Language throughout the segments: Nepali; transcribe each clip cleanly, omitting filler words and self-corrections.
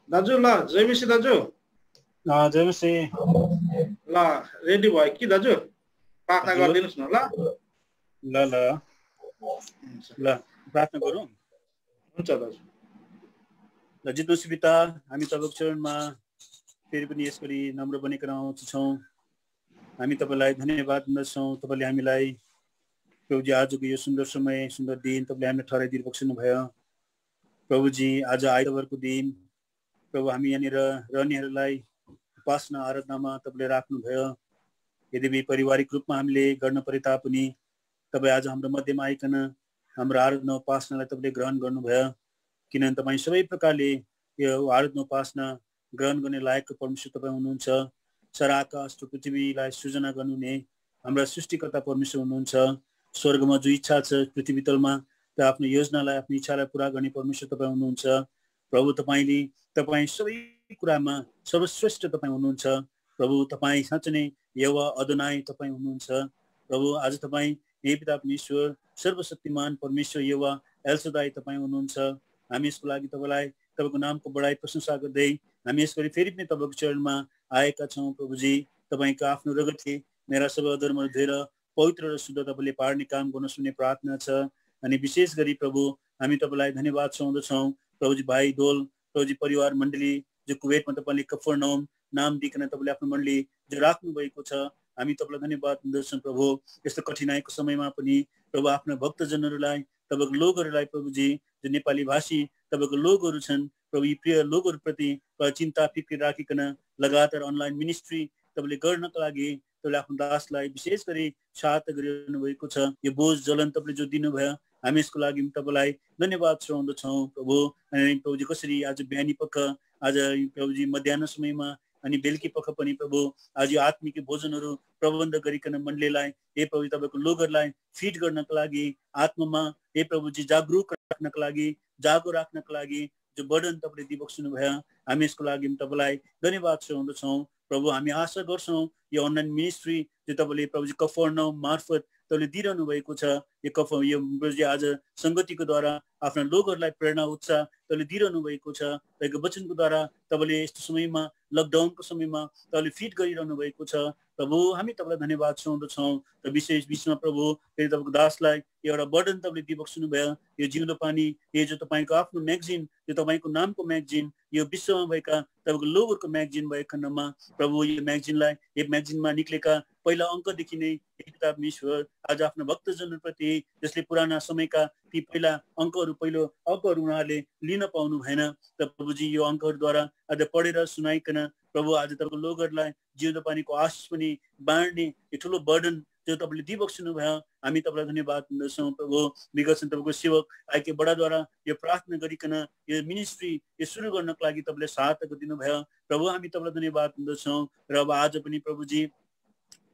दाजु ल जयमसी दाजु जयमसी ल रेडी भयो कि दाजु प्रार्थना गरिदिनुस् न ल ल ल ल प्रार्थना गरौँ हुन्छ दाजु ल जित्नुहोस् पिता हामी तपाईको चरणमा फेरि पनि यसरी नम्र बनेर आउँछौँ हामी तपाईलाई धन्यवाद दिन्छौँ तपाईले हामीलाई प्रभुजी आजको यो सुन्दर समय सुन्दर दिन तपाईले हामीलाई ठहराइदिनु बक्सनु भयो प्रभुजी आज आइतबारको दिन प्रभु हामी यहाँनिर रहनेहरूलाई उपासना आराधनामा तपाईले राख्नुभयो यद्यपि पारिवारिक रूपमा हामीले गर्न परे तापनि तपाईँ आज हाम्रो मध्यमा आइकन हाम्रो आराधना उपासनालाई तपाईले ग्रहण गर्नुभयो किनभने तपाईँ सबै प्रकारले यो आराधना उपासना ग्रहण गर्ने लायकको परमेश्वर तपाईँ हुनुहुन्छ सारा आकाश र पृथ्वीलाई सृजना गर्नुहुने हाम्रा सृष्टिकर्ता परमेश्वर हुनुहुन्छ स्वर्गमा जो इच्छा छ पृथ्वी तलमा त्यो आफ्नो योजनालाई आफ्नो इच्छालाई पुरा गर्ने परमेश्वर तपाईँ हुनुहुन्छ प्रभु तपाईले तपाईँ सबै कुरामा सर्वश्रेष्ठ तपाईँ हुनुहुन्छ प्रभु तपाईँ साँच्चै नै यहोवा अदोनाई तपाईँ हुनुहुन्छ प्रभु आज तपाईँ हे पिता परमेश्वर सर्वशक्तिमान परमेश्वर यहोवा एल सदाई तपाईँ हुनुहुन्छ हामी यसको लागि तपाईलाई तपाईको नामको बढाई प्रशंसा गर्दै हामी यसरी फेरि पनि तपाईको चरणमा आएका छौँ प्रभुजी तपाईको आफ्नो रगतले मेरा सबै अधर्म धोएर पवित्र र शुद्ध तपाईले पार्ने काम गर्न सुन्ने प्रार्थना छ अनि विशेष गरी प्रभु हामी तपाईलाई धन्यवाद चढाउँदछौँ प्रभुजी भाइ दोल प्रभुजी परिवार मण्डली जो कुवेतमा तपाईले कफरनहुम नाम दिइकन तपाईले आफ्नो मण्डली जो राख्नु भएको छ हामी तपाईलाई धन्यवाद दिन्छौँ प्रभु यस्तो कठिनाइको समयमा पनि प्रभु आफ्ना भक्तजनहरूलाई तपाईको लोगहरूलाई प्रभुजी जो नेपाली भाषी तपाईको लोगहरू छन् प्रभु यी प्रिय लोगहरूप्रति चिन्ता फिक्र राखिकन लगातार अनलाइन मिनिस्ट्री तपाईले गर्नको लागि तपाईले आफ्नो दासलाई विशेष गरी सहायता गरिरहनु भएको छ यो बोझ जलन तपाईले जो दिनुभयो हामी यसको लागि तपाईलाई धन्यवाद चढाउँदछौँ प्रभु अनि प्रभुजी कसरी आज बिहानी पख आज प्रभुजी मध्याह्न समयमा अनि बेलुकी पख पनि प्रभु आज यो आत्मिक भोजनहरू प्रबन्ध गरिकन मण्डलीलाई हे प्रभु तपाईको लोगहरूलाई फिट गर्नको लागि आत्मामा हे प्रभुजी जागरुक राख्नको लागि जागो राख्नको लागि जो बर्डन तपाईले दिइबक्सनु भयो हामी यसको लागि तपाईलाई धन्यवाद चढाउँदछौँ प्रभु हामी आशा गर्छौँ यो अनलाइन मिनिस्ट्री जो तपाईले प्रभुजी कफरनहुम मार्फत तपाईले दिइरहनु भएको छ यो आज संगतिको द्वारा आफ्ना लोगहरूलाई प्रेरणा उत्साह तपाईले दिइरहनु भएको छ तपाईँको वचनको द्वारा तपाईले यस्तो समयमा लकडाउनको समयमा तपाईले फिट गरिरहनु भएको छ प्रभु हामी तपाईलाई धन्यवाद चढाउँदछौँ र विशेष बिचमा प्रभु फेरि तपाईँको दासलाई एउटा बर्डन तपाईँले दिइबक्सनु भयो यो जिउँदो पानी यो जो तपाईँको आफ्नो म्यागजिन यो तपाईँको नामको म्यागजिन यो विश्वमा भएका तपाईँको लोगहरूको म्यागजिन भएको खण्डमा प्रभु यो म्यागजिनलाई यो म्यागजिनमा निक्लेका पहिला अङ्कदेखि नै किताब ईश्वर आज आफ्नो भक्तजनप्रति जसले पुराना समयका ती पहिला अङ्कहरू पहिलो अङ्कहरू उहाँहरूले लिन पाउनु भएन र प्रभुजी यो अङ्कहरूद्वारा आज पढेर सुनाइकन प्रभु आज तपाईँको लोगहरूलाई जिउँदो पानीको आशिष पनि बाँड्ने यो ठुलो बर्डन जो तपाईँले दिइबक्सनु भयो हामी तपाईँलाई धन्यवाद दिन्छौँ प्रभु विगत तपाईँको सेवक आइके बडाद्वारा यो प्रार्थना गरिकन यो मिनिस्ट्री यो सुरु गर्नको लागि तपाईँले सहायता दिनुभयो प्रभु हामी तपाईँलाई धन्यवाद दिन्छौँ र अब आज पनि प्रभुजी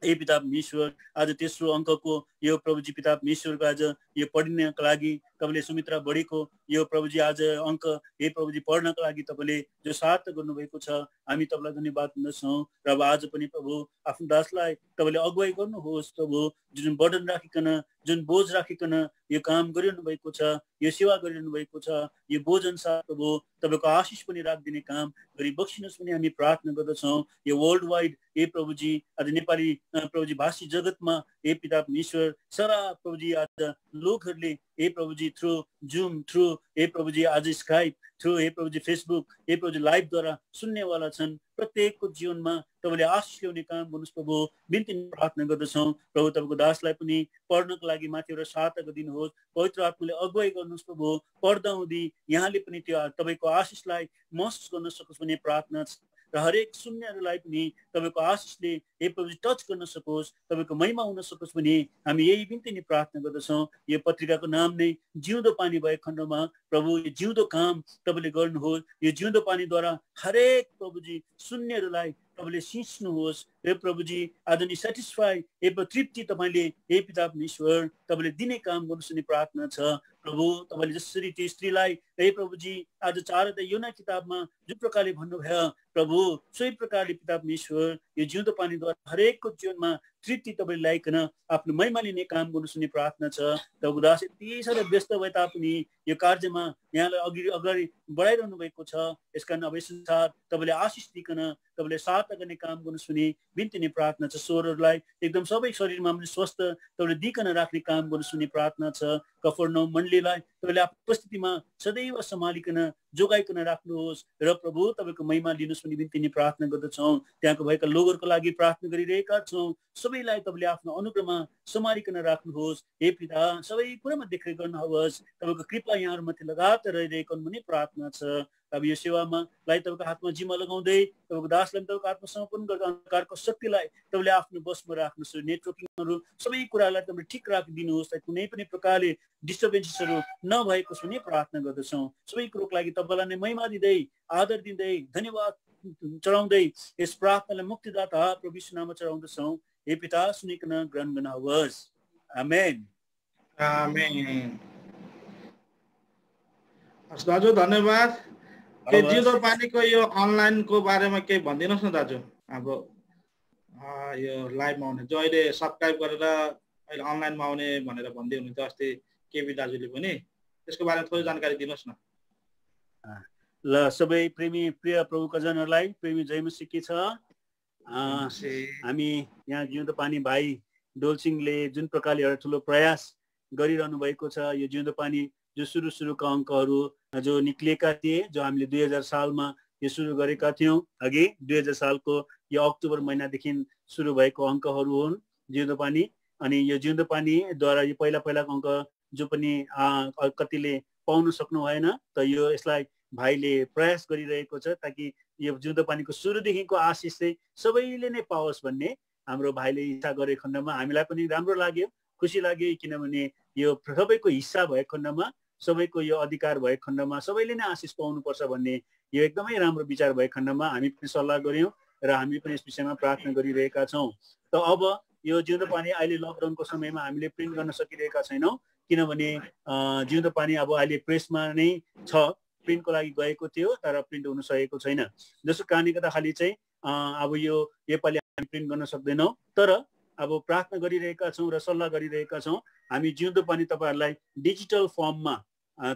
ए पिता ईश्वर आज तेस्रो अङ्कको यो प्रभुजी पिता ईश्वरको आज यो पढिनको लागि तपाईँले सुमित्रा बढीको यो प्रभुजी आज अङ्क हे प्रभुजी पढ्नको लागि तपाईँले जो सहायता गर्नुभएको छ हामी तपाईँलाई धन्यवाद दिन्छौँ र अब आज पनि प्रभु आफ्नो दासलाई तपाईँले अगुवाई गर्नुहोस् प्रभु जुन बर्डन राखिकन जुन बोझ राखिकन यो काम गरिरहनु भएको छ यो सेवा गरिरहनु भएको छ यो बोझ अनुसार प्रभु तपाईँको आशिष पनि राखिदिने काम गरी बक्सिनुहोस् पनि हामी प्रार्थना गर्दछौँ यो वर्ल्ड वाइड ए प्रभुजी आज नेपाली प्रभुजी भाषी जगतमा हे पिता ईश्वर सारा प्रभुजी आज लोकहरूले हे प्रभुजी थ्रु जुम थ्रु हे प्रभुजी आज स्काइप थ्रु हे प्रभुजी फेसबुक हे प्रभुजी लाइभद्वारा सुन्नेवाला छन् प्रत्येकको जीवनमा तपाईँले आशिष ल्याउने काम गर्नुहोस् प्रभु बिन्ती प्रार्थना गर्दछौँ प्रभु तपाईँको दासलाई पनि पढ्नको लागि माथि एउटा सहायता दिनुहोस् पवित्र आत्माले अगुवाई गर्नुहोस् प्रभु पढ्दा हुँदी यहाँले पनि त्यो तपाईँको आशिषलाई महसुस गर्न सकोस् भन्ने प्रार्थना छ र हरेक सुन्नेहरूलाई पनि तपाईँको आशिषले हे प्रभु टच गर्न सकोस् तपाईँको महिमा हुन सकोस् भने हामी यही बिन्ती नै प्रार्थना गर्दछौँ यो पत्रिकाको नाम नै जिउँदो पानी भएको खण्डमा प्रभु यो जिउँदो काम तपाईँले गर्नुहोस् यो जिउँदो पानीद्वारा हरेक प्रभुजी सुन्नेहरूलाई तपाईँले सिँच्नुहोस् हे प्रभुजी आज नि सेटिस्फाई हे तृप्ति तपाईले हे पिता परमेश्वर तपाईले दिने काम गर्नुहोस् भन्ने प्रार्थना छ प्रभु। तपाईले जसरी त्यो स्त्रीलाई हे प्रभुजी आज 4 अध्याय योना किताबमा जुन प्रकारले भन्नुभयो प्रभु सोही प्रकारले पिता परमेश्वर यो जिउँदो पानीद्वारा हरेकको जीवनमा तृप्ति तपाईले ल्याइकन आफ्नो महिमा लिने काम गर्नुहोस् भन्ने प्रार्थना छ। तपाईँको दास यति साह्रो व्यस्त भए तापनि यो कार्यमा यहाँलाई अगाडि बढाइरहनु भएको छ। यसकारण अब यसअनुसार तपाईँले आशिष दिकन तपाईँले सहायता गर्ने काम गर्नुहोस् भन्ने बिन्ती नै प्रार्थना छ। स्वरहरूलाई एकदम सबै शरीरमा पनि स्वस्थ तपाईँले दिकन राख्ने काम गर्नुहोस् भन्ने प्रार्थना छ। कफरनहुम मण्डलीलाई तपाईँले आफ्नो उपस्थितिमा सदैव सम्हालिकन जोगाइकन राख्नुहोस् र प्रभु तपाईँको महिमा लिनुहोस् भन्ने बिन्ती नै प्रार्थना गर्दछौँ। त्यहाँको भएका लोगहरूको लागि प्रार्थना गरिरहेका छौँ। सबैलाई तपाईँले आफ्नो अनुग्रहमा सम्हालिकन राख्नुहोस्। हे पिता सबै कुरामा देखरेख गर्नुहोस्। तपाईँको कृपा यहाँहरूमाथि लगातार रहिरहेको भन्ने प्रार्थना छ। अब यो सेवामा तपाईँको हातमा जिम्मा लगाउँदै तपाईँको दासलाई तपाईँको हातमा समर्पण गर्दा अन्धकारको शक्तिलाई तपाईँले आफ्नो बसमा राख्नुहोस्। नेटवर्किङहरू सबै कुरालाई तपाईँले ठिक राखिदिनुहोस्। कुनै पनि प्रकारले डिस्टर्बेन्सेसहरू नभएको भन्ने प्रार्थना गर्दछौँ। सबै कुरोको लागि तपाईँलाई नै महिमा दिँदै आदर दिँदै धन्यवाद चढाउँदै यस प्रार्थनालाई मुक्तिदाता प्रभु यीशु नाममा चढाउँदछौँ। हे पिता सुनिकन ग्रहण गर्नुहोस्। आमेन आमेन। दाजु धन्यवाद। के जिउँदो पानीको यो अनलाइनको बारेमा केही भनिदिनुहोस् न दाजु। हाम्रो यो लाइभमा आउने जो अहिले सब्सक्राइब गरेर अहिले अनलाइनमा आउने भनेर भन्दै हुनुहुन्छ अस्ति केबी दाजुले पनि, त्यसको बारेमा थोरै जानकारी दिनुहोस् न। ल सबै प्रिय प्रभुका जनहरूलाई प्रेमी जयमसी के छ। हामी यहाँ जिउँदो पानी भाइ डोलसिंहले जुन प्रकारले एउटा ठुलो प्रयास गरिरहनु भएको छ। यो जिउँदो पानी जो सुरुका अङ्कहरू जो निक्लिएका थिए, जो हामीले 2000 सालमा यो सुरु गरेका थियौँ। अघि 2000 सालको यो अक्टोबर महिनादेखि सुरु भएको अङ्कहरू हुन् जिउँदो पानी। अनि यो जिउँदो पानीद्वारा यो पहिलाको अङ्क जो पनि कतिले पाउन सक्नु भएन, त यो यसलाई भाइले प्रयास गरिरहेको छ ताकि यो जिउँदो पानीको सुरुदेखिको आशिष चाहिँ सबैले नै पाओस् भन्ने हाम्रो भाइले इच्छा गरे खण्डमा हामीलाई पनि राम्रो लाग्यो, खुसी लाग्यो। किनभने यो सबैको हिस्सा भएको खण्डमा, सबैको यो अधिकार भएको खण्डमा सबैले नै आशिष पाउनुपर्छ भन्ने यो एकदमै राम्रो विचार भएको खण्डमा हामी पनि सल्लाह गऱ्यौँ र हामी पनि यस विषयमा प्रार्थना गरिरहेका छौँ। त अब यो जिउँदो पानी अहिले लकडाउनको समयमा हामीले प्रिन्ट गर्न सकिरहेका छैनौँ, किनभने जिउँदो पानी अब अहिले प्रेसमा नै छ। प्रिन्टको लागि गएको थियो तर प्रिन्ट हुन सकेको छैन। जसको कारणले गर्दाखेरि चाहिँ अब यो नेपाली हामी प्रिन्ट गर्न सक्दैनौँ। तर अब प्रार्थना गरिरहेका छौँ र सल्लाह गरिरहेका छौँ। हामी जिउँदो पानी तपाईँहरूलाई डिजिटल फर्ममा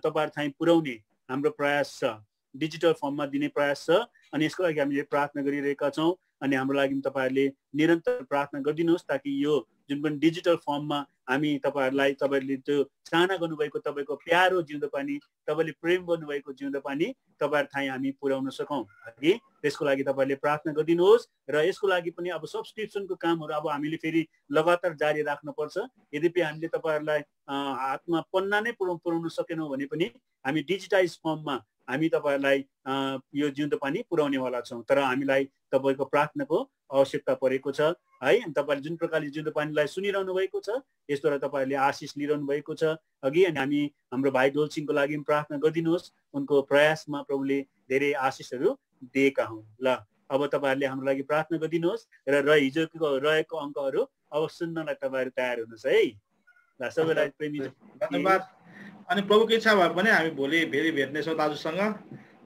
तपाईँहरू थाहा पुर्याउने हाम्रो प्रयास छ, डिजिटल फर्ममा दिने प्रयास छ। अनि यसको लागि हामीले प्रार्थना गरिरहेका छौँ। अनि हाम्रो लागि तपाईँहरूले निरन्तर प्रार्थना गरिदिनुहोस् ताकि यो जुन पनि डिजिटल फर्ममा हामी तपाईँहरूले त्यो चाहना गर्नुभएको तपाईँको प्यारो जिउँदो पानी, तपाईँले प्रेम गर्नुभएको जिउँदो पानी तपाईँहरू थाहा हामी पुर्याउन सकौँ। है त्यसको लागि तपाईँहरूले प्रार्थना गरिदिनुहोस्। र यसको लागि पनि अब सब्सक्रिप्सनको कामहरू अब हामीले फेरि लगातार जारी राख्नुपर्छ। यद्यपि हामीले तपाईँहरूलाई हातमा पन्ना नै पुर्याउन सकेनौँ भने पनि हामी डिजिटाइज फर्ममा हामी तपाईँहरूलाई यो जिउँदो पानी पुर्याउनेवाला छौँ। तर हामीलाई तपाईँको प्रार्थनाको आवश्यकता परेको छ। है तपाईँले जुन प्रकारले जिउँदो पानीलाई सुनिरहनु भएको छ, यसद्वारा तपाईँहरूले आशिष लिइरहनु भएको छ अघि। अनि हामी हाम्रो भाइ डोलसिंहको लागि प्रार्थना गरिदिनुहोस्। उनको प्रयासमा प्रभुले धेरै आशिषहरू दिएका हुन्। ल अब तपाईँहरूले हाम्रो लागि प्रार्थना गरिदिनुहोस् र हिजोको रहेको अङ्कहरू अब सुन्नलाई तपाईँहरू तयार हुनुहोस् है। ल सबैलाई प्रेमी धन्यवाद। अनि प्रभुको इच्छा भए पनि हामी भोलि फेरि भेट्नेछौँ दाजुसँग।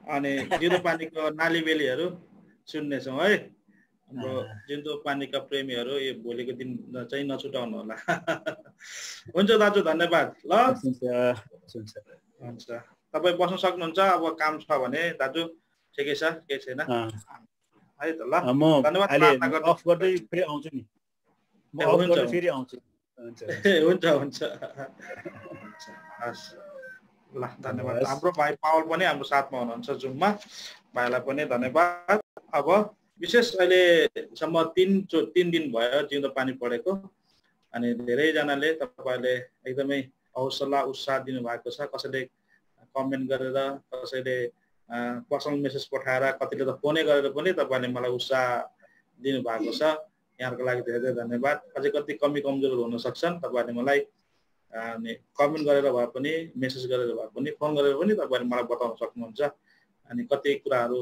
अनि जिउँदो पानीको नाली बेलीहरू सुन्नेछौँ है। हाम्रो जिउँदो पानीका प्रेमीहरू यो भोलिको दिन चाहिँ नछुटाउनु होला। हुन्छ दाजु धन्यवाद। ल हुन्छ तपाईँ बस्न सक्नुहुन्छ। अब काम छ भने दाजु ठिकै छ, केही छैन है त। ल धन्यवाद। अफ गर्दै फेरि आउँछु नि, म अफ गर्दै फेरि आउँछु। हुन्छ हुन्छ हस् ल धन्यवाद। हाम्रो भाइ पावल पनि हाम्रो साथमा हुनुहुन्छ जुममा, भाइलाई पनि धन्यवाद। अब विशेष अहिलेसम्म 3 दिन भयो जिउँदो पानी पढेको। अनि धेरैजनाले तपाईँहरूले एकदमै हौसला उत्साह दिनुभएको छ। कसैले कमेन्ट गरेर, कसैले पर्सनल मेसेज पठाएर, कतिले त फोनै गरेर पनि तपाईँहरूले मलाई उत्साह दिनुभएको छ। यहाँहरूको लागि धेरै धेरै धन्यवाद। अझै कति कमी कमजोरहरू हुन सक्छन्, तपाईँहरूले मलाई अनि कमेन्ट गरेर भए पनि, मेसेज गरेर भए पनि, फोन गरेर पनि तपाईँहरूले मलाई बताउन सक्नुहुन्छ। अनि कति कुराहरू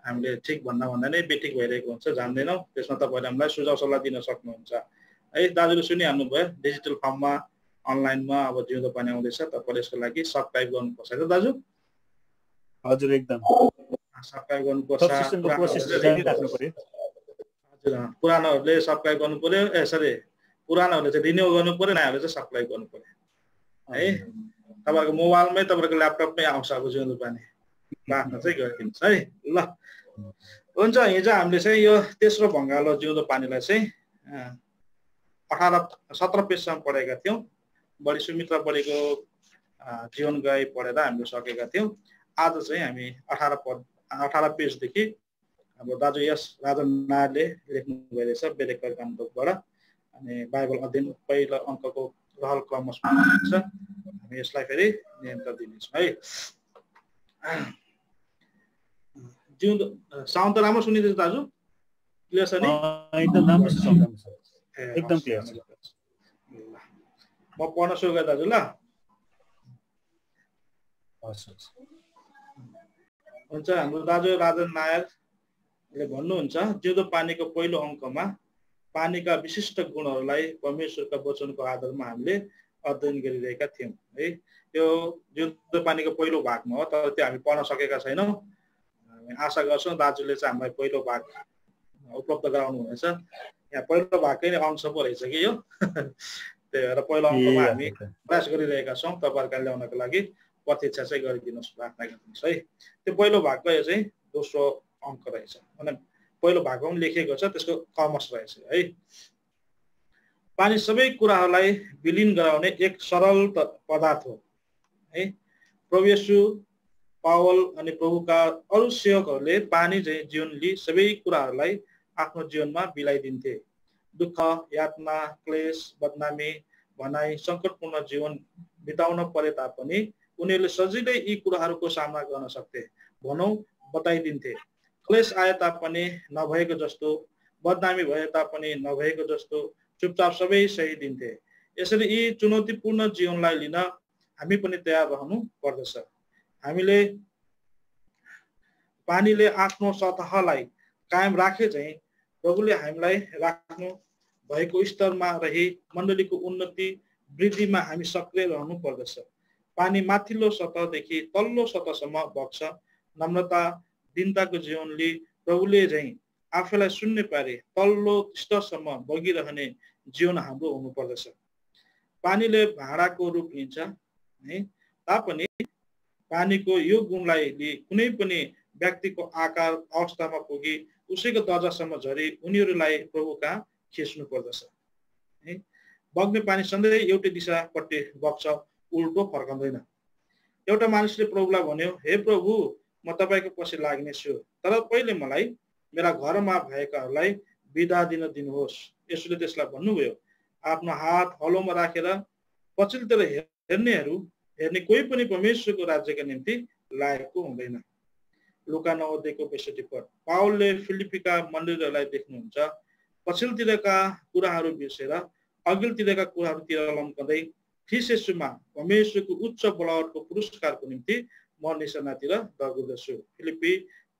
हामीले ठिक भन्दा नै बेठिक भइरहेको हुन्छ, जान्दैनौँ। त्यसमा तपाईँले हामीलाई सुझाव सल्लाह दिन सक्नुहुन्छ है। दाजुले सुनिहाल्नुभयो, डिजिटल फर्ममा अनलाइनमा अब जिउँदो पानी आउँदैछ, तपाईँले यसको लागि सब्सक्राइब गर्नुपर्छ है त दाजु? हजुर, एकदम सब्सक्राइब गर्नुपर्छ। सब्सक्रिप्सनको प्रोसेस जारी राख्नु पर्यो। हजुर, पुरानोहरूले सब्सक्राइब गर्नु पर्यो, पुरानोहरूले चाहिँ रिन्यू गर्नु पर्यो, नयाँहरूले चाहिँ सब्सक्राइब गर्नु पर्यो है। तपाईँको मोबाइलमै तपाईँको ल्यापटपमै आउँछ अब जिउँदो पानी। प्रार्थना चाहिँ गरिदिनुहोस् है। ल हुन्छ, हिजो हामीले चाहिँ यो तेस्रो भङ्गालो जिउँदो पानीलाई चाहिँ 17 पेजसम्म पढेका थियौँ। बढी सुमित्रा बढीको जीवन गए पढेर हामीले सकेका थियौँ। आज चाहिँ हामी 18 पेजदेखि अब दाजु यस राजन नायरले लेख्नु भइरहेछ बेलेकर कामतोकबाट। अनि बाइबल अध्ययन पहिलो अङ्कको रहल क्रममा छ। हामी यसलाई फेरि नियन्त्रण दिनेछौँ है। जिउँदो साउन्ड त राम्रो सुनिँदैछ दाजु? क्लियर छ नि? एकदम राम्रो छ, एकदम क्लियर छ। म पढ्न सुरु गरेँ दाजु। ल हुन्छ, हाम्रो दाजु राजन नायरले भन्नुहुन्छ, जिउँदो पानीको पहिलो अङ्कमा पानीका विशिष्ट गुणहरूलाई परमेश्वरका वचनको आधारमा हामीले अध्ययन गरिरहेका थियौँ है। यो जिउँदो पानीको पहिलो भागमा हो, तर त्यो हामी पढ्न सकेका छैनौँ। आशा गर्छौँ दाजुले चाहिँ हामीलाई पहिलो भाग उपलब्ध गराउनु हुनेछ। यहाँ पहिलो भागकै नै अंश पो रहेछ कि यो। त्यही भएर पहिलो अङ्कमा हामी प्रयास गरिरहेका छौँ तपाईँहरूलाई ल्याउनको लागि। प्रतीक्षा चाहिँ गरिदिनुहोस्, प्रार्थना गरिदिनुहोस् है। त्यो पहिलो भागको यो चाहिँ दोस्रो अङ्क रहेछ, मतलब पहिलो भागमा पनि लेखिएको छ, त्यसको क्रमश रहेछ है। पानी सबै कुराहरूलाई विलीन गराउने एक सरल पदार्थ हो है। प्रभु येशू, पावल अनि प्रभुका अरू सेवकहरूले पानी चाहिँ जीवन लिई सबै कुराहरूलाई आफ्नो जीवनमा बिलाइदिन्थे। दुःख, यातना, क्लेश, बदनामी, भनाइ, सङ्कटपूर्ण जीवन बिताउन परे तापनि उनीहरूले सजिलै यी कुराहरूको सामना गर्न सक्थे। भनौँ बताइदिन्थे। क्लेश आए तापनि नभएको जस्तो, बदनामी भए तापनि नभएको जस्तो चुपचाप सबै सही दिन्थे। यसरी यी चुनौतीपूर्ण जीवनलाई लिन हामी पनि तयार रहनु पर्दछ। हामीले पानीले आफ्नो सतहलाई कायम राखे चाहिँ प्रभुले हामीलाई राख्नु भएको स्तरमा रही मण्डलीको उन्नति वृद्धिमा हामी सक्रिय रहनु पर्दछ। पानी माथिल्लो सतहदेखि तल्लो सतहसम्म बग्छ। नम्रता, दीनताको जीवन लिई प्रभुले चाहिँ आफैलाई शून्य पारी तल्लो स्तरसम्म बगिरहने जीवन हाम्रो हुनु पर्दछ। पानीले भाँडाको रूप लिन्छ है, तापनि पानीको यो गुणलाई लिई कुनै पनि व्यक्तिको आकार अवस्थामा पुगी उसैको दर्जासम्म झरी उनीहरूलाई प्रभुका खिच्नु पर्दछ है। बग्ने पानी सधैँ एउटै दिशापट्टि बग्छ, उल्टो फर्कँदैन। एउटा मानिसले प्रभुलाई भन्यो, हे प्रभु, म तपाईँको पछि लाग्नेछु, तर पहिले मलाई मेरा घरमा भएकाहरूलाई बिदा दिन दिनुहोस्। यसोले त्यसलाई भन्नुभयो, आफ्नो हात हलोमा राखेर पछिल्लोतिर हेर्ने कोही पनि परमेश्वरको राज्यका निम्ति लायकको हुँदैन। लुका 9:62 पद। पावलले फिलिपीका मण्डलीहरूलाई देख्नुहुन्छ, पछिल्लोतिरका कुराहरू बिर्सेर अघिल्लोतिरका कुराहरूतिर लम्कँदै ख्रीष्ट येशूमा परमेश्वरको उच्च बलवटको पुरस्कारको निम्ति म निशानातिर दगुर्दछु। फिलिपी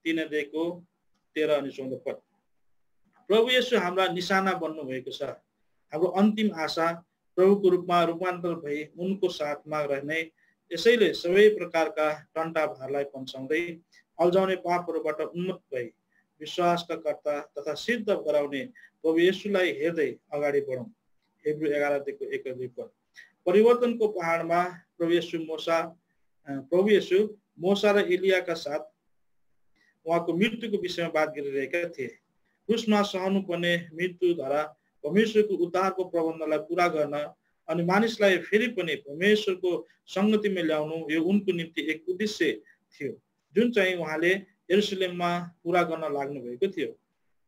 3:13 अनि 14 पद। प्रभु येशू हाम्रा निशाना बन्नु भएको छ। हाम्रो अन्तिम आशा प्रभुको रूपमा रूपान्तर भई उनको साथमा रहने। यसैले सबै प्रकारका टन्टा भारलाई पन्छाउँदै अल्झाउने पापहरूबाट उन्मुक्त भई विश्वासका कर्ता तथा सिद्ध गराउने प्रभु येशूलाई हेर्दै अगाडि बढौँ। हिब्रू 11:1-2 पद। परिवर्तनको पहाडमा प्रभु येशू मोसा र एलियाका साथ उहाँको मृत्युको विषयमा बात गरिरहेका थिए। क्रुसमा सहनुपर्ने मृत्युद्वारा परमेश्वरको उद्धारको प्रबन्धलाई पूरा गर्न अनि मानिसलाई फेरि पनि परमेश्वरको संगतिमा ल्याउनु यो उनको निम्ति एक उद्देश्य थियो, जुन चाहिँ उहाँले यरुसलेममा पूरा गर्न लाग्नु भएको थियो।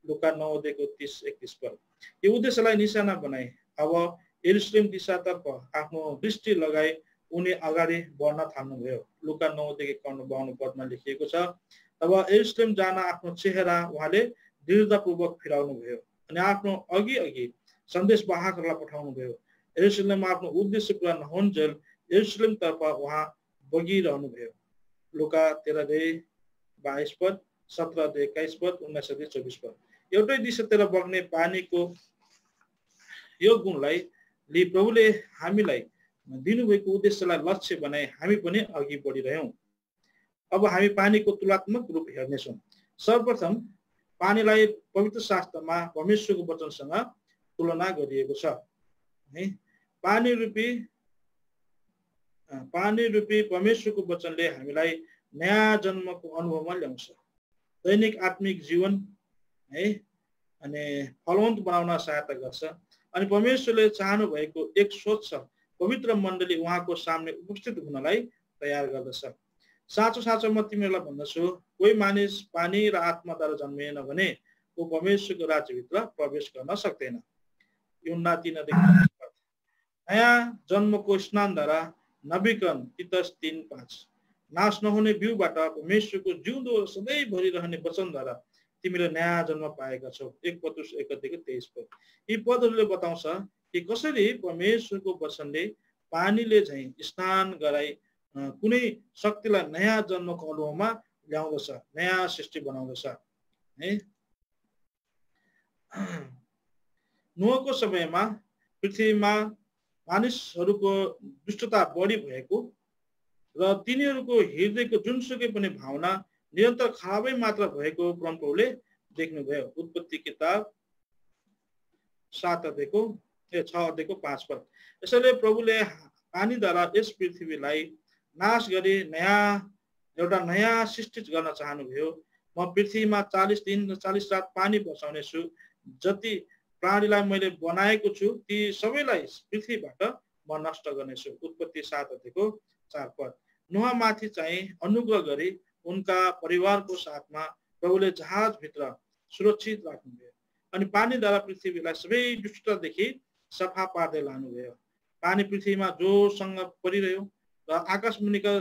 लुका 9:30-31 पद। यो उद्देश्यलाई निशाना बनाए अब यरुसलेम दिशातर्फ आफ्नो दृष्टि लगाई उनी अगाडि बढ्न थाल्नुभयो। लुका 9:51-52 पदमा लेखिएको छ, तब यरुसलेम जान आफ्नो चेहरा उहाँले दृढतापूर्वक फिराउनु भयो अनि आफ्नो अघि सन्देशवाहकहरूलाई पठाउनु भयो। यरुसलेममा आफ्नो उद्देश्य पूरा नहुन्जेल यरुसलेमतर्फ उहाँ बगिरहनु भयो। लुका 13:22 पद। 17:21 19:24 एउटै दिशातिर बग्ने पानीको यो गुणलाई लिई प्रभुले हामीलाई दिनुभएको उद्देश्यलाई लक्ष्य बनाई हामी पनि अघि बढिरह्यौं। अब हामी पानीको तुलनात्मक रूप हेर्नेछौँ। सर्वप्रथम पानीलाई पवित्र शास्त्रमा परमेश्वरको वचनसँग तुलना गरिएको छ है। पानी रूपी परमेश्वरको वचनले हामीलाई नयाँ जन्मको अनुभवमा ल्याउँछ, दैनिक आत्मिक जीवन है अनि फलवन्त बनाउन सहायता गर्छ अनि परमेश्वरले चाहनु भएको एक स्वच्छ पवित्र मण्डली उहाँको सामने उपस्थित हुनलाई तयार गर्दछ। साँचो साँचो म तिमीहरूलाई भन्दछु, कोही मानिस पानी र आत्माद्वारा जन्मिएन भने ऊ परमेश्वरको राज्यभित्र प्रवेश गर्न सक्दैन। यूहन्ना 3:5 नयाँ जन्मको स्नानद्वारा नवीकरण तीतस 3:5 नाश नहुने बिउबाट परमेश्वरको जिउँदो सधैँभरि रहने वचनद्वारा तिमीले नयाँ जन्म पाएका छौ। 1 पत्रुस 1:23 यी पदहरूले बताउँछ कि कसरी परमेश्वरको वचनले पानीले झैं स्नान गराई कुनै शक्तिलाई नयाँ जन्मको अनुभवमा ल्याउँदछ, नयाँ सृष्टि बनाउँदछ है। नोहको समयमा पृथ्वीमा मानिसहरूको दुष्टता बढी भएको र तिनीहरूको हृदयको जुनसुकै पनि भावना निरन्तर खराबै मात्र भएको परमप्रभुले देख्नुभयो। उत्पत्ति किताब 6:5 यसैले प्रभुले पानीद्वारा यस पृथ्वीलाई नाश गरी एउटा नयाँ सृष्टि गर्न चाहनुभयो। म पृथ्वीमा 40 दिन र 40 रात पानी बसाउनेछु, जति प्राणीलाई मैले बनाएको छु ती सबैलाई पृथ्वीबाट म नष्ट गर्नेछु। उत्पत्ति 7:4 नोहमाथि चाहिँ अनुग्रह गरी उनका परिवारको साथमा प्रभुले जहाजभित्र सुरक्षित राख्नुभयो अनि पानीद्वारा पृथ्वीलाई सबै दुष्टतादेखि सफा पार्दै लानुभयो। पानी पृथ्वीमा जोरसँग परिरह्यो र आकाशमुनिका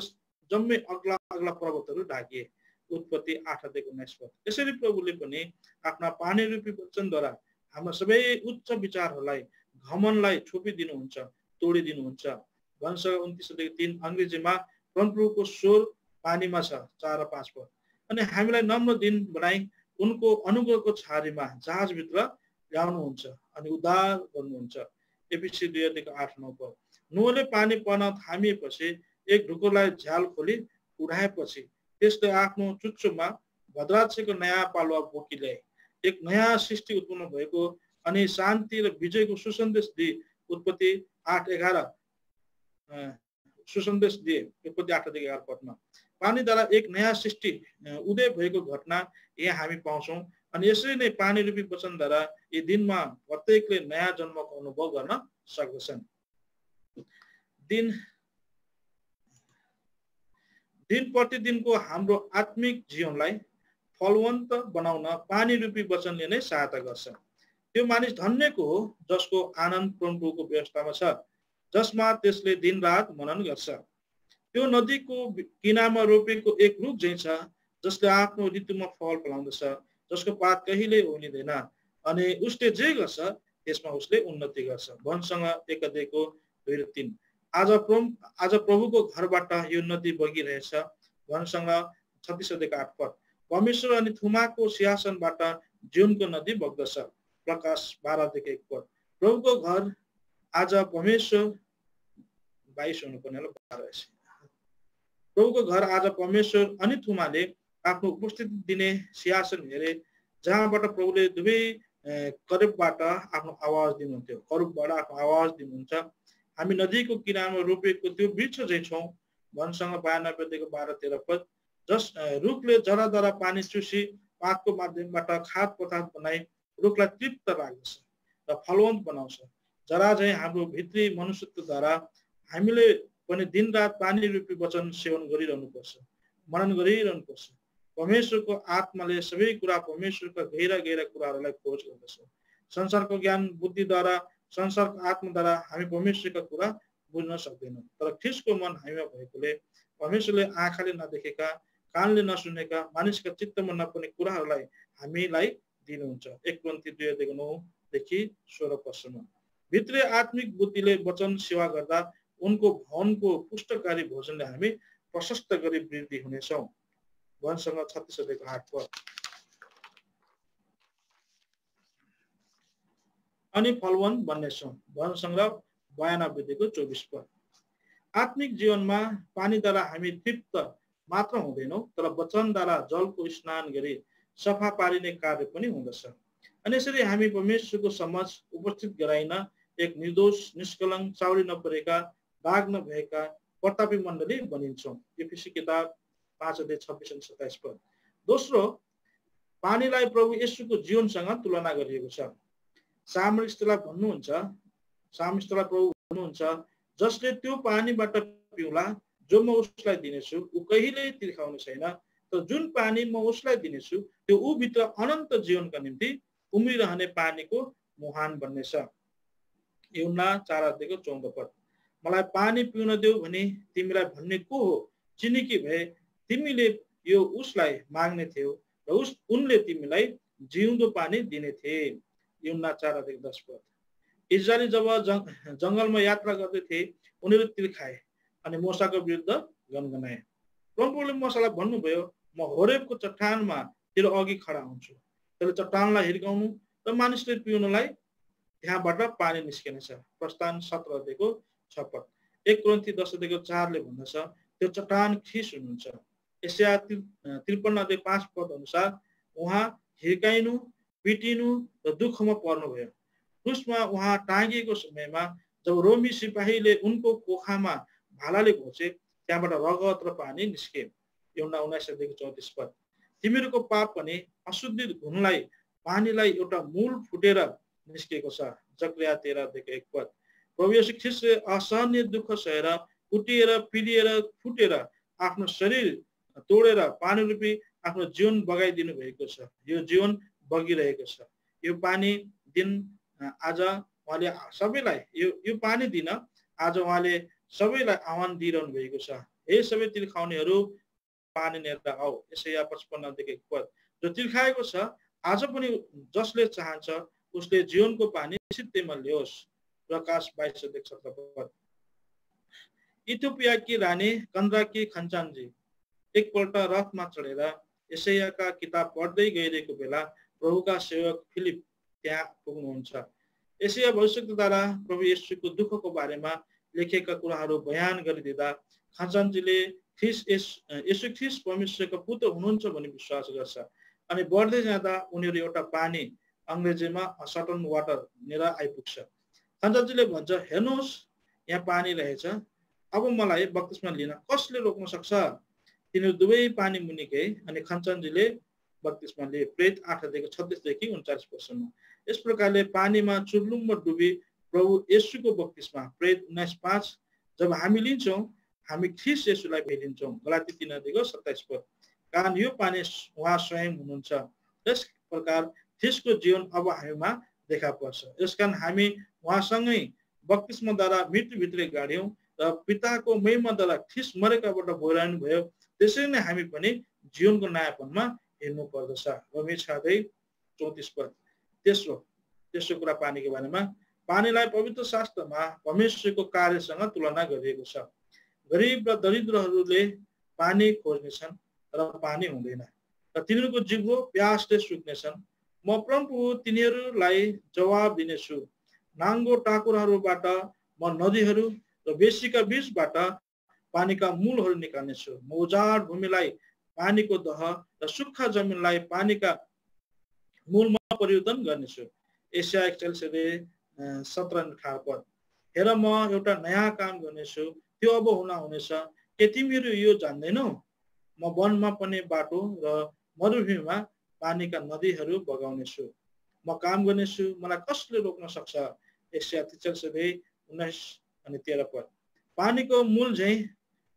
जम्मै अग्ला अग्ला पर्वतहरू ढाकिए। उत्पत्ति 8:19 यसरी प्रभुले पनि आफ्ना पानी रूपी वचनद्वारा हाम्रो सबै उच्च विचारहरूलाई घमनलाई छोपिदिनुहुन्छ, तोडिदिनुहुन्छ। वंश 29:3 अङ्ग्रेजीमा परमप्रभुको स्वर पानीमा छ 4 र 5 पद अनि हामीलाई नम्र दिन बनाई उनको अनुग्रहको छारीमा जहाजभित्र ल्याउनुहुन्छ अनि उद्धार गर्नुहुन्छ। एफिसी 2:8-9 पद नोहले पानी पर्न थामिएपछि एक ढुकुरलाई झ्याल खोली उडाएपछि त्यसले आफ्नो चुच्चोमा भद्राक्षको नयाँ पालुवा बोकी ल्याए। एक नयाँ सृष्टि उत्पन्न भएको अनि शान्ति र विजयको सुसन्देश दिए। उत्पत्ति 8:11 सुसन्देश दिए। उत्पत्ति 8:11 पदमा पानीद्वारा एक नयाँ सृष्टि उदय भएको घटना यहाँ हामी पाउँछौँ अनि यसरी नै पानी रूपी वचनद्वारा यी दिनमा प्रत्येकले नयाँ जन्मको अनुभव गर्न सक्दछन्। दिन प्रतिदिनको हाम्रो आत्मिक जीवनलाई फलवन्त बनाउन पानी रूपी वचनले नै सहायता गर्छ। त्यो मानिस धन्यको हो जसको आनन्द परमप्रभुको व्यवस्थामा छ, जसमा त्यसले दिनरात मनन गर्छ। त्यो नदीको किनारमा रोपेको एक रुख झैं छ जसले आफ्नो ऋतुमा फल फलाउँदछ, जसको पात कहिल्यै ओलिँदैन अनि उसले जे गर्छ त्यसमा उसले उन्नति गर्छ। वंशसँग 1:2-3 आज प्रभुको घरबाट यो नदी बगिरहेछ। वंशसँग 36:8 पद परमेश्वर अनि थुमाको सिंहासनबाट जीवनको नदी बग्दछ। प्रकाश 12:1 पद प्रभुको घर आज परमेश्वर 22 हुनुपर्ने होला 12 प्रभुको घर आज परमेश्वर अनि थुमाले आफ्नो उपस्थिति दिने सिंहासन हेरे, जहाँबाट प्रभुले दुवै करूबबाट आफ्नो आवाज दिनुहुन्थ्यो। करूबबाट आफ्नो आवाज दिनुहुन्छ। हामी नदीको किनारमा रोपेको त्यो वृक्ष झैं छौँ। वंशसँग 92:12-13 पद जस रुखले जराद्वारा पानी चुसी पातको माध्यमबाट खाद्य पदार्थ बनाई रुखलाई तृप्त राख्दछ र फलवन्त बनाउँछ। जरा झैं हाम्रो भित्री मनुष्यत्वद्वारा हामीले पनि दिनरात पानी रूपी वचन सेवन गरिरहनुपर्छ, मनन गरिरहनुपर्छ। परमेश्वरको आत्माले सबै कुरा परमेश्वरका गहिरा गहिरा कुराहरूलाई खोज गर्दछ। संसारको ज्ञान बुद्धिद्वारा, संसारको आत्माद्वारा हामी परमेश्वरका कुरा बुझ्न सक्दैनौँ, तर ख्रीष्टको मन हामीमा भएकोले परमेश्वरले आँखाले नदेखेका, कानले नसुनेका, मानिसका चित्तमा नपर्ने कुराहरूलाई हामीलाई दिनुहुन्छ। 1 कोरिन्थी 2:9-16 पदसम्म भित्री आत्मिक बुद्धिले वचन सेवा गर्दा उनको भवनको पुष्टकारी भोजनले हामी प्रशस्त गरी वृद्धि हुनेछौँ। भजनसँग 36 अध्यायको 8 पद। अनि फलवान बन्नेछौँ, भजनसँग 92 अध्यायको 24 पद। आत्मिक जीवनमा पानीद्वारा हामी तृप्त मात्र हुँदैनौँ, तर वचनद्वारा जलको स्नान गरी सफा पारिने कार्य पनि हुँदछ। अनि यसरी हामी परमेश्वरको समक्ष उपस्थित गराइन एक निर्दोष, निष्कलङ्क, चाउरी नपरेका, दाग नभएका प्रतापी मण्डली बनिन्छौँ। एफिसी किताब 5 अध्याय 26 अनि 27 पद। दोस्रो, पानीलाई प्रभु येशूको जीवनसँग तुलना गरिएको छ। सामरिस्तलाई प्रभु भन्नुहुन्छ, जसले त्यो पानीबाट पिउला जो म उसलाई दिनेछु, ऊ कहिल्यै तिर्खाउने छैन, तर जुन पानी म उसलाई दिनेछु त्यो ऊभित्र अनन्त जीवनका निम्ति उम्रिरहने पानीको मुहान बन्नेछ। यूहन्ना 4 अध्यायको 14 पद। मलाई पानी पिउन देऊ भने तिमीलाई भन्ने को हो? चिनिकी भए तिमीले यो उसलाई माग्ने थियौ र उनले तिमीलाई जिउँदो पानी दिने थिए। यूहन्ना 4 अध्याय 10 पद। इस्राएली जब जङ्गलमा यात्रा गर्दै थिए, उनीहरू तिर्खाए अनि मोसाको विरुद्ध गनगनाए। परमप्रभुले मोसालाई भन्नुभयो, म होरेबको चट्टानमा तेरो अघि खडा हुन्छु, त्यसले चट्टानलाई हिर्काउनु र मानिसले पिउनलाई त्यहाँबाट पानी निस्किनेछ। प्रस्थान 17 अध्यायको 6 पद। 1 कोरिन्थी 10 अध्यायको 4 ले भन्दछ, त्यो चट्टान खिस हुनुहुन्छ। एशिया 53 अध्याय 5 पद अनुसार उहाँ हिर्काइनु, पिटिनु र दुःखमा पर्नुभयो। क्रुसमा उहाँ टाँगिएको समयमा जब रोमी सिपाहीले उनको कोखामा भालाले घोचे, त्यहाँबाट रगत र पानी निस्के। यूहन्ना 19 अध्यायको 34 पद। तिमीहरूको पाप पनि अशुद्धित घुनलाई पानीलाई एउटा मूल फुटेर निस्केको छ। जकरिया 13 अध्यायको 1 पद। प्रभु येशू ख्रीष्टले असहनीय दुःख सहेर, कुटिएर, पिलिएर, फुटेर, आफ्नो शरीर तोडेर पानी रूपी आफ्नो जीवन बगाइदिनु भएको छ। यो जीवन बगिरहेको छ। यो पानी दिन आज उहाँले सबैलाई यो पानी दिन आज उहाँले सबैलाई आह्वान दिइरहनु भएको छ। हे सबै तिर्खाउनेहरू, पानी लिएर आऊ। एसाया 55 अध्यायको 1 पद। जो तिर्खाएको छ, आज पनि जसले चाहन्छ उसले जीवनको पानी सित्तैमा ल्याओस्। प्रकाश 22 अध्याय 17 पद। इथियोपियाकी रानी कन्द्राकी खञ्चानजी एकपल्ट रथमा चढेर एसायाका किताब पढ्दै गइरहेको बेला प्रभुका सेवक फिलिप त्यहाँ पुग्नुहुन्छ। एसाया भविष्यद्वारा प्रभु येशूको दुःखको बारेमा लेखेका कुराहरू बयान गरिदिँदा खञ्चानजीले येशू ख्रीष्ट परमेश्वरको पुत्र हुनुहुन्छ भनी विश्वास गर्छ। अनि बढ्दै जाँदा उनीहरू एउटा पानी, अङ्ग्रेजीमा सर्टन वाटर लिएर आइपुग्छ। खञ्चानजीले भन्छ, हेर्नुहोस् यहाँ पानी रहेछ, अब मलाई बप्तिस्मा लिन कसले रोक्न सक्छ? तिनीहरू दुवै पानी मुनि गए अनि खञ्चानजीले बप्तिस्मा लिए। प्रेरित 8 अध्यायको 36 देखि 39 पदसम्म। यस प्रकारले पानीमा चुर्लुम्ब डुबी प्रभु येशूको बप्तिस्मा। प्रेरित 19:5। जब हामी लिन्छौँ, हामी ख्रीष्ट येशूलाई भेटिन्छौँ। गलाती 3 अध्यायको 27 पद। कारण यो पानी उहाँ स्वयं हुनुहुन्छ। यस प्रकार ख्रीष्टको जीवन अब हामीमा देखा पर्छ। यसकारण हामी उहाँसँगै बप्तिस्माद्वारा मृत्युभित्र गाड्यौँ र पिताको महिमाद्वारा ख्रीष्ट मरेकाबाट बोलाउनु भयो। त्यसरी नै हामी पनि जीवनको नयाँपनमा हिँड्नु पर्दछ। रोमी 6 अध्याय 34 पद। तेस्रो कुरा पानीको बारेमा, पानीलाई पवित्र शास्त्रमा परमेश्वरको कार्यसँग तुलना गरिएको छ। गरिब र दरिद्रहरूले पानी खोज्नेछन् र पानी हुँदैन र तिनीहरूको जिब्रो प्यासले सुक्नेछन्। म प्रभु तिनीहरूलाई जवाब दिनेछु। नाङ्गो टाकुराहरूबाट म नदीहरू र बेसीका बीचबाट पानीका मूलहरू निकाल्नेछु। म उजाड भूमिलाई पानीको दह र सुक्खा जमिनलाई पानीका मूलमा परिवर्तन गर्नेछु। एशिया 41 अध्याय 17 अनि 18 पद। हेर, म एउटा नयाँ काम गर्नेछु, त्यो अब हुनेछ। के तिमीहरू यो जान्दैनौ? म वनमा पनि बाटो र मरुभूमिमा पानीका नदीहरू बगाउनेछु। म काम गर्नेछु, मलाई कसले रोक्न सक्छ? एशिया 43 अध्याय 19 अनि 13 पद। पानीको मूल झैँ,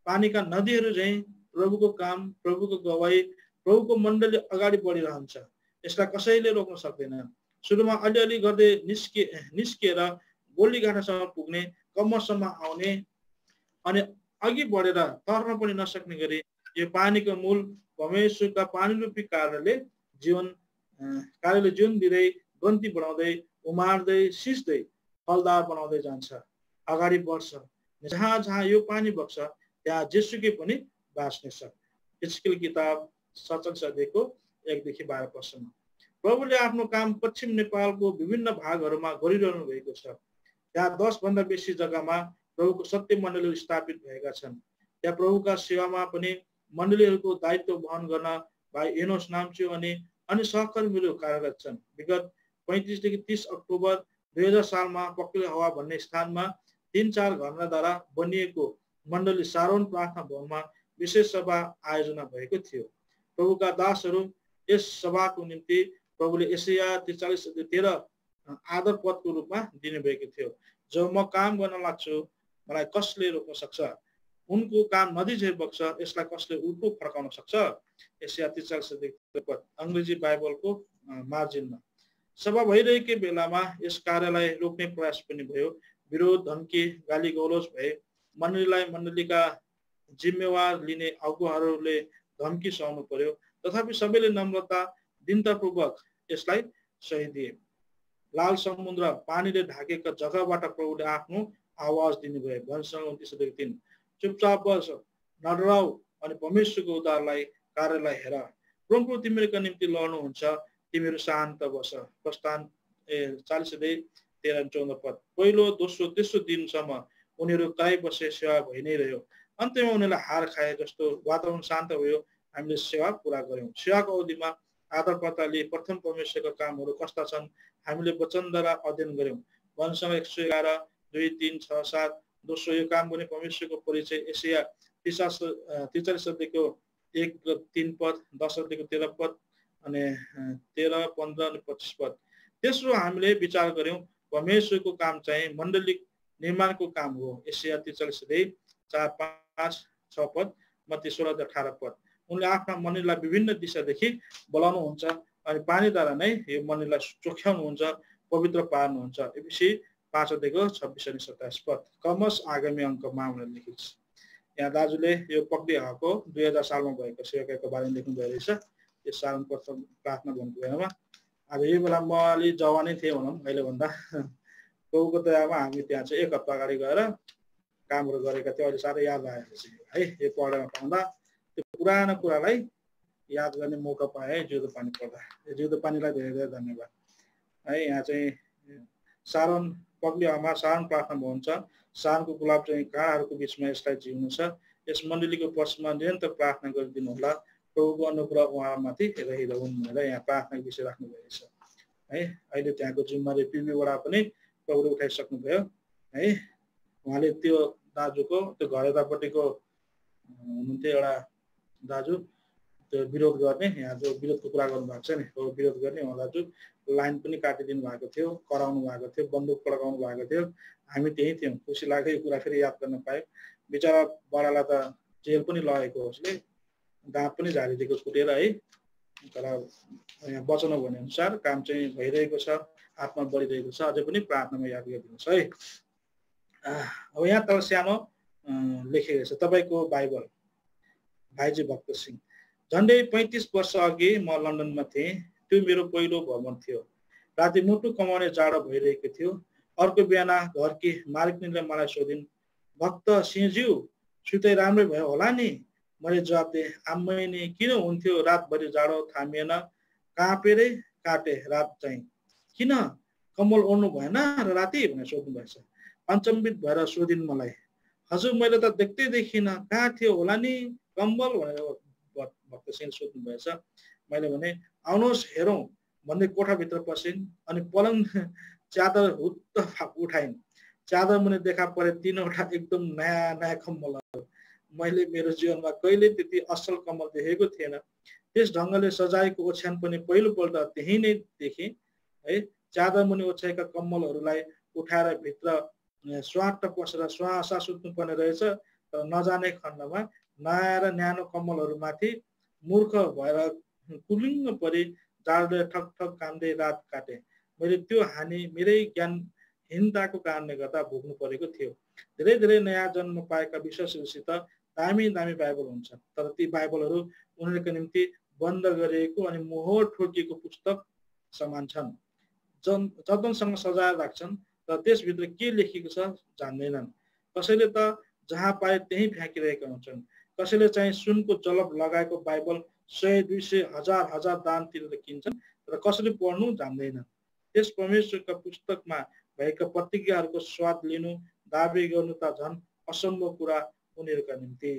पानीका नदीहरू झैँ प्रभुको काम, प्रभुको गवाई, प्रभुको मण्डली अगाडि बढिरहन्छ। यसलाई कसैले रोक्न सक्दैन। सुरुमा अलिअलि गर्दै निस्किएर गोलीघाटासम्म पुग्ने, कम्मरसम्म आउने अनि अघि बढेर तर्न पनि नसक्ने गरी यो पानीको मूल परमेश्वरका पानीरूपी कार्यले जीवन दिँदै, गन्ती बढाउँदै, उमार्दै, सिस्दै, फलदार बनाउँदै जान्छ, अगाडि बढ्छ। जहाँ जहाँ यो पानी बग्छ त्यहाँ जेसुकै पनि बाँच्नेछ। हिजकियल किताब 47 अध्यायको 1 देखि 12 पदसम्म। प्रभुले आफ्नो काम पश्चिम नेपालको विभिन्न भागहरूमा गरिरहनु भएको छ। त्यहाँ 10 भन्दा बेसी जग्गामा प्रभुको सत्य मण्डली स्थापित भएका छन्। त्यहाँ प्रभुका सेवामा पनि मण्डलीहरूको दायित्व वहन गर्न भाइ एनोस नाम्च्यू अनि अन्य सहकर्मीहरू कार्यरत छन्। विगत 35 देखि 30 अक्टोबर 2000 सालमा पक्ले हवा भन्ने स्थानमा 3-4 घरनाद्वारा बनिएको मण्डली सारोन प्रार्थना भवनमा विशेष सभा आयोजना भएको थियो। प्रभुका दासहरू यस सभाको निम्ति प्रभुले यशाया 43:13 आदर पदको रूपमा दिनुभएको थियो। जब म काम गर्न लाग्छु मलाई कसले रोक्न सक्छ? उनको काम नदी झै बग्छ, यसलाई कसले उल्टो फर्काउन सक्छ? यशाया 43:13 पद अंग्रेजी बाइबलको मार्जिनमा। सभा भइरहेकै बेलामा यस कार्यलाई रोक्ने प्रयास पनि भयो। विरोध, धम्की, गाली गलौज भए। मण्डलीका जिम्मेवार लिने अगुवाहरूले धम्की सहनु पर्यो। तथापि सबैले नम्रता दीनतापूर्वक यसलाई सही दिए। लाल समुद्र पानीले ढाकेका जग्गाबाट प्रभुले आफ्नो आवाज दिनुभयो। भजन 29:3 चुपचाप बस, नडराऊ अनि परमेश्वरको उद्धारलाई कार्यलाई हेर। प्रभु तिमीहरूका निम्ति लड्नुहुन्छ, तिमीहरू शान्त बस। प्रस्थान 40:13-14 पद। पहिलो, दोस्रो, तेस्रो दिनसम्म उनीहरू कराई बसे सेवा भइ नै रह्यो। अन्त्यमा उनीहरूलाई हार खाए जस्तो वातावरण शान्त भयो। हामीले सेवा पुरा गर्यौं। सेवाको अवधिमा आदरकर्ताले प्रथम परमेश्वरका कामहरू कस्ता छन् हामीले वचनद्वारा अध्ययन गर्यौं। वचन 111, 2, 3, 6, 7। दोस्रो, यो काम गर्ने परमेश्वरको परिचय यशाया 43 अध्यायको 1-3 पद, 10 अध्यायको 13 पद अनि 13, 15 अनि 25 पद। तेस्रो, हामीले विचार गर्यौं परमेश्वरको काम चाहिँ मण्डली निर्माणको काम हो। यशाया 43 अध्याय 4, 5, 6 पद, मत्ती 16-18 पद। उनले आफ्ना मण्डलीलाई विभिन्न दिशादेखि बोलाउनुहुन्छ अनि पानीद्वारा नै यो मण्डलीलाई चोख्याउनुहुन्छ, पवित्र पार्नुहुन्छ। एफिसी 5 अध्यायको 26 अनि 27 पद। कमस आगामी अङ्कमा भनेर लेखिएको छ। यहाँ दाजुले यो पक्ली हवाको 2000 सालमा भएको सेवाको बारेमा लेख्नु भएको रहेछ। यो सारण प्रथम प्रार्थना भन्नुको बेलामा अब यो बेला म अलि जवानै थिएँ भनौँ अहिले भन्दा। प्रभुको दयामा हामी त्यहाँ चाहिँ 1 हप्ता अगाडि गएर कामहरू गरेका थियौँ। अहिले साह्रै याद आएको छ है। यो पढेर पाउँदा त्यो पुरानो कुरालाई याद गर्ने मौका पाएँ है। जिउँदो पानी पढ्दा जिउँदो पानीलाई धेरै धेरै धन्यवाद है। यहाँ चाहिँ सारण पक्ली हवामा सारण प्रार्थना भवन छ। सारणको गुलाब चाहिँ काँडाहरूको बिचमा यसलाई जिउनु छ। यस मण्डलीको पक्षमा निरन्तर प्रार्थना गरिदिनु होला। प्रभुको अनुग्रह उहाँमाथि रहिरहन् भनेर यहाँ प्रार्थनाको विषय राख्नु भएको छ है। अहिले त्यहाँको जिम्मेवारी पिबी वडा पनि प्रभुले उठाइसक्नुभयो है। उहाँले त्यो दाजुको त्यो घर यतापट्टिको हुनुहुन्थ्यो एउटा दाजु, त्यो विरोध गर्ने, यहाँ जो विरोधको कुरा गर्नुभएको छ नि, त्यो विरोध गर्ने उहाँ दाजु लाइन पनि काटिदिनु भएको थियो, कराउनु भएको थियो, बन्दुक पड्काउनु भएको थियो। हामी त्यही थियौँ। खुसी लाग्यो यो कुरा फेरि याद गर्न पाएँ। बिचरा बडालाई त जेल पनि लगेको उसले, दाँत पनि झारिदिएको कुटेर है। तर यहाँ वचन भने अनुसार काम चाहिँ भइरहेको छ, आत्मा बढिरहेको छ। अझै पनि प्रार्थनामा याद गरिदिनुहोस् है। अब यहाँ तल सानो लेखेको छ तपाईँको बाइबल। भाइजी भक्त सिंह, झन्डै 35 वर्ष अघि म लन्डनमा थिएँ। त्यो मेरो पहिलो भ्रमण थियो। राति मुटु कमाउने जाडो भइरहेको थियो। अर्को बिहान घरकी मालिकनीले मलाई सोधिन्, भक्त सिंहज्यू सुतै राम्रै भयो होला नि? मैले जवाब दिएँ, आम्मै नि किन हुन्थ्यो, रातभरि जाडो थामिएन, काँपेरै काटे रात चाहिँ। किन कम्बल ओढ्नु भएन र राति भनेर सोध्नु भएछ। अचम्बित भएर सोधिन् मलाई, हजुर मैले त देख्दै देखिनँ, कहाँ थियो होला नि कम्बल भनेर भक्त सिंह सोध्नु भएछ। मैले भने आउनुहोस् हेरौँ भन्दै कोठाभित्र पसिन् अनि पलङ च्यादर हुत्त उठाइन्। च्यादर मुनि देखा परे 3वटा एकदम नयाँ नयाँ कम्बलहरू। मैले मेरो जीवनमा कहिले त्यति असल कम्बल देखेको थिएन। त्यस ढङ्गले सजाएको ओछ्यान पनि पहिलोपल्ट त्यही नै देखेँ है। च्यादर मुनि ओछ्याएका कम्बलहरूलाई उठाएर भित्र स्वाट पसेर स्वासा सुत्नुपर्ने रहेछ। तर नजाने खण्डमा नयाँ र न्यानो कम्बलहरूमाथि मूर्ख भएर कुलिङ्ग परि जाडोले ठक ठक कामदै रात काटे। मैले त्यो हानि मेरै ज्ञानहीनताको कारणले गर्दा भोग्नु परेको थियो। धेरै धेरै नयाँ जन्म पाएका विश्वासीहरूसित दामी दामी बाइबल हुन्छ, तर ती बाइबलहरू उनीहरूको निम्ति बन्द गरिएको अनि मोहर ठोकिएको पुस्तक समान छन्। जतनसँग सजाएर राख्छन् तर त्यसभित्र के लेखिएको छ जान्दैनन्। कसैले त जहाँ पाए त्यही फ्याँकिरहेका हुन्छन्। कसैले चाहिँ सुनको जलप लगाएको बाइबल 100, 200, 1000 दान तिरेर किन्छन् र कसैले पढ्नु जान्दैन। त्यस परमेश्वरका पुस्तकमा भएका प्रतिज्ञाहरूको स्वाद लिनु, दाबी गर्नु त झन् असम्भव कुरा उनीहरूका निम्ति।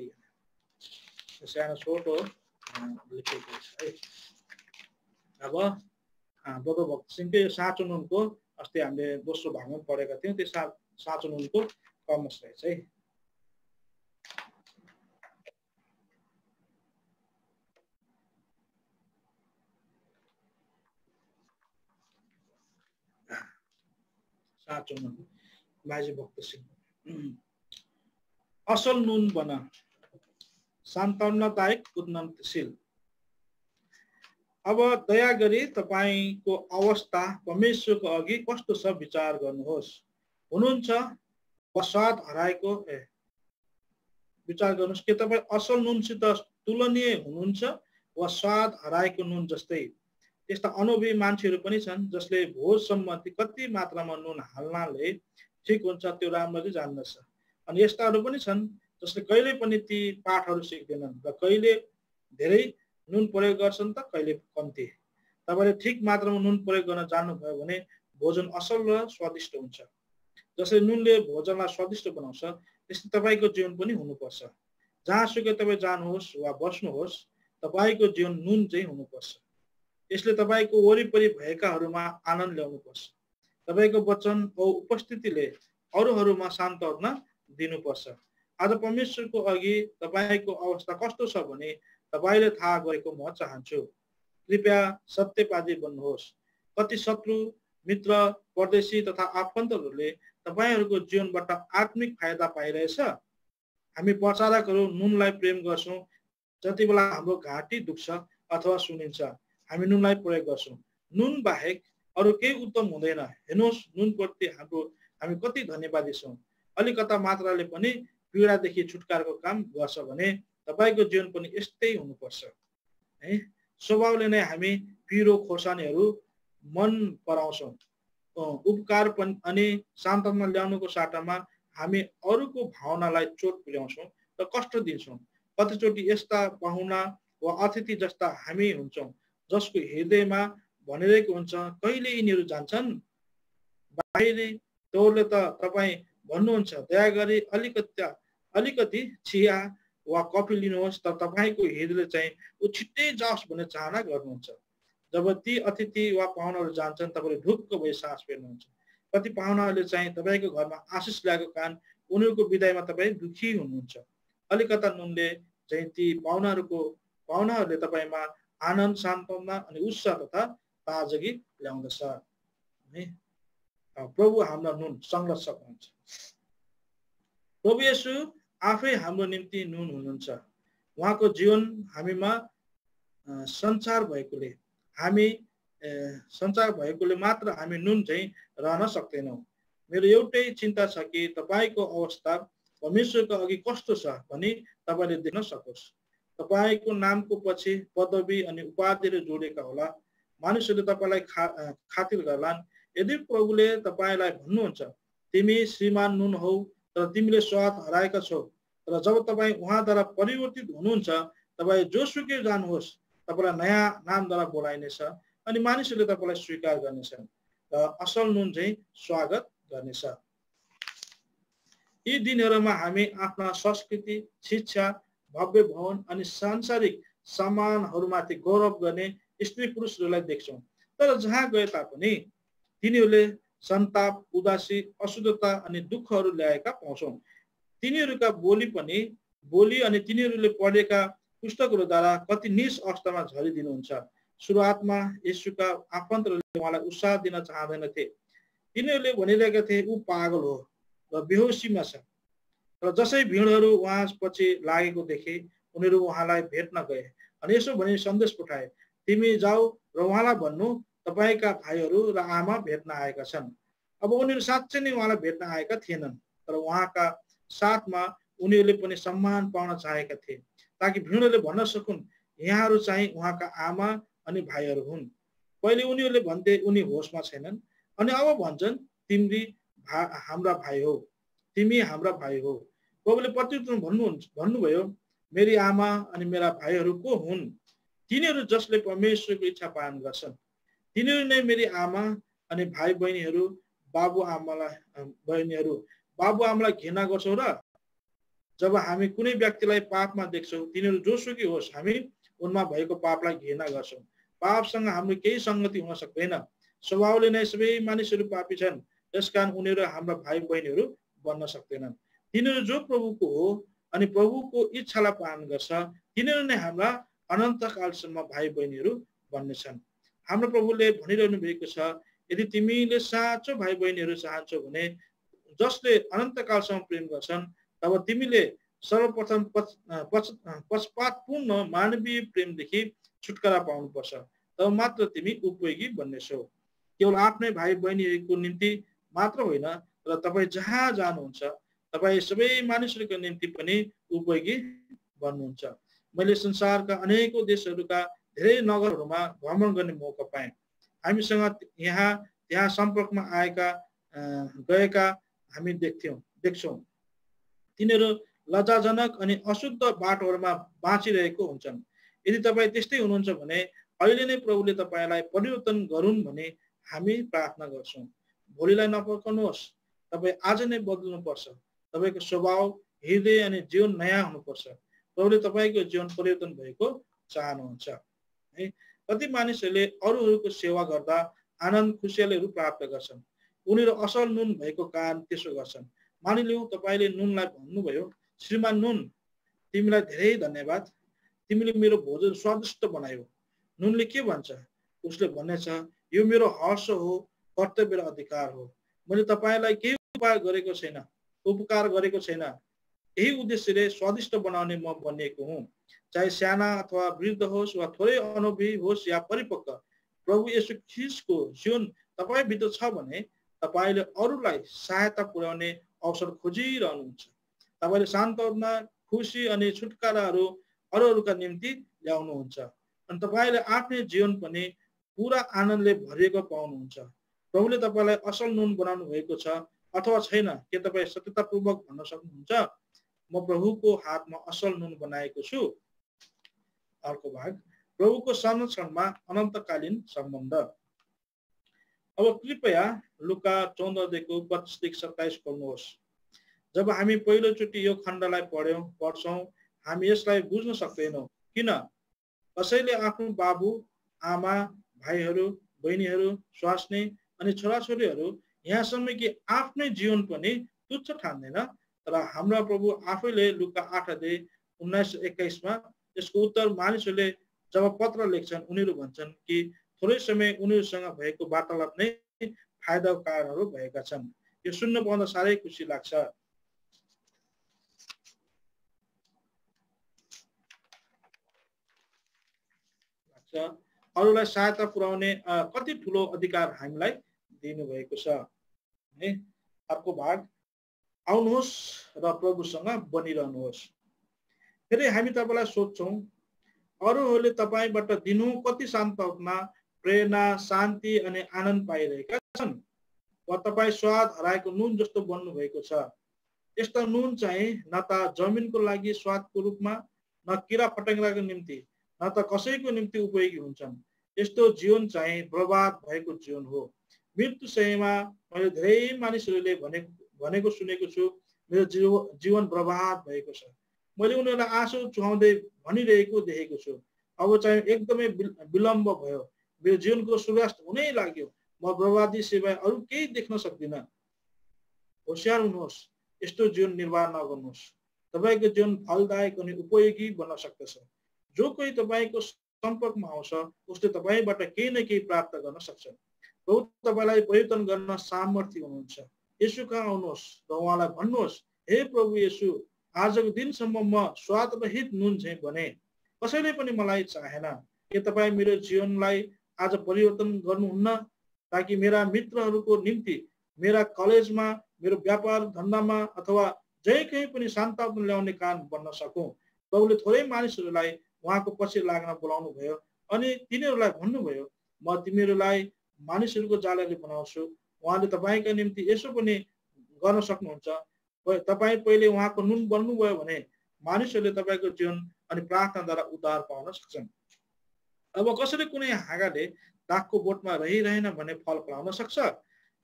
सानो छोटो लेखेको छ है। अब बडो भक्त सिंहको साँचो नुनको अस्ति हामीले दोस्रो भागमा पढेका थियौँ, त्यो साँचो नुनको कमस रहेछ है। साँचो नुन माझी भक्त सिंह। असल नुन बना, सान्त्वनादायक, उन्नतिशील। अब दया गरी तपाईको अवस्था परमेश्वरको अघि कस्तो छ विचार गर्नुहोस्। हुनुहुन्छ वा स्वाद हराएको विचार गर्नुहोस्। के तपाईँ असल नुनसित तुलनीय हुनुहुन्छ वा स्वाद हराएको नुन जस्तै? त्यस्ता अनुभवी मान्छेहरू पनि छन् जसले भोज सम्बन्धी कति मात्रामा नुन हाल्नाले ठिक हुन्छ त्यो राम्ररी जान्दछ। अनि यस्ताहरू पनि छन् जसले कहिले पनि ती पाठहरू सिक्दैनन् र कहिले धेरै नुन प्रयोग गर्छन् त कहिले कम्ती। तपाईले ठिक मात्रामा नुन प्रयोग गर्न जान्नुभयो भने भोजन असल र स्वादिष्ट हुन्छ। जसरी नुनले भोजनलाई स्वादिष्ट बनाउँछ त्यस्तै तपाईको जीवन पनि हुनुपर्छ। जहाँसुकै तपाईँ जानुहोस् वा बस्नुहोस् तपाईको जीवन नुन चाहिँ हुनुपर्छ। यसले तपाईको वरिपरि भएकाहरूमा आनन्द ल्याउनुपर्छ। तपाईको वचन औ उपस्थितिले अरूहरूमा सान्त्वना दिनुपर्छ। आज परमेश्वरको अघि तपाईको अवस्था कस्तो छ भने तपाईले थाहा गरेको म चाहन्छु। कृपया सत्यवादी बन्नुहोस्। कति शत्रु, मित्र, परदेशी तथा आफन्तहरूले तपाईहरूको जीवनबाट आत्मिक फाइदा पाइरहेछ। हामी प्रचारकहरू नुनलाई प्रेम गर्छौं। जति बेला हाम्रो घाँटी दुख्छ अथवा सुनिन्छ हामी नुनलाई प्रयोग गर्छौं। नुन बाहेक अरू केही उत्तम हुँदैन। हेर्नुहोस् नुनप्रति हामी कति धन्यवादी छौं। अलिकता मात्राले पनि पीडादेखि छुटकाराको काम गर्छ भने तपाईको जीवन पनि यस्तै हुनुपर्छ है। स्वभावले नै हामी पिरो खोर्सानीहरू मन पराउँछौं। उपकार अनि सान्त्वना ल्याउनुको साटामा हामी अरूको भावनालाई चोट पुर्याउँछौं र कष्ट दिन्छौं। कतिचोटि यस्ता पाहुना वा अतिथि जस्ता हामी हुन्छौं जसको हृदयमा भनिरहेको हुन्छ कहिले यिनीहरू जान्छन्। बाहिरी तौरले त तपाईँ भन्नुहुन्छ दया गरी अलिकति चिया वा कफी लिनुहोस्, तर तपाईको हृदयले चाहिँ ऊ छिट्टै जाओस् भन्ने चाहना गर्नुहुन्छ। जब ती अतिथि वा पाहुनाहरू जान्छन् तपाईले ढुक्क भई सास फेर्नुहुन्छ। कति पाहुनाहरूले चाहिँ तपाईको घरमा आशिष ल्याएको कारण उनीहरूको विदाईमा तपाईँ दुखी हुनुहुन्छ। अलिकता नुनले चाहिँ ती पाहुनाहरूले तपाईमा आनन्द, सान्त्वना अनि उत्साह तथा ताजगी ल्याउँदछ। प्रभु हाम्रो नुन संरक्षक हुनुहुन्छ। प्रभु येशू आफै हाम्रो निम्ति नुन हुनुहुन्छ। उहाँको जीवन हामीमा संचार भएकोले मात्र हामी नुन चाहिँ रहन सक्दैनौँ। मेरो एउटै चिन्ता छ कि तपाईको अवस्था परमेश्वरको अघि कस्तो छ भनी तपाईले देख्न सकोस्। तपाईको नामको पछि पदवी अनि उपाधिले जोडेका होला। मानिसहरूले तपाईलाई खातिर गर्लान्। यदि प्रभुले तपाईलाई भन्नुहुन्छ तिमी श्रीमान नुन हौ तर तिमीले स्वाद हराएका छौ, तर जब तपाईँ उहाँद्वारा परिवर्तित हुनुहुन्छ तपाईँ जोसुकै जानुहोस् तपाईलाई नयाँ नामद्वारा बोलाइनेछ अनि मानिसहरूले तपाईलाई स्वीकार गर्नेछन् र असल नुन चाहिँ स्वागत गर्नेछ। यी दिनहरूमा हामी आफ्ना संस्कृति, शिक्षा, भव्य भवन अनि सांसारिक सम्मानहरूमाथि गौरव गर्ने स्त्री पुरुषहरूलाई देख्छौँ। तर जहाँ गए तापनि तिनीहरूले सन्ताप, उदासी, अशुद्धता अनि दुःखहरू ल्याएका पाउँछौँ। तिनीहरूका बोली अनि तिनीहरूले पढेका पुस्तकहरूद्वारा कति निज अवस्थामा झरिदिनुहुन्छ। सुरुवातमा येशूका आफन्तहरूले उहाँलाई उत्साह दिन चाहँदैनथे। तिनीहरूले भनिरहेका थिए ऊ पागल हो र बेहोसीमा छ। र जसै भिडहरू उहाँ पछि लागेको देखे उनीहरू उहाँलाई भेट्न गए अनि यसो भनी सन्देश पठाए तिमी जाऊ र उहाँलाई भन्नु तपाईका भाइहरू र आमा भेट्न आएका छन्। अब उनीहरू साँच्चै नै उहाँलाई भेट्न आएका थिएनन्, तर उहाँका साथमा उनीहरूले पनि सम्मान पाउन चाहेका थिए ताकि भिडले भन्न सकुन् यहाँहरू चाहिँ उहाँका आमा अनि भाइहरू हुन्। पहिले उनीहरूले भन्थे उनी होसमा छैनन् अनि अब भन्छन् तिमी हाम्रा भाइ हौ, तिमी हाम्रा भाइ हौ। प्रभुले प्रत्युत्तर भन्नुभयो मेरी आमा अनि मेरा भाइहरू को हुन्? तिनीहरू जसले परमेश्वरको इच्छा पालन गर्छन् तिनीहरू नै मेरी आमा अनि भाइ बहिनीहरू बाबुआमालाई घृणा गर्छौँ र जब हामी कुनै व्यक्तिलाई पापमा देख्छौँ तिनीहरू जोसुकै होस् हामी उनमा भएको पापलाई घृणा गर्छौँ। पापसँग हाम्रो केही सङ्गति हुन सक्दैन। स्वभावले नै सबै मानिसहरू पापी छन्, त्यसकारण उनीहरू हाम्रा भाइ बहिनीहरू बन्न सक्दैनन्। तिनीहरू जो प्रभुको हो अनि प्रभुको इच्छालाई पालन गर्छ तिनीहरू नै हाम्रा अनन्तकालसम्म भाइ बहिनीहरू बन्नेछन्। हाम्रो प्रभुले भनिरहनु भएको छ, यदि तिमीले साँचो भाइ बहिनीहरू चाहन्छौ भने जसले अनन्तकालसम्म प्रेम गर्छन् तब तिमीले सर्वप्रथम पक्षपातपूर्ण मानवीय प्रेमदेखि छुटकारा पाउनुपर्छ, तब मात्र तिमी उपयोगी बन्नेछौ। केवल आफ्नै भाइ बहिनीहरूको निम्ति मात्र होइन र तपाईँ जहाँ जानुहुन्छ तपाईँ सबै मानिसहरूको निम्ति पनि उपयोगी बन्नुहुन्छ। मैले संसारका अनेकौं देशहरूका धेरै नगरहरूमा भ्रमण गर्ने मौका पाएँ। हामीसँग यहाँ त्यहाँ सम्पर्कमा गएका हामी देख्छौँ तिनीहरू लज्जाजनक अनि अशुद्ध बाटोहरूमा बाँचिरहेको हुन्छन्। यदि तपाईँ त्यस्तै हुनुहुन्छ भने अहिले नै प्रभुले तपाईँलाई परिवर्तन गरून् भने हामी प्रार्थना गर्छौँ। भोलिलाई नपर्खनुहोस्, तपाईँ आज नै बदल्नुपर्छ। तपाईँको स्वभाव, हृदय अनि जीवन नयाँ हुनुपर्छ। प्रभुले तपाईँको जीवन परिवर्तन भएको चाहनुहुन्छ। है, कति मानिसहरूले अरूहरूको सेवा गर्दा आनन्द खुसियालीहरू प्राप्त गर्छन्। उनीहरू असल नुन भएको कारण त्यसो गर्छन्। मानिलिउँ तपाईँले नुनलाई भन्नुभयो, श्रीमान नुन, तिमीलाई धेरै धन्यवाद, तिमीले मेरो भोजन स्वादिष्ट बनायौ। नुनले के भन्छ? उसले भन्नेछ, यो मेरो हर्ष हो, कर्तव्य र अधिकार हो। मैले तपाईँलाई केही उपकार गरेको छैन। यही उद्देश्यले स्वादिष्ट बनाउने म बनिएको हुँ। चाहे साना अथवा वृद्ध होस् वा थोरै अनुभवी होस् या परिपक्व, प्रभु येशू ख्रीष्टको जीवन तपाईँभित्र छ भने तपाईँले अरूलाई सहायता पुर्याउने अवसर खोजिरहनुहुन्छ। तपाईँले सान्त्वना, खुसी अनि छुटकाराहरू अरूहरूका निम्ति ल्याउनुहुन्छ अनि तपाईँले आफ्नै जीवन पनि पुरा आनन्दले भरिएको पाउनुहुन्छ। प्रभुले तपाईँलाई असल नुन बनाउनु भएको छ अथवा छैन, के तपाईँ सत्यतापूर्वक भन्न सक्नुहुन्छ, म प्रभुको हातमा असल नुन बनाएको छु? अर्को भाग, प्रभुको संरक्षणमा अनन्तकालीन सम्बन्ध। अब कृपया लुका 14:25-27 खोल्नुहोस्। जब हामी पहिलोचोटि यो खण्डलाई पढ्छौँ हामी यसलाई बुझ्न सक्दैनौँ। किन? कसैले आफ्नो बाबु आमा, भाइहरू, बहिनीहरू, स्वास्नी अनि छोराछोरीहरू यहाँसम्म कि आफ्नै जीवन पनि तुच्छ ठान्दैन। तर हाम्रा प्रभु आफैले लुका 8:19-21 यसको उत्तर मानिसहरूले जब पत्र लेख्छन् उनीहरू भन्छन् कि थोरै समय उनीहरूसँग भएको वार्तालाप नै फाइदाको कारणहरू भएका छन्। यो सुन्न पाउँदा साह्रै खुसी लाग्छ। अरूलाई सहायता पुर्याउने कति ठुलो अधिकार हामीलाई दिनुभएको छ। अर्को भाग, आउनुहोस् र प्रभुसँग बनिरहनुहोस्। फेरि हामी तपाईँलाई सोध्छौँ, अरूहरूले तपाईँबाट दिनु कति सान्त्वना, प्रेरणा, शान्ति अनि आनन्द पाइरहेका छन्? वा तपाईँ स्वाद हराएको नुन जस्तो बन्नु भएको छ? यस्ता नुन चाहिँ न त जमिनको लागि स्वादको रूपमा, न किरा फटेङ्ग्राको निम्ति, न त कसैको निम्ति उपयोगी हुन्छन्। यस्तो जीवन चाहिँ बर्बाद भएको जीवन हो। मृत्युशय्यामा मैले धेरै मानिसहरूले भनेको सुनेको छु, मेरो जीवन बर्बाद भएको छ। मैले उनीहरूलाई आँसु चुहाउँदै भनिरहेको देखेको छु, अब चाहिँ एकदमै विलम्ब भयो, मेरो जीवनको सूर्यास्त हुनै लाग्यो, म बर्बादी सिवाय अरू केही देख्न सक्दिनँ। होशियार हुनुहोस्, यस्तो जीवन निर्वाह नगर्नुहोस्। तपाईँको जीवन फलदायक अनि उपयोगी बन्न सक्दछ। जो कोही तपाईँको सम्पर्कमा आउँछ उसले तपाईँबाट केही न केही प्राप्त गर्न सक्छ। प्रभु तपाईँलाई परिवर्तन गर्न सामर्थ्य हुनुहुन्छ। येशू कहाँ आउनुहोस् र उहाँलाई भन्नुहोस्, हे प्रभु येशू, आजको दिनसम्म म स्वादरहित नुन चाहिँ बने, कसैले पनि मलाई चाहेन। के तपाईँ मेरो जीवनलाई आज परिवर्तन गर्नुहुन्न ताकि मेरा मित्रहरूको निम्ति, मेरा कलेजमा, मेरो व्यापार धन्दामा अथवा जहीँ कहीँ पनि सान्त्वना ल्याउने कारण बन्न सकौँ? प्रभुले थोरै मानिसहरूलाई उहाँको पछि लाग्न बोलाउनु भयो अनि तिनीहरूलाई भन्नुभयो, म तिमीहरूलाई मानिसहरूको जालले बनाउँछु। उहाँले तपाईँका निम्ति यसो पनि गर्न सक्नुहुन्छ। तपाईँ पहिले उहाँको नुन बन्नुभयो भने मानिसहरूले तपाईँको जीवन अनि प्रार्थनाद्वारा उद्धार पाउन सक्छन्। अब कसरी कुनै हाँगाले दागको बोटमा रहिरहेन भने फल फलाउन सक्छ?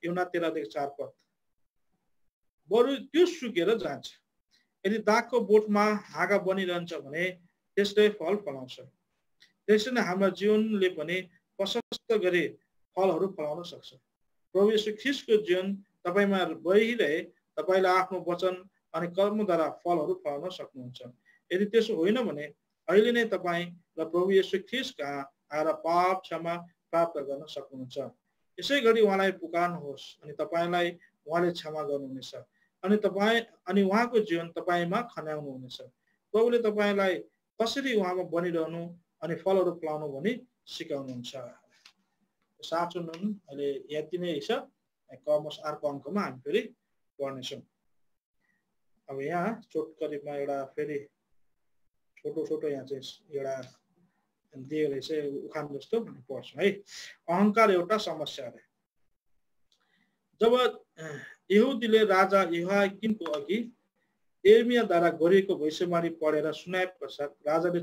युहन्ना 13:4 पद। बरु त्यो सुकेर जान्छ। यदि दागको बोटमा हाँगा बनिरहन्छ भने त्यसले फल फलाउँछ। त्यसरी नै हाम्रो जीवनले पनि प्रशस्त गरी फलहरू फलाउन सक्छ। प्रभु येशू ख्रीष्टको जीवन तपाईमा बहिरहे तपाईले आफ्नो वचन अनि कर्मद्वारा फलहरू फलाउन सक्नुहुन्छ। यदि त्यसो होइन भने अहिले नै तपाईँ र प्रभु येशू ख्रीष्ट कहाँ आएर पाप क्षमा प्राप्त गर्न सक्नुहुन्छ। यसै गरी उहाँलाई पुकार्नुहोस् अनि तपाईलाई उहाँले क्षमा गर्नुहुनेछ अनि उहाँको जीवन तपाईमा खन्याउनु हुनेछ। प्रभुले तपाईलाई कसरी उहाँमा बनिरहनु अनि फलहरू फलाउनु भनी सिकाउनुहुन्छ। साँचो नुन अहिले यति नै छ। अर्को अङ्कमा हामी फेरि पढ्नेछौँ। अब यहाँ चोटकरीमा एउटा फेरि छोटो यहाँ चाहिँ एउटा दिएको रहेछ उखान जस्तो पढ्छौँ है। अहङ्कार एउटा समस्या अरे। जब यहुदीले राजा यहोयाकिमको अघि यिर्मयाद्वारा गरिएको भविष्यवाणी पढेर सुनाए पश्चात राजाले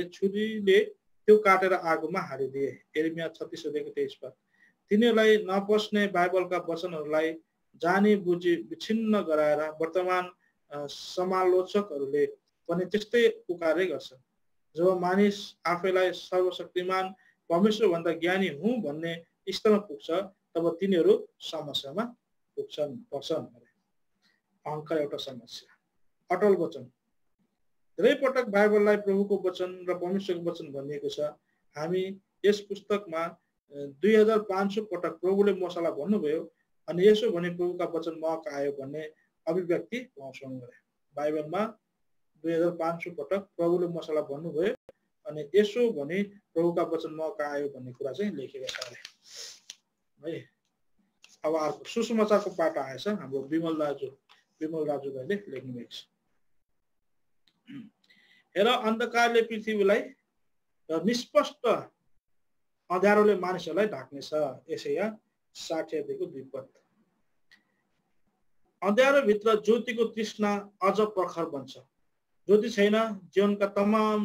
छुरीले त्यो काटेर आगोमा हालिदिए। यिर्मया 36:23 पद। तिनीहरूलाई नपस्ने बाइबलका वचनहरूलाई जानी बुझी विच्छिन्न गराएर वर्तमान समालोचकहरूले पनि त्यस्तै पुकारे गर्छन्। जब मानिस आफैलाई सर्वशक्तिमान परमेश्वरभन्दा ज्ञानी हुँ भन्ने स्तरमा पुग्छ तब तिनीहरू समस्यामा पर्छन्। अहङ्कार एउटा समस्या। अटल वचन। धेरै पटक बाइबललाई प्रभुको वचन र परमेश्वरको वचन भनिएको छ। हामी यस पुस्तकमा 2500 पटक प्रभुले मसाला भन्नुभयो अनि यसो भने प्रभुका वचन महक आयो भन्ने अभिव्यक्ति पाउँछौँ। बाइबलमा 2500 पटक प्रभुले मसाला भन्नुभयो अनि यसो भने प्रभुका वचन महक आयो भन्ने कुरा चाहिँ लेखेको छ है। अब अर्को सुसमाचारको पाठ आएछ। हाम्रो विमल दाजु भाइले लेख्नु भएको छ। हेर अन्धकारले पृथ्वीलाई र निष्पष्ट अँध्यारोले मानिसहरूलाई ढाक्नेछ। यसैया 60:2 पद। अँध्यारोभित्र ज्योतिको तृष्णा अझ प्रखर बन्छ। ज्योति छैन जीवनका तमाम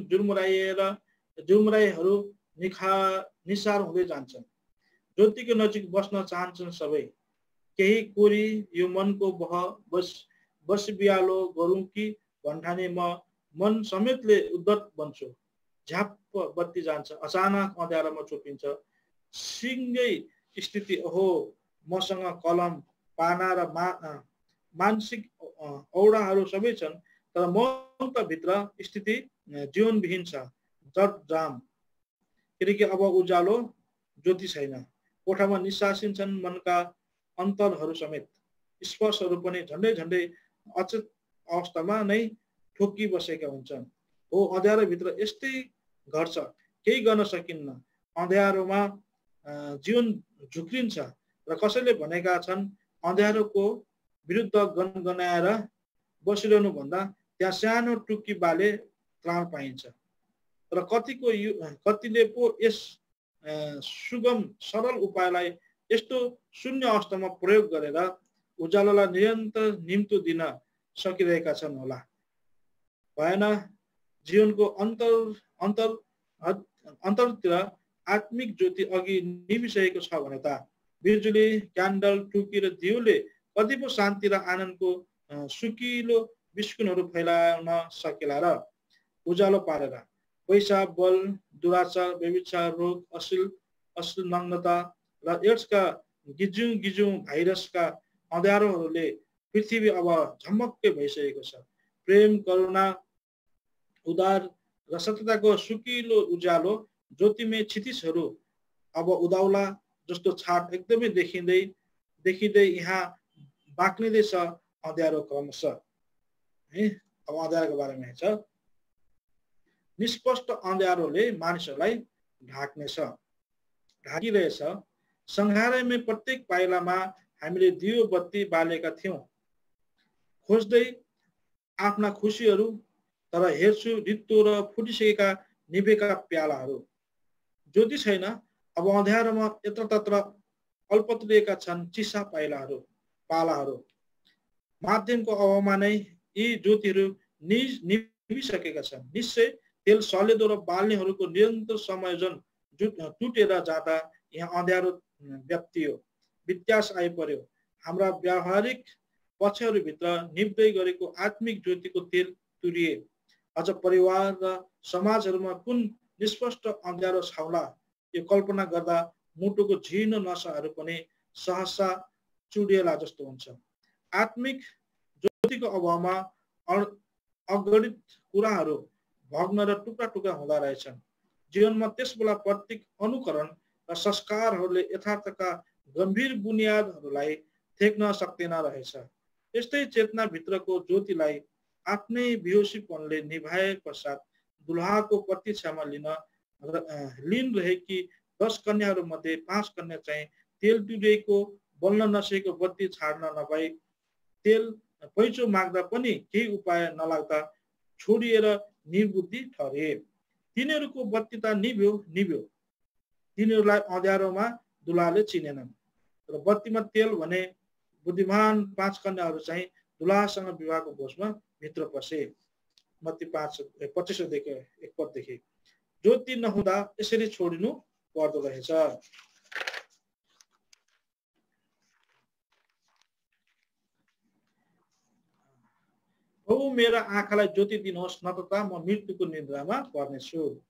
जुर्मुराइहरू निसार हुँदै जान्छन्। ज्योतिको नजिक बस्न चाहन्छन् सबै। केही कोरी यो मनको बसिबियालो गरौँ कि भन्ठाने मन समेतले उद्धत बन्छु। झ्याप्प बत्ती जान्छ, अचानक अँध्यारोमा चोपिन्छ। सिँगै स्थिति ओहो मसँग कलम पाना र मानसिक औडाहरू सबै छन् तर म त भित्र स्थिति जीवनविहीन छ। जट जाम किनकि अब उज्यालो ज्योति छैन। कोठामा निसासिन्छन् मनका अन्तरहरू समेत। स्पर्शहरू पनि झन्डै अचेत अवस्थामा नै ठोकी बसेका हुन्छन्। हो अँध्यारोभित्र यस्तै घट्छ, केही गर्न सकिन्न। अँध्यारोमा जीवन झुक्रिन्छ र कसैले भनेका छन् अँध्यारोको विरुद्ध गनगनाएर बसिरहनु भन्दा त्यहाँ सानो टुक्की बाले त्राण पाइन्छ। र कतिले पो यस सुगम सरल उपायलाई यस्तो शून्य अवस्थामा प्रयोग गरेर उज्यालोलाई निरन्तर निम्तो दिन सकिरहेका छन् होला। भएन जीवनको अन्तरतिर आत्मिक ज्योति अघि निभिसकेको छ भने त बिजुली क्यान्डल टुकी र दियोले कति पो शान्ति र आनन्दको सुकिलो बिस्कुनहरू फैलाउन सकेला र। उज्यालो पारेर पैसा बल दुराचार व्यभिचार रोग अश्लील नग्नता र एड्सका गिजुङ भाइरसका अँध्यारोहरूले पृथ्वी अब झमक्कै भइसकेको छ। प्रेम करुणा उदार र सत्यताको सुकिलो उज्यालो ज्योतिमय क्षितिजहरू अब उदाउला जस्तो छाट एकदमै देखिँदै यहाँ बाक्लिँदैछ अँध्यारो क्रमशः है। अब अँध्यारोको बारेमा छ। निष्पष्ट अँध्यारोले मानिसहरूलाई ढाकिरहेछ। संहारमै प्रत्येक पाइलामा हामीले दियो बत्ती बालेका थियौँ खोज्दै आफ्ना खुसीहरू, तर हेर्छु रित्तो र फुटिसकेका निभेका प्यालाहरू। ज्योति छैन, अब अँध्यारोमा यत्रतत्र अल्पत्रिएका छन् चिसा पालाहरू। माध्यमको अभावमा नै यी ज्योतिहरू निभिसकेका छन्। निश्चय तेल सलेदो र बाल्नेहरूको निरन्तर संयोजन टुटेर जाँदा यहाँ अँध्यारो व्याप्तियो, व्यत्यास आइपर्यो। हाम्रा व्यावहारिक पक्षहरूभित्र निप्दै गरेको आत्मिक ज्योतिको तेल तुरिए। अझ परिवार र समाजहरूमा कुन निष्पष्ट अँध्यारो छाउला, यो कल्पना गर्दा मुटुको झिनो नसाहरू पनि सहसा चुडिएला जस्तो हुन्छ। आत्मिक ज्योतिको अभावमा अगणित कुराहरू भग्न र टुक्रा टुक्रा हुँदा रहेछन्। जीवनमा त्यसबेला प्रत्येक अनुकरण र संस्कारहरूले यथार्थका गम्भीर बुनियादहरूलाई थेक्न सक्दैन रहेछ। यस्तै चेतनाभित्रको ज्योतिलाई आफ्नै बेहोसीपनले निभाए पश्चात दुल्हाको प्रतीक्षामा लिन रहेकी 10 कन्याहरूमध्ये 5 कन्या चाहिँ तेल तुरिएको बल्न नसकेको बत्ती छाड्न नपाई तेल पैँचो माग्दा पनि केही उपाय नलाग्दा छोडिएर निर्बुद्धि ठरे। तिनीहरूको बत्ती त निभ्यो, तिनीहरूलाई अँध्यारोमा दुलाले चिनेनन्। र बत्तीमा तेल भने बुद्धिमान 5 कन्याहरू चाहिँ दुलासँग विवाहको भोजमा भित्र पसे। मत्ती 5:25 ज्योति नहुँदा यसरी छोडिनु पर्दो रहेछ। प्रभु मेरा आँखालाई ज्योति दिनुहोस्, नत्र म मृत्युको निद्रामा पर्नेछु।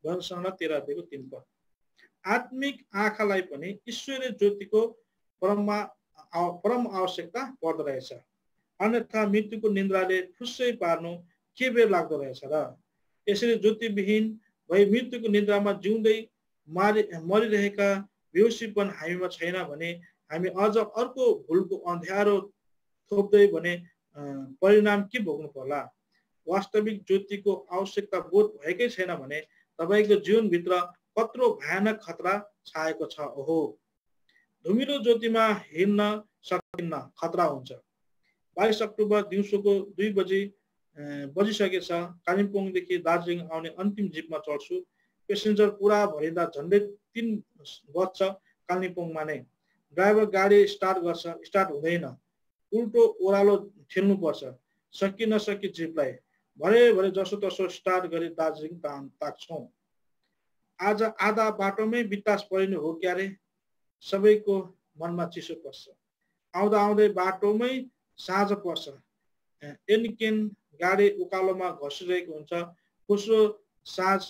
वंशना 13:3। आत्मिक आँखालाई पनि ईश्वरीय ज्योतिको परम आवश्यकता पर्दो रहेछ। अन्यथा मृत्युको निन्द्राले फुस्सै पार्नु के बेर लाग्दो रहेछ र? यसरी ज्योतिविहीन भई मृत्युको निन्द्रामा जिउँदै मरिरहेका बेहोसीपन हामीमा छैन भने हामी अझ अर्को भुलको अँध्यारो थोप्दै भने परिणाम के भोग्नु पर्ला? वास्तविक ज्योतिको आवश्यकता बोध भएकै छैन भने तपाईको जीवनभित्र कत्रो भयानक खतरा छाएको छ। ओहो, धुमिलो ज्योतिमा हिँड्न सकिन्न, खतरा हुन्छ। 22 अक्टोबर दिउँसोको 2 बजिसकेछ। कालिम्पोङदेखि दार्जिलिङ आउने अन्तिम जिपमा चढ्छु। पेसेन्जर पुरा भरिँदा झन्डै 3 बज्छ कालिम्पोङमा नै। ड्राइभर गाडी स्टार्ट गर्छ, स्टार्ट हुँदैन। उल्टो ओह्रालो ठेल्नुपर्छ। सकि नसकि जिपलाई भरे जसोतसो स्टार्ट गरी दार्जिलिङ ताक्छौँ। आज आधा बाटोमै बितास परिनु हो क्यारे? सबैको मनमा चिसो पर्छ। आउँदै बाटोमै साँझ पर्छ। एनकेन गाडी उकालोमा घसिरहेको हुन्छ। फुस्रो साँझ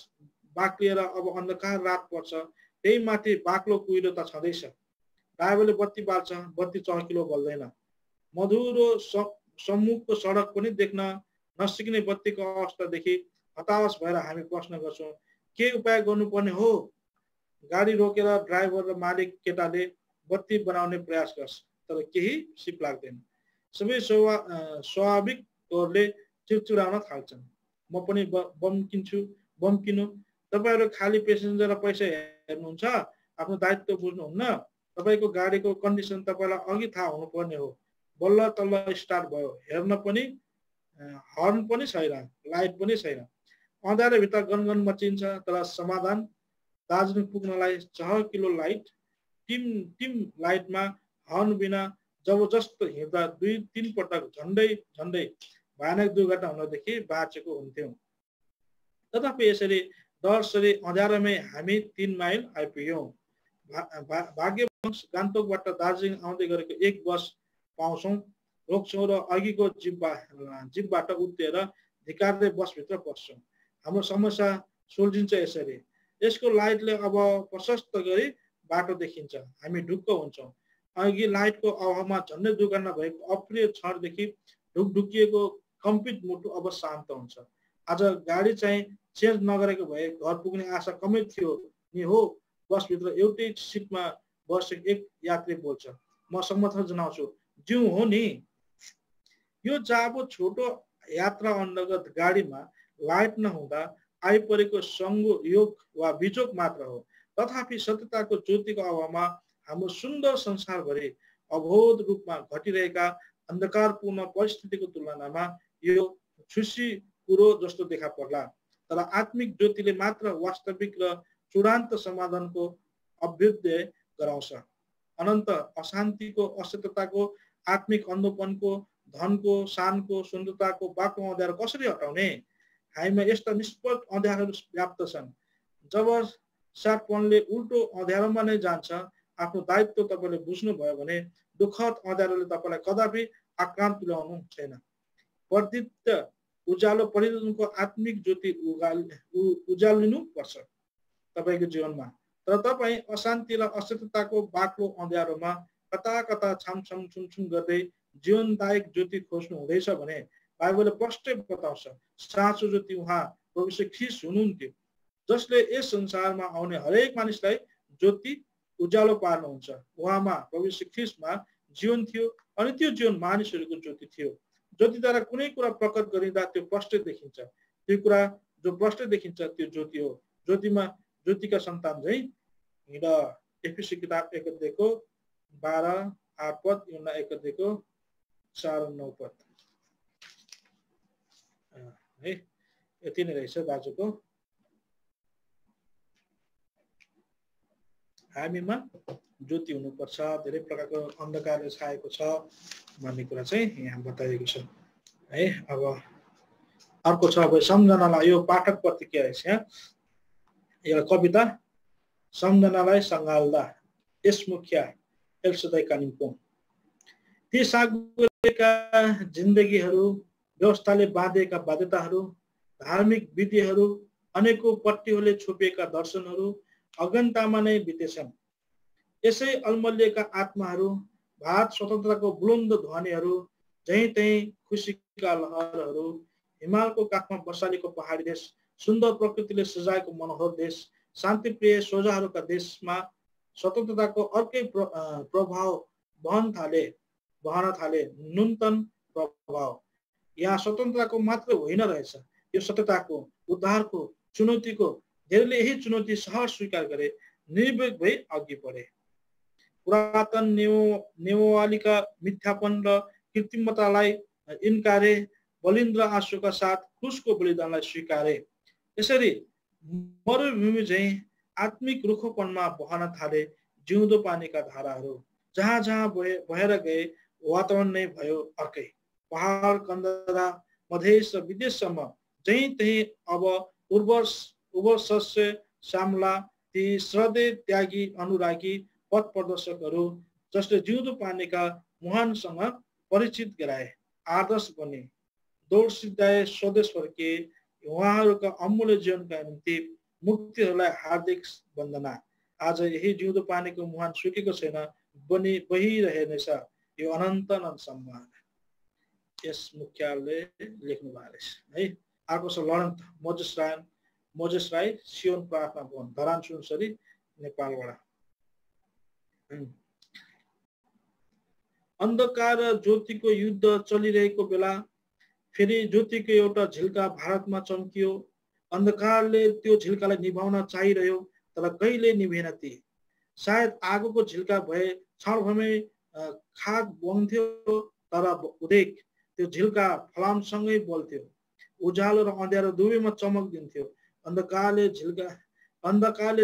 बाक्लिएर अब अन्धकार रात पर्छ। त्यही माथि बाक्लो कुहिरो त छँदैछ। ड्राइभरले बत्ती बाल्छ, बत्ती चहकिलो बल्दैन। मधुरो सम्मुखको सडक पनि देख्न नसकिने बत्तीको अवस्थादेखि हताश भएर हामी प्रश्न गर्छौँ, के उपाय गर्नुपर्ने हो? गाडी रोकेर ड्राइभर र मालिक केटाले बत्ती बनाउने प्रयास गर्छ, तर केही सिप लाग्दैन। सबै स्वाभाविक तौरले चिडचिडाउन थाल्छन्। म पनि बम्किनु। तपाईहरु खाली पेसेन्जर र पैसा हेर्नुहुन्छ, आफ्नो दायित्व बुझ्नुहुन्न। तपाईको गाडीको कन्डिसन तपाईलाई अघि थाहा हुनुपर्ने हो। बल्ल तल्ल स्टार्ट भयो, हेर्न पनि हर्न पनि छैन, लाइट पनि छैन। अँध्यारो भित्र गनगन मचिन्छ। तर समाधान, दार्जिलिङ पुग्नलाई चहकिलो लाइट, टिम लाइटमा हर्न बिना जबरजस्त हिँड्दा 2-3 पटक झन्डै भयानक दुर्घटना हुनदेखि बाँचेको हुन्थ्यौं। तथापि यसरी डरसरी अँध्यारोमै हामी 3 माइल आइपुग्यौं। भाग्यवश गान्तोकबाट दार्जिलिङ आउँदै गरेको एक बस पाउँछौं, रोक्छौं र अघिको जिपबाट उत्रिएर धिकार्दै बसभित्र पस्छौं। हाम्रो समस्या सुल्झिन्छ यसरी। यसको लाइटले अब प्रशस्त गरी बाटो देखिन्छ। हामी ढुक्क हुन्छौं। अघि लाइटको अभावमा झन्डै दुर्घटना भएको अप्रिय क्षणदेखि ढुकढुकिएको कम्पित मुटु अब शान्त हुन्छ। आज गाडी चाहिँ चेन्ज नगरेको भए घर पुग्ने आशा कमै थियो नि हो। बसभित्र एउटै सिटमा बसेको एक यात्री बोल्छ, म समर्थन जनाउँछु, ज्यू हो नि। यो जाबो छोटो यात्रा अन्तर्गत गाडीमा लाइट नहुँदा आइपरेको संयोग वा बिजोग मात्र हो। तथापि सत्यताको ज्योतिको अभावमा हाम्रो सुन्दर संसारभरि अबोध रूपमा घटिरहेका अन्धकारपूर्ण परिस्थितिको तुलनामा यो छुसी कुरो जस्तो देखा पर्ला। तर आत्मिक ज्योतिले मात्र वास्तविक र चूडान्त समाधानको अभ्युदय गराउँछ। अनन्त अशान्तिको, असत्यताको, आत्मिक अन्धोपनको, धनको, शानको, सुन्दरताको बाक्लो अँध्यारो कसरी हटाउने? हामीमा यस्ता निष्पट अँध्यारोहरू व्याप्त छन्। जब सातपनले उल्टो अँध्यारोमा नै जान्छ, आफ्नो दायित्व तपाईँले बुझ्नुभयो भने दुःखद अँध्यारोले तपाईँलाई कदापि आक्रान्त तुल्याउनु छैन। वर्धित उज्यालो परिवर्तनको आत्मिक ज्योति उज्यालिनु पर्छ तपाईँको जीवनमा। तर तपाईँ अशान्ति र अस्थिरताको बाक्लो अँध्यारोमा कता कता छामछाम छुमछुम गर्दै जीवनदायक ज्योति खोज्नु हुँदैछ भने बाइबलले स्पष्टै बताउँछ साँचो ज्योति उहाँ प्रभु यीशु ख्रीष्ट हुनुहुन्थ्यो, जसले यस संसारमा आउने हरेक मानिसलाई ज्योति उज्यालो पार्नुहुन्छ। उहाँमा प्रभु यीशु ख्रीष्टमा जीवन थियो अनि त्यो जीवन मानिसहरूको ज्योति थियो। ज्योतिद्वारा कुनै कुरा प्रकट गरिँदा त्यो स्पष्टै देखिन्छ। त्यो कुरा जो स्पष्टै देखिन्छ त्यो ज्योति हो। ज्योतिमा ज्योतिका सन्तान चाहिँ हिँड। एफिसी किताब 1 अध्यायको 12-8 पद, यूहन्ना 1 अध्यायको 4-9 पद है। यति नै रहेछ दाजुको। हामीमा ज्योति हुनुपर्छ, धेरै प्रकारको अन्धकारले छाएको छ भन्ने कुरा चाहिँ यहाँ बताइएको छ है। अब अर्को छ, अब सम्झनालाई, यो पाठक प्रतिक्रिया रहेछ यहाँ। एउटा कविता, सम्झनालाई सङ्घाल्दा, यस मुखिया एल्सदाई कालिम्पोङ। ती सागुरेका जिन्दगीहरू, व्यवस्थाले बाँधेका बाध्यताहरू, धार्मिक विधिहरू, अनेकौं पट्टीहरूले छोपिएका दर्शनहरू अगन्तामा नै बितेछन्। यसै अलमलिएका आत्माहरू, भारत स्वतन्त्रताको बुलन्द ध्वनिहरू, जहीँ तहीँ खुसीका लहरहरू, हिमालको काखमा बसालेको पहाडी देश, सुन्दर प्रकृतिले सजाएको मनोहर देश, शान्तिप्रिय सोझाहरूका देशमा स्वतन्त्रताको अर्कै प्रभाव बहन थाले न्यूनतम प्रभाव। यहाँ स्वतन्त्रताको मात्र होइन रहेछ, यो सत्यताको, उद्धारको, चुनौतीको। धेरैले यही चुनौती सहज स्वीकार गरे, निर्भीक भई अघि बढे। पुरातन नेवालीका मिथ्यापन र कृत्रिमतालाई इन्कारे, बलिन्द्र आँसुका साथ क्रुसको बलिदानलाई स्वीकारे। यसरी मरुभूमि चाहिँ आत्मिक रुखोपनमा बहन थाले जिउँदो पानीका धाराहरू। जहाँ जहाँ बहेर गए वातावरण नै भयो अर्कै। पहाड, कन्दरा, मधेस र विदेशसम्म जहीँ तहीँ अब उर्वर सस्य श्यामला, ती श्रद्धे त्यागी अनुरागी पथ प्रदर्शकहरू, जसले जिउँदो पानीका मुहानसँग परिचित गराए, आदर्श बने, दौड सिद्धाए, स्वदेश फर्के। उहाँहरूका अमूल्य जीवनका निम्ति मुक्तिहरूलाई हार्दिक वन्दना। आज यही जिउँदो पानीको मुहान सुकेको छैन, बहिरहेनेछ यो अनन्त अनन्तसम्म। यस मुखियाले लेख्नु भएको रहेछ है। अर्को छ लडन्त, मोजेस राई, सियोन प्रार्थना भवन, धरान सुनसरी, नेपालबाट। अन्धकार र ज्योतिको युद्ध चलिरहेको बेला फेरि ज्योतिको एउटा झिल्का भारतमा चम्कियो। अन्धकारले त्यो झिल्कालाई निभाउन चाहिरह्यो, तर कहिले निभेन ती। सायद आगोको झिल्का भए क्षणभरमै खाग बन्थ्यो, तर उदेक त्यो झिल्का फलामसँगै बल्थ्यो। उज्यालो र अँध्यारो दुवैमा चमक दिन्थ्यो। अन्धकारले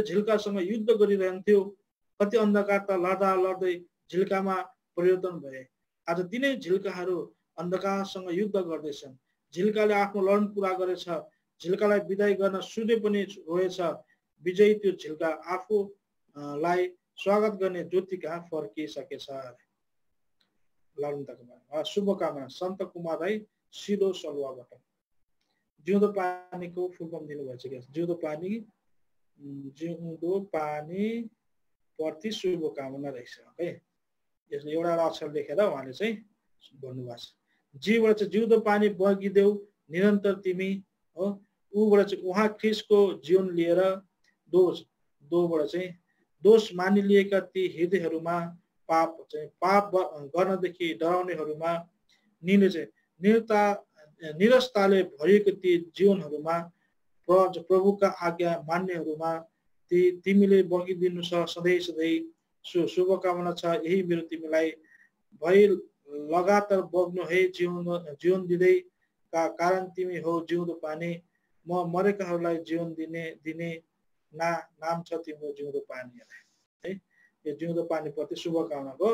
झिल्कासँग युद्ध गरिरहन्थ्यो। कति अन्धकार त लड्दा लड्दै झिल्कामा परिवर्तन भए। आज तिनै झिल्काहरू अन्धकारसँग युद्ध गर्दैछन्। झिल्काले आफ्नो लडन पुरा गरेछ। झिल्कालाई विदाई गर्न सूर्य पनि रोएछ। विजयी त्यो झिल्का आफूलाई स्वागत गर्ने ज्योति कहाँ फर्किसकेछ। लडन्तको बारेमा शुभकामना, सन्त कुमार राई, सिलो सलुवाबाट। जिउँदो पानीको फुल फर्म दिनुभएछ क्या, जिउँदो पानी प्रति शुभकामना रहेछ है। यसले एउटा अक्षर लेखेर उहाँले चाहिँ भन्नुभएको छ। जीबाट चाहिँ जिउँदो पानी बगिदेऊ निरन्तर तिमी हो। ऊबाट चाहिँ उहाँ ख्रीष्टको जीवन लिएर दोबाट चाहिँ दोष मानिलिएका ती हृदयहरूमा, पाप गर्नदेखि डराउनेहरूमा, नीले चाहिँ निरस्ताले भरिएको ती जीवनहरूमा, प्रभुका आज्ञा मान्नेहरूमा तिमीले बगिदिनु छ सधैँ सधैँ। शुभकामना छ यही मेरो तिमीलाई, भई लगातार बग्नु है जीवन दिँदै, कारण तिमी हो जिउँदो पानी। म मरेकाहरूलाई जीवन दिने नाम छ तिम्रो जिउँदो पानी है। यो जिउँदो पानी प्रति शुभकामनाको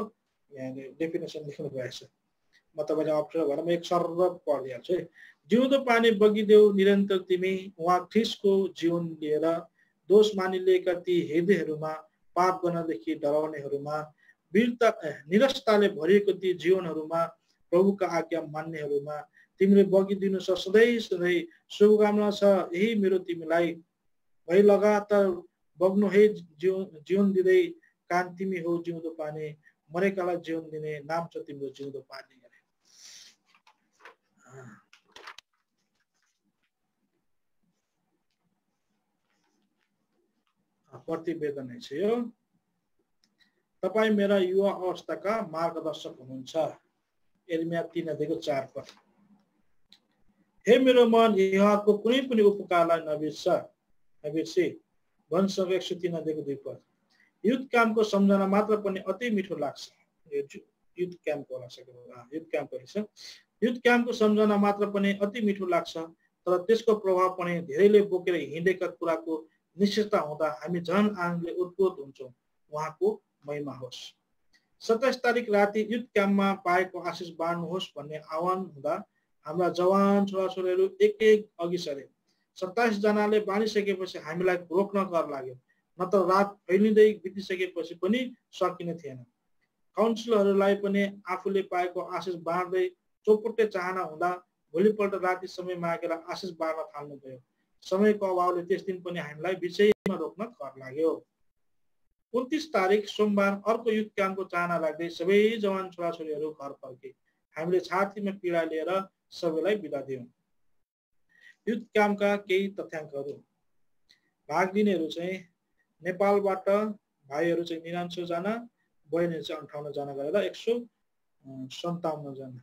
यहाँ डेफिनेसन लेख्नु भएको छ। म तपाईँले अप्ठ्यारो भएर म एक सर्व पढिदिइहाल्छु है। जिउँदो पानी बगिदेऊ निरन्तर तिमी, उहाँ ख्रिस्टको जीवन लिएर दोष मानिलिएका ती हृदयहरूमा, पाप गर्नदेखि डराउनेहरूमा, वीरता निरस्ताले भरिएको ती जीवनहरूमा, प्रभुका आज्ञा मान्नेहरूमा तिमीले बगिदिनु छ सधैँ सधैँ। शुभकामना छ यही मेरो तिमीलाई, भई लगातार बग्नु है जीवन दिँदै, कान तिमी हो जिउँदो पानी, मरेकालाई जीवन दिने नाम छ तिम्रो जिउँदो पानी। प्रतिवेदन छ यो। तपाईँ मेरा युवा अवस्थाका मार्गदर्शक हुनुहुन्छ। यिर्मया 3:4 पद। हे मेरो मन, यहोवाको कुनै पनि उपकारलाई नबिर्सी। वंशको 103:2 पद। युद्ध क्याम्पको सम्झना मात्र पनि अति मिठो लाग्छ। युद्ध क्याम्पको सम्झना मात्र पनि अति मिठो लाग्छ, तर त्यसको प्रभाव पनि धेरैले बोकेर हिँडेका कुराको निश्चयता हुँदा हामी झन् आनन्दले उद्बोध हुन्छौँ। उहाँको महिमा होस्। 27 तारिक राति युद्ध क्याम्पमा पाएको आशिष बाँड्नुहोस् भन्ने आह्वान हुँदा हाम्रा जवान छोराछोरीहरू एक अघि सरे। 27 जनाले बाँडिसकेपछि हामीलाई रोक्न कर लाग्यो, नत्र रात फैलिँदै बितिसकेपछि पनि सकिने थिएन। काउन्सिलरहरूलाई पनि आफूले पाएको आशिष बाँड्दै चौपट्टे चाहना हुँदा भोलिपल्ट राति समय मागेर आशिष बाँड्न थाल्नुभयो। समयको अभावले त्यस दिन पनि हामीलाई विषयमा रोक्न कर लाग्यो। 29 तारिक सोमबार अर्को युद्ध क्याम्पको चाहना राख्दै सबै जवान छोराछोरीहरू घर फर्के। हामीले छातीमा पीडा लिएर सबैलाई बिदा दियौँ। युद्ध क्याम्पका केही तथ्याङ्कहरू। भाग लिनेहरू चाहिँ नेपालबाट भाइहरू चाहिँ 99 जना, बहिनीहरू चाहिँ 58 जना गरेर 157 जना।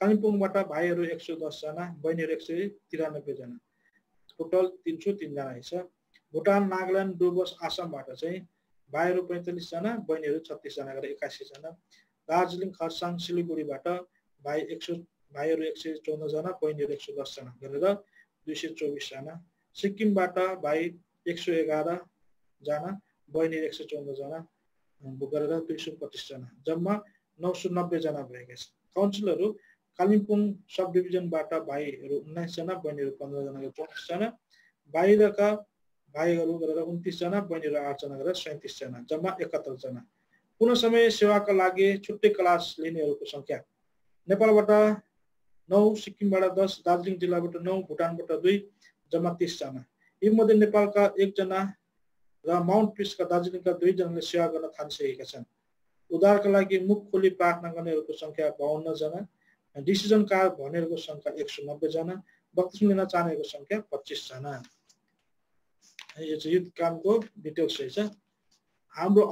कालिम्पोङबाट भाइहरू 110 जना, बहिनीहरू 193 जना, टोटल 303 जना छ। भुटान, नागाल्यान्ड, डुवर्स, आसामबाट चाहिँ भाइहरू 45 जना, बहिनीहरू 36 जना गरेर 81 जना। दार्जिलिङ, खरसाङ, सिलिगुडीबाट भाइहरू 114 जना, बहिनीहरू 110 जना गरेर 224 जना। सिक्किमबाट भाइ 111 जना, बहिनीहरू 114 जना गरेर 225 जना, जम्मा 990 जना भएका छन्। काउन्सिलरहरू कालिम्पोङ सब डिभिजनबाट भाइहरू 19 जना, बहिनीहरू 15 जना गरेर 24 जना। बाहिरका भाइहरू गरेर 29 जना, बहिनीहरू 8 जना गरेर 37 जना, जम्मा 71 जना। पुनः समय सेवाका लागि छुट्टै क्लास लिनेहरूको संख्या नेपालबाट 9, सिक्किमबाट 10, दार्जिलिङ जिल्लाबाट 9, भुटानबाट 2, जम्मा 30 जना। यीमध्ये नेपालका 1 जना र माउन्ट पिसका दार्जिलिङका 2 जनाले सेवा गर्न थालिसकेका छन्। उद्धारका लागि मुख खोली प्रार्थना गर्नेहरूको संख्या 52 जना, डिसिजन कार भर्नेहरूको संख्या 190 जना, बक्तिस्म लिन चाहनेहरूको संख्या 25 जना। यो चाहिँ युथ कामको डिटेल्स रहेछ। हाम्रो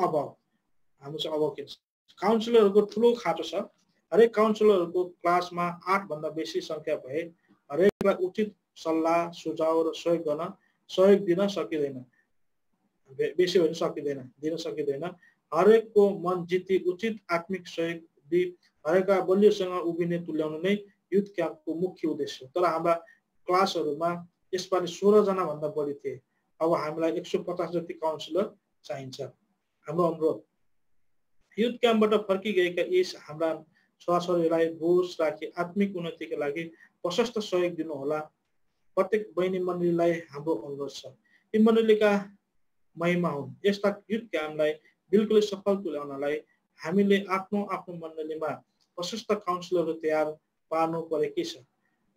चाहिँ अभाव के छ? काउन्सिलरहरूको ठुलो खाँचो छ। हरेक काउन्सिलरहरूको क्लासमा 8 भन्दा बेसी संख्या भए हरेकलाई उचित सल्लाह, सुझाव र सहयोग दिन सकिँदैन। बेसी भने दिन सकिँदैन। हरेकको मन जिती उचित आत्मिक सहयोग दिई हरेकका बलियोसँग उभिने तुल्याउनु नै युथ क्याम्पको मुख्य उद्देश्य हो। तर हाम्रा क्लासहरूमा यसपालि 16 जना भन्दा बढी थिए। अब हामीलाई 150 जति काउन्सिलर चाहिन्छ। हाम्रो अनुरोध, युथ क्याम्पबाट फर्किगएका यस हाम्रा छोराछोरीलाई बोझ राखी आत्मिक उन्नतिका लागि प्रशस्त सहयोग दिनुहोला। प्रत्येक बहिनी मण्डलीलाई हाम्रो अनुरोध छ। यी मण्डलीका महिमा हुन्। यस्ता युथ क्याम्पलाई बिल्कुलै सफल तुल्याउनलाई हामीले आफ्नो मण्डलीमा प्रशस्त काउन्सिलरहरू तयार पार्नु परेकै छ।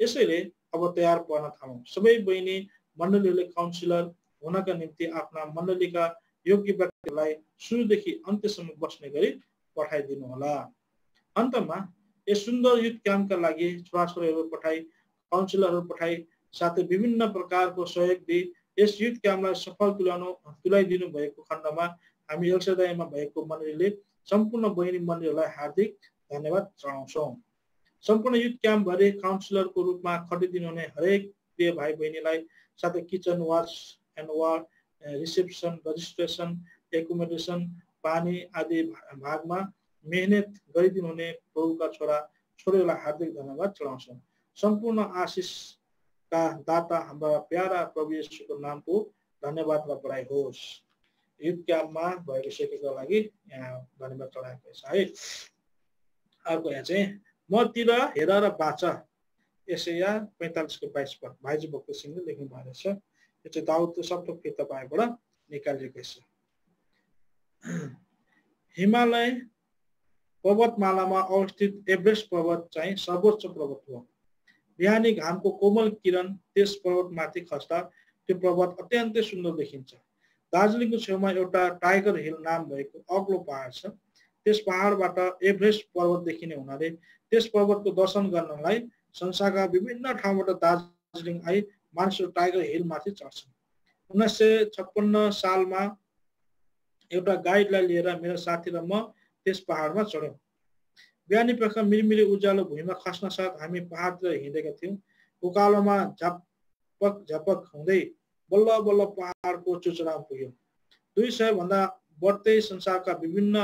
यसैले अब तयार पार्न थालौँ। सबै बहिनी मण्डलीहरूले काउन्सिलर हुनका निम्ति आफ्ना मण्डलीका योग्य व्यक्तिलाई सुरुदेखि अन्त्यसम्म बस्ने गरी पठाइदिनु होला। अन्तमा यस सुन्दर युथ क्याम्पका लागि छोराछोरीहरू पठाई, काउन्सिलरहरू पठाई, साथै विभिन्न प्रकारको सहयोग दिई यस युथ क्याम्पलाई सफल तुल्याइदिनु भएको खण्डमा हामी एलसेदाईमा भएको मण्डलीले सम्पूर्ण बहिनी मण्डलीहरूलाई हार्दिक धन्यवाद चढाउँछौँ। सम्पूर्ण युथ क्याम्पभरि काउन्सिलरको रूपमा खटिदिनुहुने हरेक प्रिय भाइ बहिनीलाई, साथै kitchen, watch and ward, reception, registration, accommodation, पानी आदि भागमा मेहनत गरिदिनुहुने प्रभुका छोरीहरूलाई हार्दिक धन्यवाद चढाउँछौँ। सम्पूर्ण आशिषका दाता हाम्रा प्यारा प्रभु येशूको नामको धन्यवाद र बढाइ होस्। युथ क्याम्पमा भएको सेवाको लागि यहाँ धन्यवाद चढाएको छ है। अर्को यहाँ चाहिँ मतिर हेर र बाँच। यशाया 45 को 22 पद भाइजी भक्त सिंहले लेख्नु भएको छ। यो चाहिँ दाउदको सप्तक किताबबाट निकालिएको छ। हिमालय पर्वतमालामा अवस्थित एभरेस्ट पर्वत चाहिँ सर्वोच्च पर्वत हो। बिहानी घामको कोमल किरण त्यस पर्वतमाथि खस्दा त्यो पर्वत अत्यन्तै सुन्दर देखिन्छ। दार्जिलिङको छेउमा एउटा टाइगर हिल नाम भएको अग्लो पहाड छ। त्यस पहाडबाट एभरेस्ट पर्वत देखिने हुनाले त्यस पर्वतको दर्शन गर्नलाई संसारका विभिन्न ठाउँबाट दार्जिलिङ आई मानिसहरू टाइगर हिलमाथि चढ्छन्। 1956 सालमा एउटा गाइडलाई लिएर मेरो साथी र म त्यस पहाडमा चढ्यौँ। बिहानी पख मिरमिरे उज्यालो भुइँमा खस्न साथ हामी पहाडतिर हिँडेका थियौँ। उकालोमा झपक झपक हुँदै बल्ल बल्ल पहाडको चुचुरामा पुग्यौँ। 200 भन्दा बढ्दै संसारका विभिन्न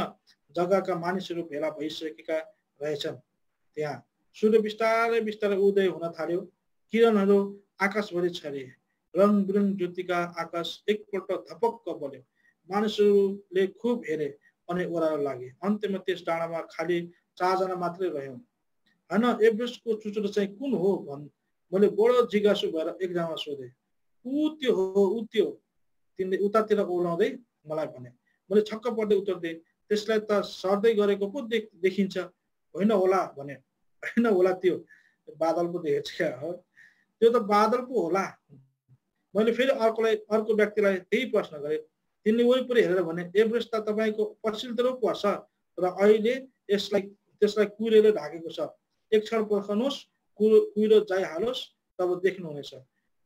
जग्गाका मानिसहरू भेला भइसकेका रहेछन्। त्यहाँ सूर्य बिस्तारै बिस्तारै उदय हुन थाल्यो। किरणहरू आकाशभरि छरिए। रङ बिरङ ज्योतिका आकाश एकपल्ट धपक्क बल्यो। मानिसहरूले खुब हेरे अनि ओह्रालो लागे। अन्त्यमा त्यस डाँडामा खालि 4 जना मात्रै रह्यौँ। हैन, एभरेस्टको चुचुरो चाहिँ कुन हो मैले बडो जिज्ञासु भएर एकजना सोधेँ। ऊ त्यो हो, ऊ त्यो। तिनले उतातिर ओर्लाउँदै मलाई भने। मैले छक्क पर्दै उत्तर दिएँ, त्यसलाई त सर्दै गरेको पो देखिन्छ। होइन होला भने। होइन होला, त्यो बादल पो देखेछ क्या हो। त्यो त बादल पो होला। मैले फेरि अर्को व्यक्तिलाई त्यही प्रश्न गरेँ। तिनले वरिपरि हेरेर भने, एभरेस्ट त तपाईँको पछिल्लो पर्छ र अहिले त्यसलाई कुहिरोले ढाकेको छ। एक क्षण पर्खनुहोस्, कुहिरो जाइहालोस्, तब देख्नुहुनेछ।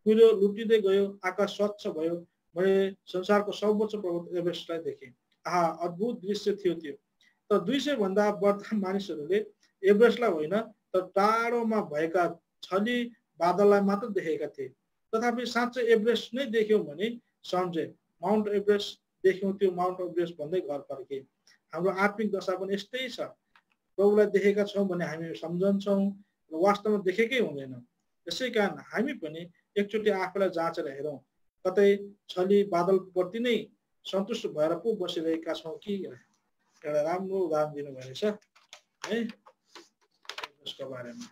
कुहिरो लुटिँदै गयो, आकाश स्वच्छ भयो। मैले संसारको सर्वोच्च पर्वत एभरेस्टलाई देखेँ। आहा, अद्भुत दृश्य थियो त्यो। तर 200 भन्दा बढ्ता मानिसहरूले एभरेस्टलाई होइन तर टाढोमा भएका छली बादललाई मात्र देखेका थिए। तथापि साँच्चै एभरेस्ट नै देख्यौँ भने सम्झे। माउन्ट एभरेस्ट देख्यौँ, त्यो माउन्ट एभरेस्ट भन्दै घर फर्के। हाम्रो आत्मिक दशा पनि यस्तै छ। प्रभुलाई देखेका छौँ भने हामी सम्झन्छौँ र वास्तवमा देखेकै हुँदैन। यसै कारण हामी पनि एकचोटि आफूलाई जाँचेर हेरौँ, कतै छली बादलप्रति नै सन्तुष्ट भएर पो बसिरहेका छौँ कि। एउटा राम्रो उदाहरण दिनुभएको छ है यसको बारेमा।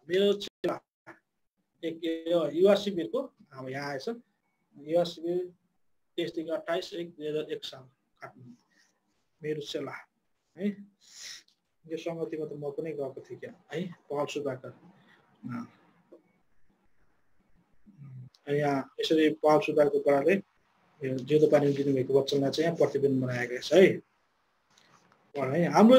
मेरो एक युवा शिविरको यहाँ आएछ। युवा शिविर 23-28-1-2001 साल काठमाडौँ। मेरो सेला है। यो सङ्गतिमा त म पनि गएको थिएँ क्या है, पहल सुधाकर। यहाँ यसरी पहल सुधारको पाराले जिउँदो पानी दिनुभएको वचनलाई चाहिँ यहाँ प्रतिबिम्ब बनाएका छ है। हाम्रो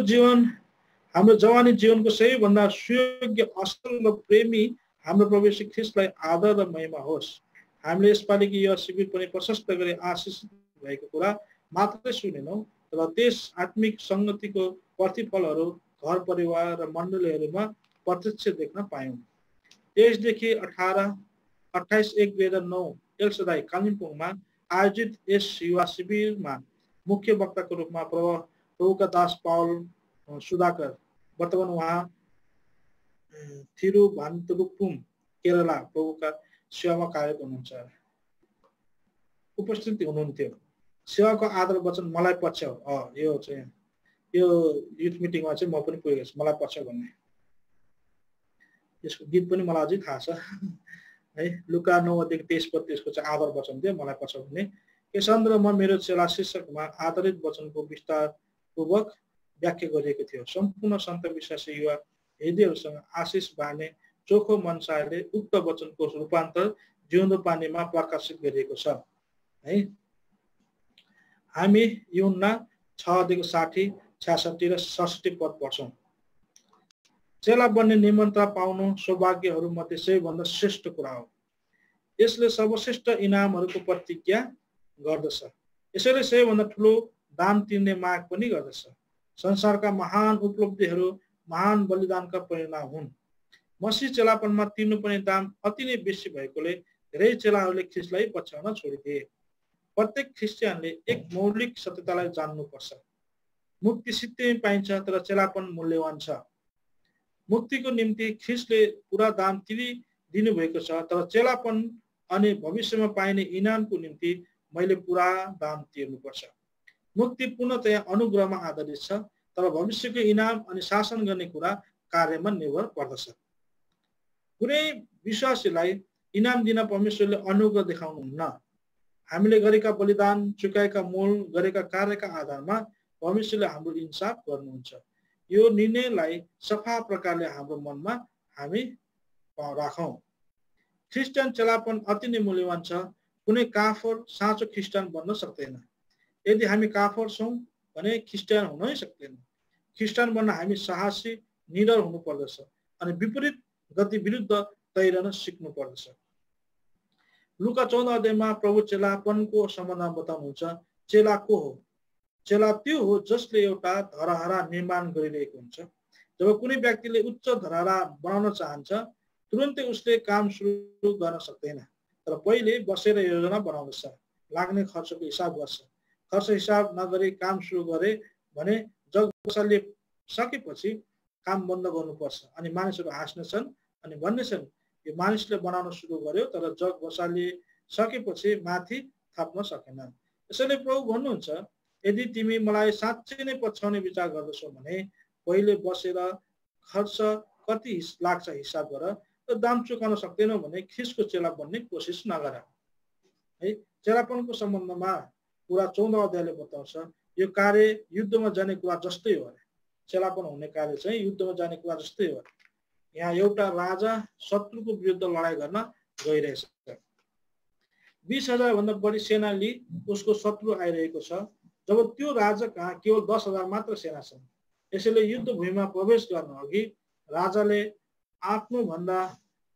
जवानी जीवनको सबैभन्दा सुयोग्य, असल र प्रेमी हाम्रो प्रभु येशू ख्रीष्टलाई आदर र महिमा होस्। हामीले यसपालिको यो शिविर पनि प्रशस्त गरी आशिषित भएको कुरा मात्रै सुनेनौँ, र त्यस आत्मिक सङ्गतिको प्रतिफलहरू घर परिवार र मण्डलीहरूमा प्रत्यक्ष देख्न पायौँ। 28-1-2009 एलसदाई कालिम्पोङमा आयोजित यस युवा शिविरमा मुख्य वक्ताको रूपमा प्रभुका दास पावल सुधाकर, वर्तमान उहाँ थिरुभान्तुरपुरम केरला प्रभुका सेवामा कार्यरत हुनुहुन्छ, उपस्थित हुनुहुन्थ्यो। सेवाको आदर वचन मलाई पक्ष यो चाहिँ यो युथ मिटिङमा चाहिँ म पनि पुगेको छु। मलाई पक्ष भन्ने यसको गीत पनि मलाई अझै थाहा छ है। लुका 9:23 पद त्यसको चाहिँ आदर वचन थियो, मलाई पक्ष भन्ने। केशन्द्रमा मेरो चेला शीर्षकमा आधारित वचनको विस्तारपूर्वक व्याख्या गरिएको थियो। सम्पूर्ण सन्त विश्वासी युवा हृदयहरूसँग आशिष बाँड्ने चोखो मनसायले उक्त वचनको रूपान्तर जिउँदो पानीमा प्रकाशित गरिएको छ है। हामी यूहन्ना 6:60, 66 र 67 पद पढ्छौँ। चेला बन्ने निमन्त्रणा पाउनु सौभाग्यहरूमध्ये सबैभन्दा श्रेष्ठ कुरा हो। यसले सर्वश्रेष्ठ इनामहरूको प्रतिज्ञा गर्दछ। यसैले सबैभन्दा ठुलो दान तिर्ने माग पनि गर्दछ। संसारका महान उपलब्धिहरू महान बलिदानका परिणाम हुन्। मसीह चेलापनमा तिर्नुपर्ने दाम अति नै बेसी भएकोले धेरै चेलाहरूले ख्रीष्टलाई पछ्याउन छोडिदिए। प्रत्येक ख्रिस्टियनले एक मौलिक सत्यतालाई जान्नुपर्छ। मुक्ति सित्तैमा पाइन्छ, तर चेलापन मूल्यवान छ। मुक्तिको निम्ति ख्रीष्टले पुरा दाम तिरिदिनु भएको छ, तर चेलापन अनि भविष्यमा पाइने इनामको निम्ति मैले पुरा दाम तिर्नुपर्छ। मुक्ति पूर्णतया अनुग्रहमा आधारित छ। तर भविष्यको इनाम अनि शासन गर्ने कुरा कार्यमा निर्भर पर्दछ। कुनै विश्वासीलाई इनाम दिन परमेश्वरले अनुग्रह देखाउनुहुन्न। हामीले गरेका बलिदान, चुकाएका मूल, गरेका कार्यका आधारमा परमेश्वरले हाम्रो इन्साफ गर्नुहुन्छ। यो निर्णयलाई सफा प्रकारले हाम्रो मनमा हामी राखौं। ख्रिस्टियन चेलापन अति नै मूल्यवान छ। कुनै काफर साँचो ख्रिस्टियन बन्न सक्दैन। यदि हामी काफर छौं भने ख्रिस्टियन हुनै सक्दैन। ख्रिस्टियन बन्न हामी साहसी, निडर हुनु पर्दछ अनि विपरीत गति विरुद्ध तैरन सिक्नु पर्दछ। लुका 14 अध्यायमा प्रभु चेलापनको सम्बन्धमा बताउनुहुन्छ। चेला को हो? चेला त्यो हो जसले एउटा धरहरा निर्माण गरिरहेको हुन्छ। जब कुनै व्यक्तिले उच्च धरहरा बनाउन चाहन्छ, तुरुन्तै उसले काम सुरु गर्न सक्दैन, तर पहिले बसेर योजना बनाउँदछ, लाग्ने खर्चको हिसाब गर्छ। खर्च हिसाब नगरी काम सुरु गरे भने जग बसाल्ने सकेपछि काम बन्द गर्नुपर्छ अनि मानिसहरू हाँस्नेछन् अनि भन्नेछन्, यो मानिसले बनाउन सुरु गर्यो तर जग बसाल्ने सकेपछि माथि थप्न सकेन। यसैले प्रभु भन्नुहुन्छ, यदि तिमी मलाई साँच्चै नै पछ्याउने विचार गर्दछौ भने पहिले बसेर खर्च कति लाग्छ हिसाब गर। र दाम चुकाउन सक्दैनौ भने ख्रिस्टको चेला बन्ने कोसिस नगर। है, चेलापनको सम्बन्धमा कुरा 14 अध्यायले बताउँछ। यो कार्य युद्धमा जाने कुरा जस्तै हो। चेलापन हुने कार्य चाहिँ युद्धमा जाने कुरा जस्तै हो। यहाँ एउटा राजा शत्रुको विरुद्ध लडाईँ गर्न गइरहेछ। 20,000 भन्दा बढी सेना लिई उसको शत्रु आइरहेको छ, जब त्यो राजा कहाँ केवल 10,000 मात्र सेना छन्। यसैले युद्ध भूमिमा प्रवेश गर्न अघि राजाले आफ्नो भन्दा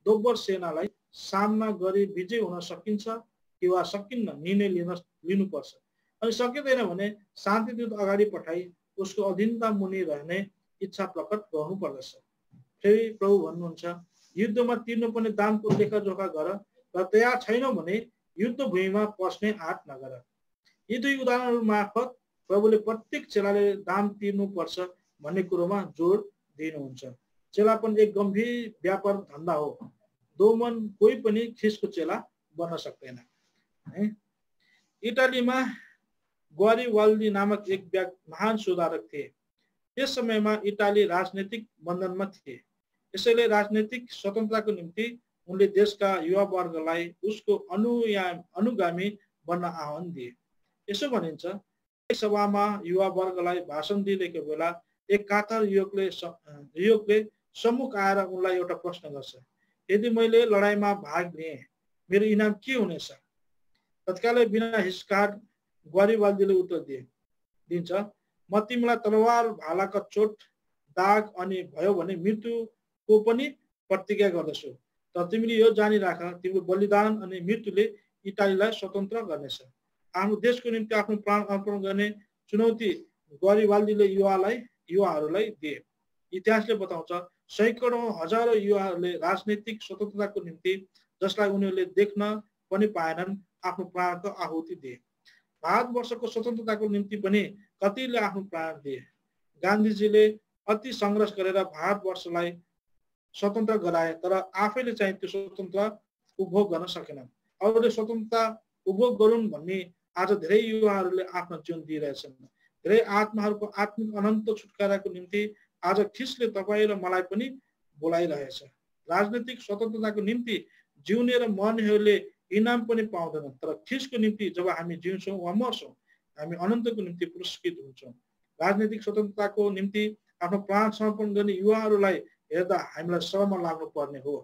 दोब्बर सेनालाई सामना गरी विजय हुन सकिन्छ कि वा सकिन्न निर्णय लिनुपर्छ। अनि सकिँदैन भने शान्तिदूत अगाडि पठाई उसको अधीनता मुनि रहने इच्छा प्रकट गर्नु पर्दछ। फेरि प्रभु भन्नुहुन्छ, युद्धमा तिर्नुपर्ने दामको लेखाजोखा गर र तयार छैनौ भने युद्ध भूमिमा पस्ने आँट नगर। यी दुई उदाहरणहरू मार्फत प्रभुले प्रत्येक चेलाले दाम तिर्नुपर्छ भन्ने कुरोमा जोड दिनुहुन्छ। चेलापन एक गम्भीर व्यापार धन्दा हो। दोमन कोही पनि ख्रिस्टको चेला बन्न सक्दैन। इटालीमा ग्वारिबाल्दी नामक एक महान सुधारक थिए। त्यस समयमा इटाली राजनीतिक बन्धनमा थिए। यसैले राजनीतिक स्वतन्त्रताको निम्ति उनले देशका युवा वर्गलाई उसको अनुगामी बन्न आह्वान दिए। यसो भनिन्छ, एक सभामा युवा वर्गलाई भाषण दिइरहेको बेला एक कातर युवकले सम्मुख आएर उनलाई एउटा प्रश्न गर्छ, यदि मैले लडाईँमा भाग लिएँ मेरो इनाम के हुनेछ? तत्कालै बिना हिचकाट ग्वारिबाल्दीले उत्तर दिन्छ, म तिमीलाई तलवार, भालाका चोट, दाग अनि भयो भने मृत्युको पनि प्रतिज्ञा गर्दछु। तर तिमीले यो जानिराख, तिम्रो बलिदान अनि मृत्युले इटालीलाई स्वतन्त्र गर्नेछ। आफ्नो देशको निम्ति आफ्नो प्राण अर्पण गर्ने चुनौती ग्वारिबाल्दीले युवाहरूलाई दिए। इतिहासले बताउँछ, सैकडौं हजारौं युवाहरूले राजनीतिक स्वतन्त्रताको निम्ति, जसलाई उनीहरूले देख्न पनि पाएनन्, आफ्नो प्राणको आहुति दिए। भारतवर्षको स्वतन्त्रताको निम्ति पनि कतिले आफ्नो प्राण दिए। गान्धीजीले अति सङ्घर्ष गरेर भारतवर्षलाई स्वतन्त्र गराए, तर आफैले चाहिँ त्यो स्वतन्त्रता उपभोग गर्न सकेनन्। अरूले स्वतन्त्रता उपभोग गरून् भन्ने आज धेरै युवाहरूले आफ्नो जीवन दिइरहेछन्। धेरै आत्माहरूको आत्मिक अनन्त छुटकाराको निम्ति आज ख्रिस्टले तपाईँ र मलाई पनि बोलाइरहेछ। राजनीतिक स्वतन्त्रताको निम्ति जिउने र मर्नेहरूले इनाम पनि पाउँदैनन्, तर ख्रिस्टको निम्ति जब हामी जिउँछौँ वा मर्छौँ, हामी अनन्तको निम्ति पुरस्कृत हुन्छौँ। राजनीतिक स्वतन्त्रताको निम्ति आफ्नो प्राण समर्पण गर्ने युवाहरूलाई हेर्दा हामीलाई शर्म लाग्नु पर्ने हो।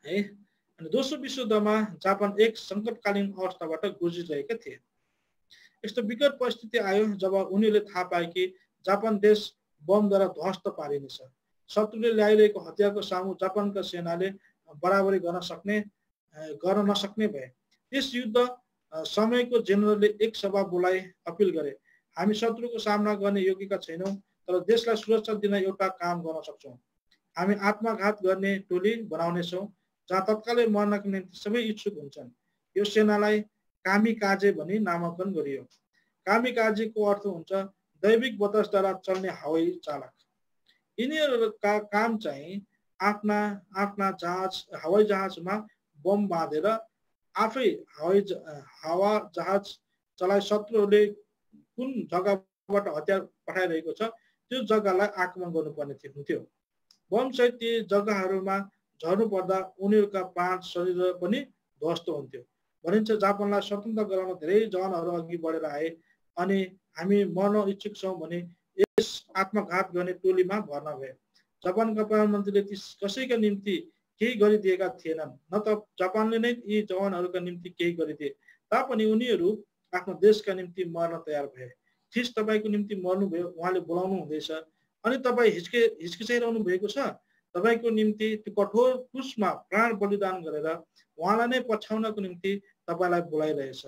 अनि दोस्रो विश्वयुद्धमा जापान एक सङ्कटकालीन अवस्थाबाट गुज्रिरहेका थिए। यस्तो विकट परिस्थिति आयो जब उनीहरूले थाहा पाए कि जापान देश बमद्वारा ध्वस्त पारिनेछ। शत्रुले ल्याइरहेको हतियारको सामु जापानका सेनाले बराबरी गर्न नसक्ने भए। त्यस युद्ध समयको जेनरलले एक सभा बोलाइ अपिल गरे, हामी शत्रुको सामना गर्ने योग्यका छैनौँ, तर देशलाई सुरक्षा दिन एउटा काम गर्न सक्छौँ। हामी आत्मघात गर्ने टोली बनाउनेछौँ जहाँ तत्कालै मर्नका निम्ति सबै इच्छुक हुन्छन्। यो सेनालाई कामिकाजे भनी नामाकरण गरियो। कामिकाजेको अर्थ हुन्छ दैविक बतासद्वारा चल्ने हवाई चालक। यिनीहरूका काम चाहिँ आफ्ना हवाई जहाजमा बम बाँधेर आफै हवा जहाज चलाइ शत्रुहरूले कुन जग्गा जहाँबाट हतियार पठाइरहेको छ त्यो जग्गालाई आक्रमण गर्नुपर्ने हुन्थ्यो। बमसहित ती जग्गाहरूमा झर्नु पर्दा उनीहरूका प्राण शरीर पनि ध्वस्त हुन्थ्यो। भनिन्छ जापानलाई स्वतन्त्र गराउन धेरै जवानहरू अघि बढेर आए अनि हामी मर्न इच्छुक छौँ भने यस आत्मघात गर्ने टोलीमा भर्ना भए। जापानका प्रधानमन्त्रीले ती कसैका निम्ति केही गरिदिएका थिएनन्, न त जापानले नै यी जवानहरूका निम्ति केही गरिदिए तापनि उनीहरू आफ्नो देशका निम्ति मर्न तयार भए। थिस तपाईँको निम्ति मर्नुभयो, उहाँले बोलाउनु हुँदैछ अनि तपाईँ हिचकिचाइरहनु भएको छ। तपाईँको निम्ति त्यो कठोर क्रुसमा प्राण बलिदान गरेर उहाँलाई नै पछ्याउनको निम्ति तपाईँलाई बोलाइरहेछ।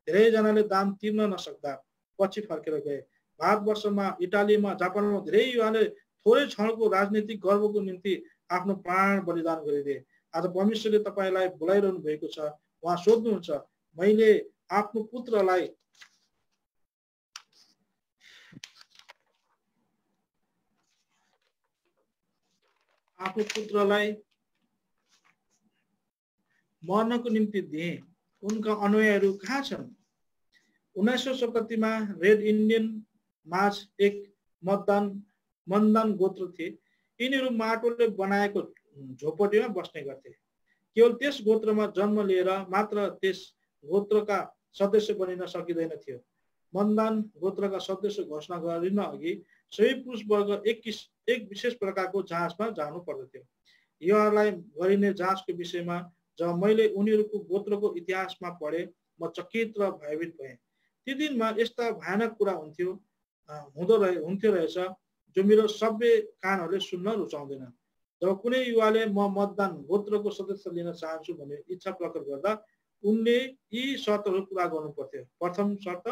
धेरैजनाले दाम तिर्न नसक्दा पछि फर्केर गए। भारतवर्षमा, इटालीमा, जापानमा धेरै युवाले थोरै क्षणको राजनीतिक गर्वको निम्ति आफ्नो प्राण बलिदान गरिदिए। आज परमेश्वरले तपाईँलाई बोलाइरहनु भएको छ। उहाँ सोध्नुहुन्छ, मैले आफ्नो पुत्रलाई मर्नको निम्ति दिए, उनका अनुयायीहरू कहाँ छन्? 1900 शताब्दीमा रेड इन्डियन माझ एक मनदान गोत्र थिए। यिनीहरू माटोले बनाएको झोपडीमा बस्ने गर्थे। केवल त्यस गोत्रमा जन्म लिएर मात्र त्यस गोत्रका सदस्य बनिन सकिँदैन थियो। मनदान गोत्रका सदस्य घोषणा गरिन अघि सबै पुरुष वर्ग एक विशेष प्रकारको जाँचमा जानु पर्दथ्यो। युवाहरूलाई गरिने जाँचको विषयमा जब मैले उनीहरूको गोत्रको इतिहासमा पढे म चकित र भयभीत भएँ। ती दिनमा यस्ता भयानक कुरा हुन्थ्यो रहेछ जो मेरो सभ्य कानहरूले सुन्न रुचाउँदैन। जब कुनै युवाले म मतदान गोत्रको सदस्य लिन चाहन्छु भन्ने इच्छा प्रकट गर्दा उनले यी शर्तहरू पुरा गर्नु पर्थ्यो। प्रथम शर्त,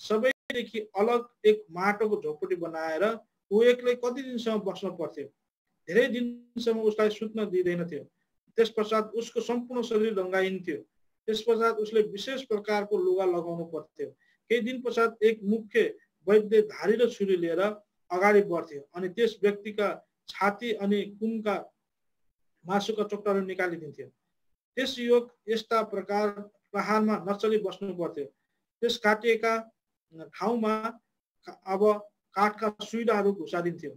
सबैदेखि अलग एक माटोको झोपडी बनाएर ऊ एक्लै कति दिनसम्म बस्न पर्थ्यो। धेरै दिनसम्म उसलाई सुत्न दिँदैनथ्यो। त्यसपश्चात उसको सम्पूर्ण शरीर रङ्गाइन्थ्यो। त्यसपश्चात उसले विशेष प्रकारको लुगा लगाउनु पर्थ्यो। केही दिन पश्चात एक मुख्य वैद्य धारी र छुरी लिएर अगाडि बढ्थ्यो अनि त्यस व्यक्तिका छाती अनि कुमका मासुका टुक्राहरू निकालिदिन्थ्यो। त्यस युवक यस्ता प्रहारमा नचली बस्नु पर्थ्यो। त्यस काटिएका ठाउँमा अब काठका सुइडाहरू घुसादिन्थ्यो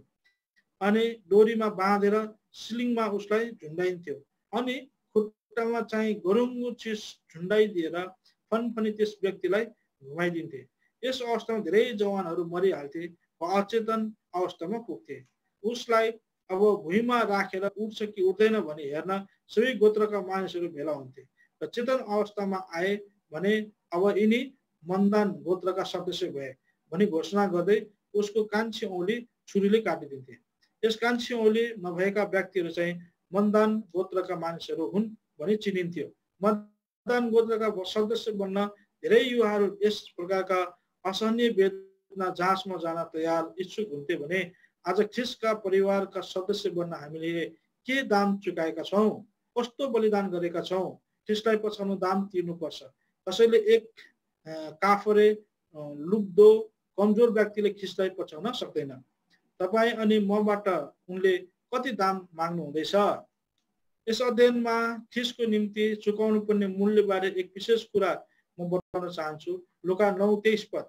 अनि डोरीमा बाँधेर सिलिङमा उसलाई झुन्डाइन्थ्यो अनि खुट्टामा चाहिँ गरुङ्गो चिज झुन्डाइदिएर फनफनी त्यस व्यक्तिलाई घुमाइदिन्थे। यस अवस्थामा धेरै जवानहरू मरिहाल्थे वा अचेतन अवस्थामा पुग्थे। उसलाई अब भुइँमा राखेर उठ्छ कि उठ्दैन भनी हेर्न सबै गोत्रका मानिसहरू भेला हुन्थे र चेतन अवस्थामा आए भने अब यिनी मनदान गोत्रका सदस्य भए भनी घोषणा गर्दै उसको कान्छी औँली छुरीले काटिदिन्थे। यस कान्छी औँली नभएका व्यक्तिहरू चाहिँ मनदान गोत्रका मानिसहरू हुन् भनी चिनिन्थ्यो। मनदान गोत्रका सदस्य बन्न धेरै युवाहरू यस प्रकारका असहनीय वेदना जाँचमा जान तयार इच्छुक हुन्थे भने आज ख्रिस्टका परिवारका सदस्य बन्न हामीले के दाम चुकाएका छौँ, कस्तो बलिदान गरेका छौँ। ख्रिस्टलाई पछाउन दाम तिर्नुपर्छ। कसैले एक काफरे लुब्दो कमजोर व्यक्तिले ख्रिस्टलाई पछाउन सक्दैन। तपाईँ अनि मबाट उनले कति दाम माग्नु हुँदैछ? यस अध्ययनमा ख्रिस्टको निम्ति चुकाउनु पर्ने मूल्यबारे एक विशेष कुरा म बताउन चाहन्छु। लुका 9:23 पद,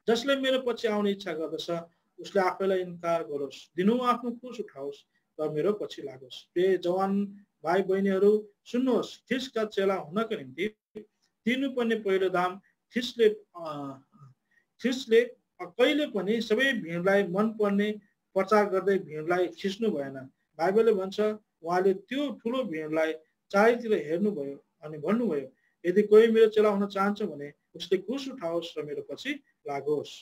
जसले मेरो पछि आउने इच्छा गर्दछ उसले आफैलाई इन्कार गरोस्, दिनहुँ आफ्नो क्रुस उठाओस् र मेरो पछि लागोस्। प्रिय जवान भाइ बहिनीहरू सुन्नुहोस्, ख्रिस्टका चेला हुनको निम्ति तिर्नुपर्ने पहिलो दाम ख्रिस्टले कहिले पनि सबै भिडलाई मनपर्ने प्रचार गर्दै भिडलाई खिच्नु भएन। बाइबलले भन्छ उहाँले त्यो ठुलो भिडलाई चारैतिर हेर्नुभयो अनि भन्नुभयो, यदि कोही मेरो चेला हुन चाहन्छ भने उसले क्रुस उठाओस् र मेरो पछि लागोस्।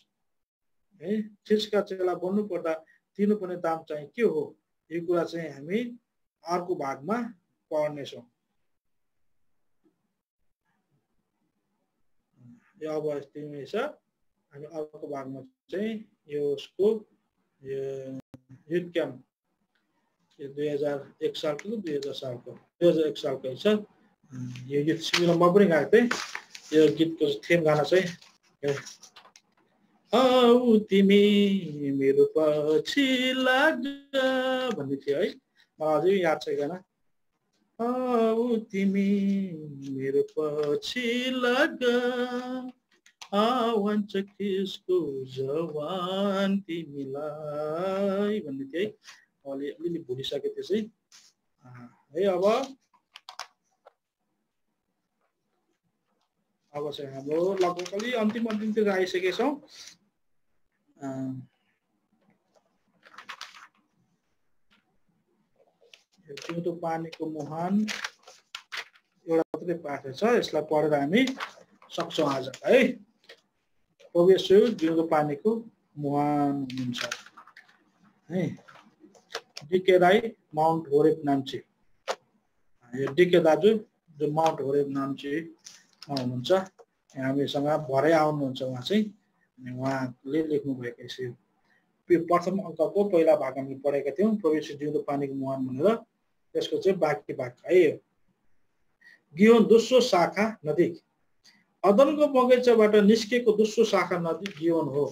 है, ख्रिस्टका चेला बन्नु पर्दा तिर्नुपर्ने दाम चाहिँ के हो? यो कुरा चाहिँ हामी अर्को भागमा पढ्नेछौँ। यो अब यस्तै छ। हामी अर्को भागमा चाहिँ यो उसको युथ क्याम्प 2001 सालको 2001 सालको छ। यो गीत सिनेमा पनि गाएको थिएँ। यो गीतको थीम गाना चाहिँ आऊ तिमी मेरो पछि लाग भन्ने थियो है। मलाई अझै याद छ गाना। आऊ तिमी मेरो पछि लाग आह्वान छ ख्रिस्टको जवान तिमीलाई भन्ने थियो है। अलिअलि भुलिसके त्यसै है। अब चाहिँ हाम्रो लगभग अलि अन्तिमतिर आइसकेका छौँ। जिउँदो पानीको मुहान एउटा मात्रै पाठ छ, यसलाई पढेर हामी सक्छौँ आज है। प्रभु येशू जिउँदो पानीको मुहान हुनुहुन्छ है। Decay Rai Mount Horeb Namchi, यो डिके दाजु जो माउन्ट होरेब नाम्चीमा हुनुहुन्छ, हामीसँग भरै आउनुहुन्छ उहाँ चाहिँ। अनि उहाँले लेख्नु भएको यसो प्रथम अङ्कको पहिला भाग हामीले पढेका थियौँ, प्रभु येशू जिउँदो पानीको मुहान भनेर। त्यसको चाहिँ बाँकी भाग है। गियोन दोस्रो शाखा नदी, अदनको बगैँचाबाट निस्केको दोस्रो शाखा नदी गियोन हो।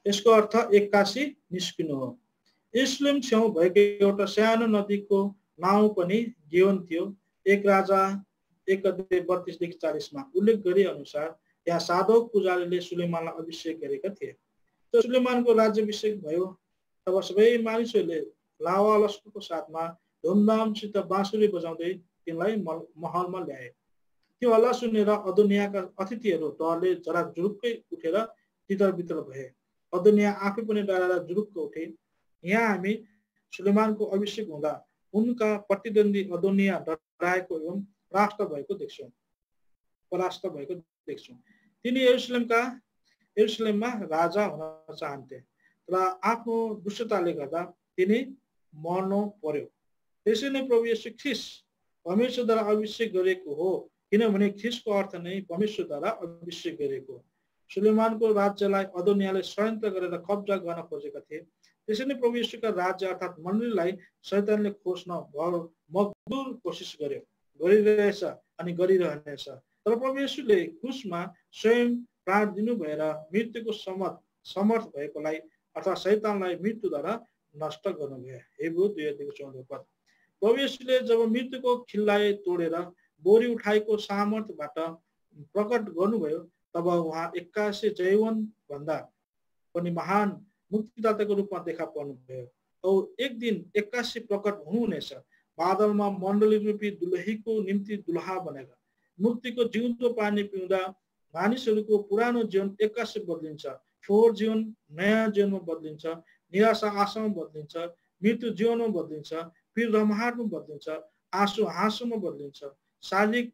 यसको अर्थ एक्कासी निस्किनु हो। यरुशलेम छेउ भएको एउटा सानो नदीको नाउँ पनि गियोन थियो। एक राजा 1:32-40 उल्लेख गरे अनुसार त्यहाँ साधक पुजारीले सुलेमानलाई अभिषेक गरेका थिए। जब सुलेमानको राज्याभिषेक भयो तब सबै मानिसहरूले लावा लस्करको साथमा धुमधामसित बाँसुरी बजाउँदै तिनलाई महलमा ल्याए। त्यो हल्ला सुनेर अदोनियाका अतिथिहरू डरले जरा जुरुक्कै उठेर तितर बितर भए। अदोनिया आफै पनि डराएर जुरुक्क उठे। यहाँ हामी सुलेमानको अभिषेक हुँदा उनका प्रतिद्वन्दी अदोनिया डराएको एवं परास्त भएको देख्छौँ। तिनी यरुशलेममा राजा हुन चाहन्थे, तर आफ्नो दुष्टताले गर्दा तिनी मर्नु पर्यो। त्यसै नै प्रभु येशू ख्रिस्ट परमेश्वरद्वारा अभिषेक गरेको हो, किनभने ख्रिस्टको अर्थ नै परमेश्वरद्वारा अभिषेक गरेको। सुलेमानको राज्यलाई अदोनियाले षड्यन्त्र गरेर कब्जा गर्न खोजेका थिए। त्यसै नै प्रभु येशूका राज्य अर्थात् मण्डलीलाई शैतानले खोज्न मजदुर कोसिस गरिरहेछ अनि गरिरहनेछ। तर प्रभु येशूले क्रुसमा स्वयं प्राण दिनु भएर मृत्युको समर्थ भएकोलाई अर्थात् शैतानलाई मृत्युद्वारा नष्ट गर्नुभयो। हिब्रू 2:14। प्रभु येशूले जब मृत्युको खिल्लाइ तोडेर बोरी उठाएको सामर्थ्यबाट प्रकट गर्नुभयो तब उहाँ एक्कासी जयवन भन्दा पनि महान मुक्तिदाताको रूपमा देखा पर्नुभयो। औ एक दिन एक्कासी प्रकट हुनुहुनेछ, बादलमा मण्डली रूपी दुलहीको निम्ति दुलहा बनेर। मुक्तिको जिउँदो पानी पिउँदा मानिसहरूको पुरानो जीवन एक्कासी बदलिन्छ। फोहोर जीवन नयाँ जीवनमा बदलिन्छ, निराशा आशामा बदलिन्छ, मृत्यु जीवनमा बदलिन्छ, पीर रमाहटमा बदलिन्छ, आँसु हाँसोमा बदलिन्छ, शारीरिक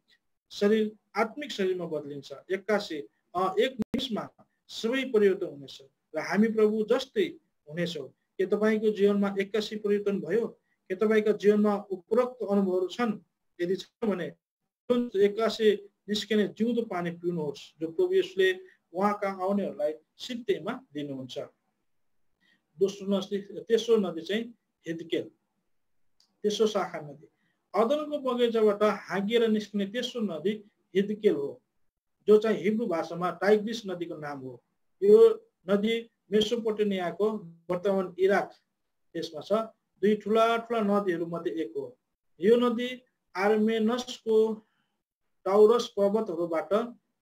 शरीर आत्मिक शरीरमा बदलिन्छ। एक्कासी एक निमिषमा सबै परिवर्तन हुनेछ र हामी प्रभु जस्तै हुनेछौँ। के तपाईँको जीवनमा एक्कासी परिवर्तन भयो? के तपाईँका जीवनमा उपरोक्त अनुभवहरू छन्? यदि छ भने एक्कासी निस्किने जिउँदो पानी पिउनुहोस्, जो प्रभु येशूले उहाँका आउनेहरूलाई सित्तैमा दिनुहुन्छ। तेस्रो नदी चाहिँ हिदकेल, तेस्रो शाखा नदी। अदनको बगैँचाबाट हाँगिएर निस्किने तेस्रो नदी हिदकेल हो, जो चाहिँ हिब्रू भाषामा टाइग्रिस नदीको नाम हो। यो नदी मेसोपोटेमियाको वर्तमान इराक देशमा छ। दुई ठुला नदीहरू मध्ये एक हो। यो नदी आर्मेनसको टाउरस पर्वतहरूबाट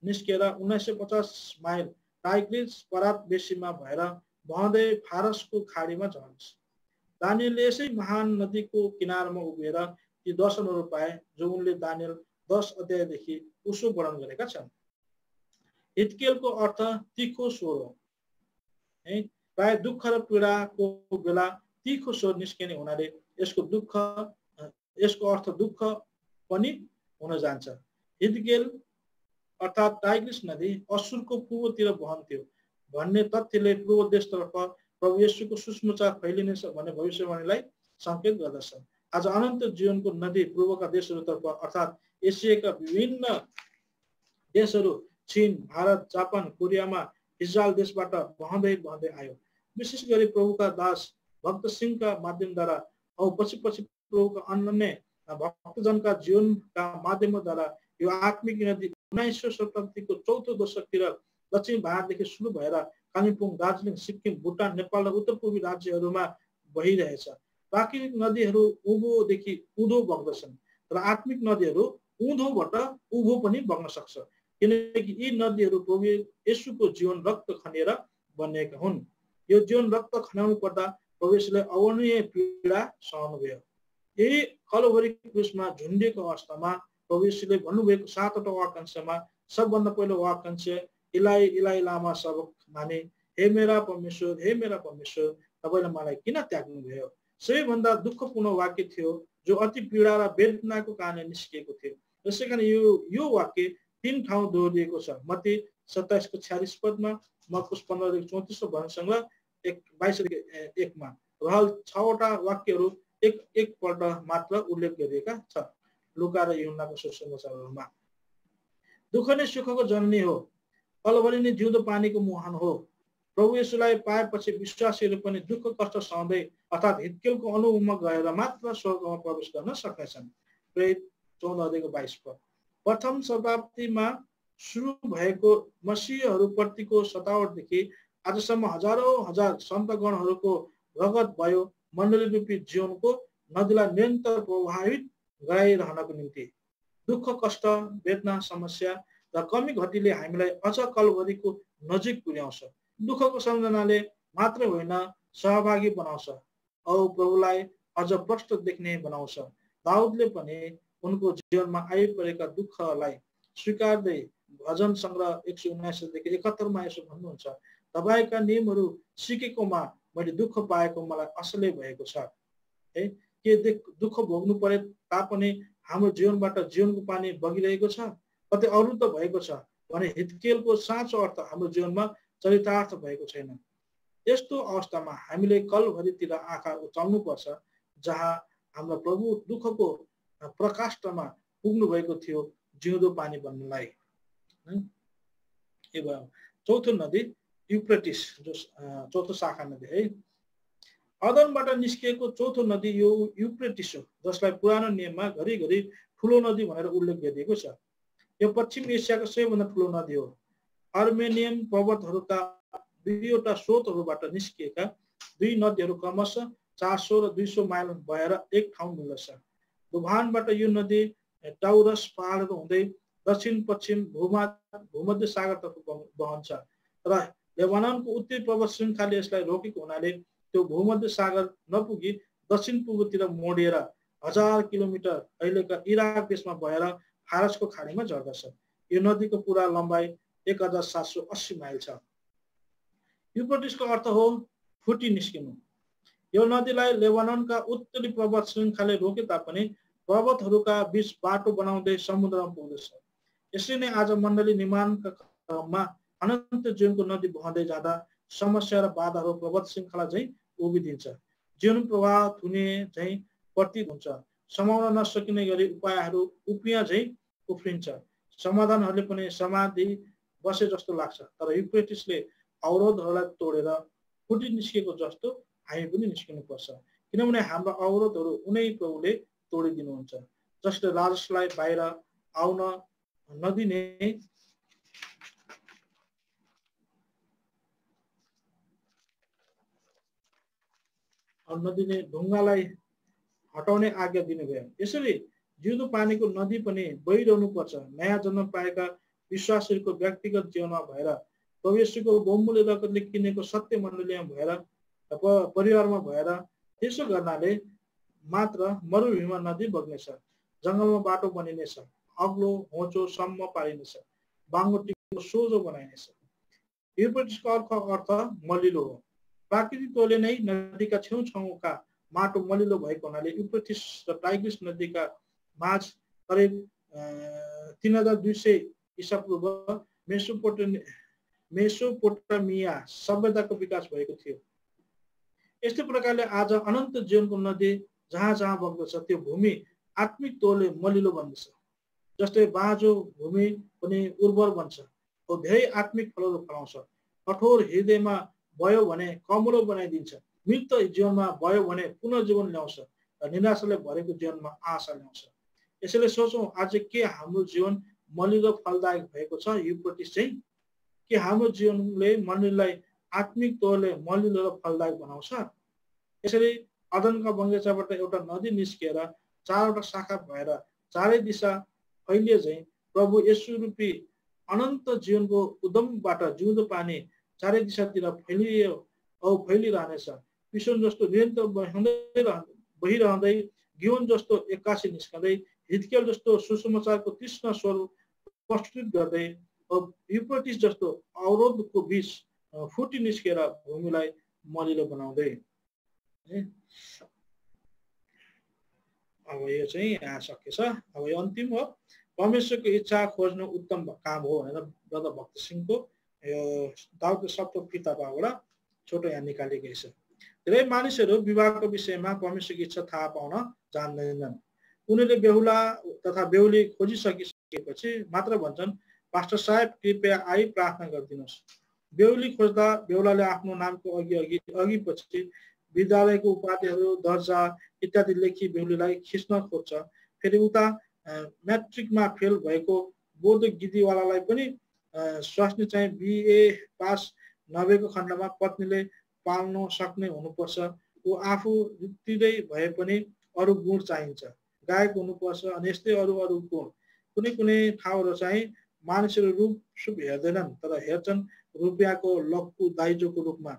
निस्केर 1950 माइल टाइग्रिस परात बेसीमा भएर बहँदै फारसको खाडीमा झर्छ। दानियलले यसै महान नदीको किनारमा उभिएर ती दर्शनहरू पाए जो उनले दानियल 10 अध्यायदेखि उसो वर्णन गरेका छन्। हिदकेलको अर्थ तीखो स्वर हो है। प्राय दुःख र पीडाको बेला तीखो स्वर निस्किने हुनाले यसको अर्थ दुःख पनि हुन जान्छ। हिदकेल अर्थात् टाइग्रिस नदी असुरको पूर्वतिर बहन्थ्यो भन्ने तथ्यले पूर्व देशतर्फ प्रभु येशूको सुसमाचार फैलिनेछ भन्ने भविष्यवाणीलाई संकेत गर्दछ। आज अनन्त जीवनको नदी पूर्वका देशहरूतर्फ अर्थात् एसियाका विभिन्न देशहरू चीन, भारत, जापान, कोरियामा, इजरायल देशबाट बहँदै आयो। विशेष गरी प्रभुका दास भक्त सिंहका माध्यमद्वारा औ पछि प्रभुका अन्य भक्तजनका जीवनका माध्यमद्वारा यो आत्मिक नदी 19औं शताब्दीको चौथो दशकतिर दक्षिण भारतदेखि सुरु भएर कालिम्पोङ, दार्जिलिङ, सिक्किम, भुटान, नेपाल र उत्तर पूर्वी राज्यहरूमा बहिरहेछ। प्राकृतिक नदीहरू उँभोदेखि उँधो बग्दछन्, तर आत्मिक नदीहरू उँधोबाट उँभो पनि बग्न सक्छ। किनकि यी नदीहरू प्रभु येशूको जीवन रक्त खनेर बनेका हुन्। यो जीवन रक्त खनाउनु पर्दा प्रभु येशूले अवर्णनीय पीडा सहनुभयो। यही कलवरी क्रुसमा झुन्डिएको अवस्थामा प्रभु येशूले भन्नुभएको 7वटा वाक्यांशमा सबभन्दा पहिलो वाक्यांश इलाइ इलाइ लामा सबक्तानी, हे मेरा परमेश्वर तपाईँले मलाई किन त्याग्नुभयो। सबैभन्दा दुःखपूर्ण वाक्य थियो जो अति पीडा र वेदनाको कारणले निस्किएको थियो। यसै कारण यो वाक्य 3 ठाउँ दोहोरिएको छ। मत्ती 27:46 पदमा, मर्कुस 15:34 भन्सँग 22:1 रहल 6वटा वाक्यहरू एकपल्ट मात्र उल्लेख गरिएका छ लुका र यूहन्नाको सुसमाचारहरूमा। दुःख नै सुखको जननी हो, कलवरी नै जिउँदो पानीको मुहान हो। प्रभु येशूलाई पाएपछि विश्वासीहरू पनि दुःख कष्ट सहँदै अर्थात् हिजकियलको अनुभवमा गएर मात्र स्वर्गमा प्रवेश गर्न सक्नेछन्। प्रेरित 14:22 पद। प्रथम शताब्दीमा सुरु भएको मसीहहरूप्रतिको सतावटदेखि आजसम्म हजारौं हजार सन्तगणहरूको रगत भयो मण्डली रूपी जीवनको नदीलाई निरन्तर प्रभावित गराइरहनको निम्ति। दुःख कष्ट वेदना समस्या र कमी घटीले हामीलाई अझ कलवरीको नजिक पुर्याउँछ। दुःखको सम्झनाले मात्र होइन सहभागी बनाउँछ औ प्रभुलाई अझ प्रष्ट देख्ने बनाउँछ। दाउदले पनि उनको जीवनमा आइपरेका दुःखलाई स्वीकार्दै भजन सङ्ग्रह 179 देखि 71 मा यसो भन्नुहुन्छ, तपाईका नियमहरू सिकेकोमा मैले दुःख पाएको मलाई असलै भएको छ। है के दुःख भोग्नु परे तापनि हाम्रो जीवनबाट जीवनको पानी बगिरहेको छ, कतै अवरुद्ध भएको छ भने हिजकियलको साँचो अर्थ हाम्रो जीवनमा चरितार्थ भएको छैन। यस्तो अवस्थामा हामीले कलवरीतिर आँखा उचाल्नु पर्छ जहाँ हाम्रो प्रभु दुःखको प्रकाष्ठमा पुग्नु भएको थियो जिउँदो पानी बन्नलाई। चौथो नदी युफ्रेटिस, जो चौथो शाखा नदी है। अदनबाट निस्किएको चौथो नदी यो युफ्रेटिस हो, जसलाई पुरानो नियममा घरिघरि ठुलो नदी भनेर उल्लेख गरिएको छ। यो पश्चिम एसियाको सबैभन्दा ठुलो नदी हो। अर्मेनियन पर्वतहरूका 2वटा स्रोतहरूबाट निस्किएका 2 नदीहरू क्रमशः 400 र 200 माइल भएर एक ठाउँ मिल्दछ। दुभानबाट यो नदी टाउरस पहाडहरू हुँदै दक्षिण पश्चिम भूमध्य सागरतर्फ बहन्छ र लेबाननको उत्तरी पर्वत श्रृङ्खलाले यसलाई रोकेको हुनाले त्यो भूमध्य सागर नपुगी दक्षिण पूर्वतिर मोडिएर 1000 किलोमिटर अहिलेका इराक देशमा भएर फारसको खाडीमा झर्दछ। यो नदीको पुरा लम्बाइ 1780 माइल छ। युफ्रेटिसको अर्थ हो फुटी निस्किनु। यो नदीलाई लेबाननका उत्तरी पर्वत श्रृङ्खलाले रोके तापनि पर्वतहरूका बीच बाटो बनाउँदै समुद्रमा पुग्दछ। यसरी नै आज मण्डली निर्माणका क्रममा अनन्त जीवनको नदी बहँदै जाँदा समस्या र बाधाहरू पर्वत श्रृङ्खला झैँ उभिदिन्छ। जीवन प्रवाह थुने झैँ प्रतीत हुन्छ। समाउन नसकिने गरी उपायहरू उपियाँ झैँ उफ्रिन्छ। समाधानहरूले पनि समाधि बसे जस्तो लाग्छ। तर युफ्रेटिसले अवरोधहरूलाई तोडेर फुटी निस्केको जस्तो हामी पनि निस्किनु पर्छ, किनभने हाम्रो अवरोधहरू उनै प्रभुले तोडिदिनुहुन्छ, जसले राजसलाई बाहिर आउन नदिने ढुङ्गालाई हटाउने आज्ञा दिनुभयो। यसरी जिउँदो पानीको नदी पनि बहिरहनु पर्छ। नयाँ जन्म पाएका विश्वासीहरूको व्यक्तिगत जीवनमा भएर प्रभु येशूको बहुमूल्य रगतले किनेको सत्य मण्डलीमा भएर परिवारमा भएर त्यसो गर्नाले मात्र मरुभूमिमा नदी बग्नेछ, जङ्गलमा बाटो बनिनेछ, अग्लो होचो सम्म पारिनेछ, बाङ्गो टिको सोझो बनाइनेछ। युफ्रेटिसको अर्थ मलिलो हो। प्राकृतिक तौरले नै नदीका छेउछाउका माटो मलिलो भएको हुनाले युफ्रेटिस र टाइग्रिस नदीका माझ करिब 3200 ईसापूर्व मेसोपोटामिया सभ्यताको विकास भएको थियो। यस्तै प्रकारले आज अनन्त जीवनको नदी जहाँ जहाँ बग्दछ त्यो भूमि आत्मिक तौरले मलिलो बन्दछ। जस्तै बाँझो भूमि पनि उर्वर बन्छ औ धेरै आत्मिक फलहरू फलाउँछ। कठोर हृदयमा भयो भने कमलो बनाइदिन्छ। मृत जीवनमा भयो भने पुनर्जीवन ल्याउँछ र निराशाले भरेको जीवनमा आशा ल्याउँछ। यसैले सोचौँ, आज के हाम्रो जीवन मलिलो फलदायक भएको छ युफ्रेटिस चाहिँ? के हाम्रो जीवनले मण्डलीलाई आत्मिक तौरले मलिलो र फलदायक बनाउँछ? यसरी अदनका बगैँचाबाट एउटा नदी निस्किएर 4वटा शाखा भएर चारै दिशा फैलिए झैँ प्रभु येशू रूपी अनन्त जीवनको उद्गमबाट जिउँदो पानी चारै दिशातिर फैलिरहनेछ। पिसोन जस्तो निरन्तर बहिरहँदै गियोन जस्तो एक्कासी निस्कँदै हिजकियल जस्तो सुसमाचारको तीक्ष्ण स्वर प्रस्तुत गर्दै युफ्रेटिस जस्तो अवरोधको बीच फुटी निस्केर भूमिलाई मलिलो बनाउँदै। अब यो चाहिँ यहाँ सकेछ। अब यो अन्तिम हो, परमेश्वरको इच्छा खोज्नु उत्तम काम हो भनेर ब्रदर भक्त सिंहको यो दाउदको सप्तक किताबबाट छोटो यहाँ निकालेको छ। धेरै मानिसहरू विवाहको विषयमा परमेश्वरको इच्छा थाहा पाउन जान्दैनन्। उनीहरूले बेहुला तथा बेहुली खोजिसकेपछि मात्र भन्छन्, पास्टर साहेब कृपया आई प्रार्थना गरिदिनुहोस्। बेहुली खोज्दा बेहुलाले आफ्नो नामको अघि पछि विद्यालयको उपाधिहरू, दर्जा इत्यादि लेखी बेहुलीलाई खिच्न खोज्छ। फेरि उता म्याट्रिकमा फेल भएको बोध गिदीवालालाई पनि स्वास्नी चाहिँ बिए पास नभएको खण्डमा पत्नीले पाल्न सक्ने हुनुपर्छ। ऊ आफू तिरै भए पनि अरू गुण चाहिन्छ, गायक हुनुपर्छ अनि यस्तै अरू गुण। कुनै ठाउँहरू चाहिँ मानिसहरू रूप सुप हेर्दैनन्, तर हेर्छन् रुपियाँको लक्कु दाइजोको रूपमा।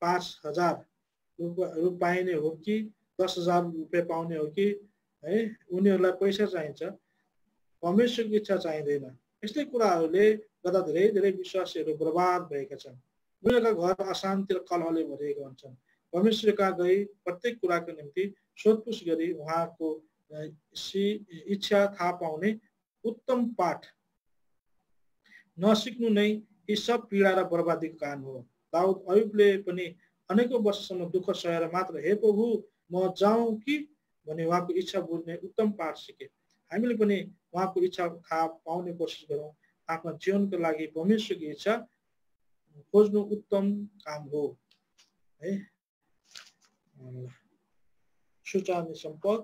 5,000 रुपियाँ पाइने हो कि 10,000 रुपियाँ पाउने हो कि है, उनीहरूलाई पैसा चाहिन्छ, परमेश्वरको इच्छा चाहिँदैन। यस्तै कुराहरूले गर्दा धेरै विश्वासीहरू बर्बाद भएका छन्। उनीहरूका घर अशान्ति र कलहले भरिएका हुन्छन्। परमेश्वरका गई प्रत्येक कुराको निम्ति सोधपुछ गरी उहाँको इच्छा थाहा पाउने उत्तम पाठ नसिक्नु नै यी सब पीडा र बर्बादीको कारण हो। दाउद अयुबले पनि अनेकौं वर्षसम्म दुःख सहेर मात्र हे प्रभु म जाउँ कि भने उहाँको इच्छा बुझ्ने उत्तम पाठ सिके। हामीले पनि उहाँको इच्छा थाहा पाउने कोसिस गरौँ। आफ्नो जीवनको लागि परमेश्वरको इच्छा खोज्नु उत्तम काम हो है। सुचाउने सम्पद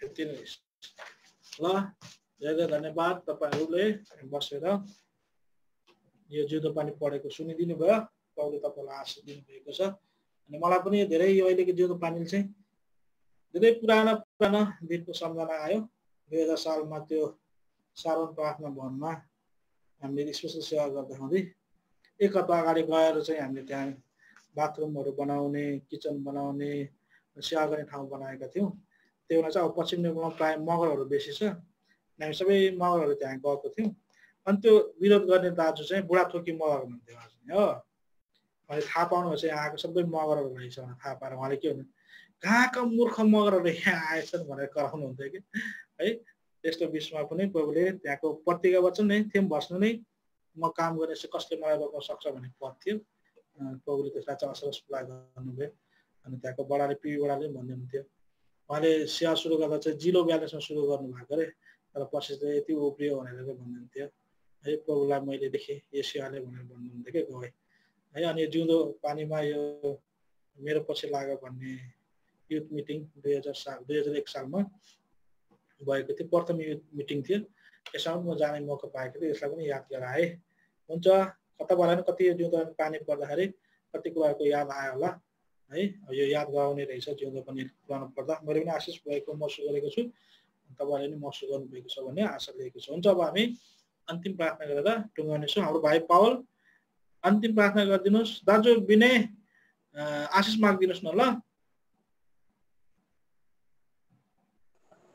यति नै ल। धेरै धन्यवाद तपाईहरूले बसेर यो जिउँदो पानी पढेको सुनिदिनु भयो। प्रभुले तपाईँलाई आशीष दिनुभएको छ। अनि मलाई पनि धेरै यो अहिलेको जिउँदो पानीले चाहिँ धेरै पुरानो दिनको सम्झना आयो। 2000 सालमा त्यो सारोन प्रार्थना भवनमा हामीले स्पेसल सेवा गर्दा हुँदै एक हप्ता अगाडि गएर चाहिँ हामीले त्यहाँ बाथरुमहरू बनाउने, किचन बनाउने, सेवा गर्ने ठाउँ बनाएका थियौँ। त्यो बेला चाहिँ अब पश्चिम नेपालमा प्रायः मगरहरू बेसी छ। हामी सबै मगरहरू त्यहाँ गएको थियौँ। अनि त्यो विरोध गर्ने दाजु चाहिँ बुढाथोकी मगर हुनुहुन्थ्यो हो। अहिले थाहा पाउनुभएछ यहाँ आएको सबै मगरहरू रहेछ भनेर थाहा पाएर उहाँले के भन्नु, कहाँका मूर्ख मगरहरू यहाँ आएछन् भनेर कराउनुहुन्थ्यो कि है। त्यस्तो विषयमा पनि प्रभुले त्यहाँको पत्रिका वचन नै थियौँ बस्नु नै म काम गर्ने कसले मलाई रोक्न सक्छ भन्ने पद थियो। प्रभुले त्यसलाई चाहिँ असरस पुरा गर्नुभयो। अनि त्यहाँको बडाले पिबी बडाले भन्नुहुन्थ्यो, उहाँले सेवा सुरु गर्दा चाहिँ 0 ब्यालेन्समा सुरु गर्नुभएको अरे, तर पछि चाहिँ यति उब्रियो भनेर भन्नुहुन्थ्यो है। प्रभुलाई मैले देखेँ यो सेवाले भनेर भन्नुहुन्थ्यो कि गए है। अनि जिउँदो पानीमा यो मेरो पछि लाग्यो भन्ने युथ मिटिङ 2001 सालमा भएको थियो। प्रथम युथ मिटिङ थियो। यसमा म जाने मौका पाएको थिएँ। यसलाई पनि याद गराएँ। हुन्छ, तपाईँलाई कति यो जिउँदो पानी पर्दाखेरि कति कुराको याद आयो होला है। यो याद गराउने रहेछ जिउँदो पनि पुरानो पर्दा। मैले पनि आशिष भएको महसुस गरेको छु, तपाईँले पनि महसुस गर्नुभएको छ भन्ने आशा लिएको छु। हुन्छ, अब हामी अन्तिम प्रार्थना गरेर टुङ्गाउनेछौँ। हाम्रो भाइ पावल अन्तिम प्रार्थना गरिदिनुहोस्। दाजु विनय आशिष मागिदिनुहोस् न ल।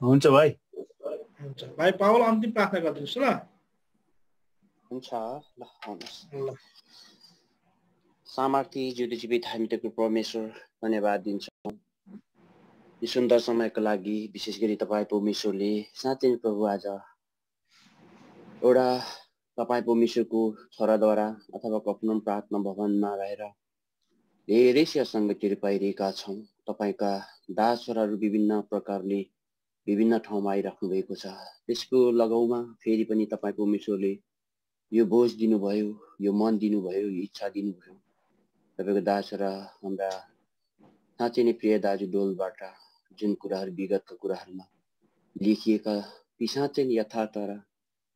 हुन्छ भाइ। हुन्छ भाइ पावल अन्तिम प्रार्थना गरिदिनुहोस् ल। हुन्छ ल। सामर्थी जिउँदो जीवित हामी त परमेश्वर धन्यवाद दिन्छौँ यो सुन्दर समयको लागि। विशेष गरी तपाईँ परमेश्वरले साँच्चै प्रभु आज एउटा तपाईँ परमेश्वरको छोराद्वारा अथवा कफनम प्रार्थना भवनमा रहेर धेरै सेवा सङ्गतिहरू पाइरहेका छौँ। तपाईँका दास छोराहरू विभिन्न प्रकारले विभिन्न ठाउँमा आइराख्नु भएको छ। त्यसको लगाउमा फेरि पनि तपाईँ परमेश्वरले यो बोझ दिनुभयो, यो मन दिनुभयो, यो इच्छा दिनुभयो। तपाईँको दास छोरा हाम्रा साँच्चै नै प्रिय दाजु डोलबाट जुन कुराहरू विगतका कुराहरूमा लेखिएका ती साँच्चै नै यथार्थ र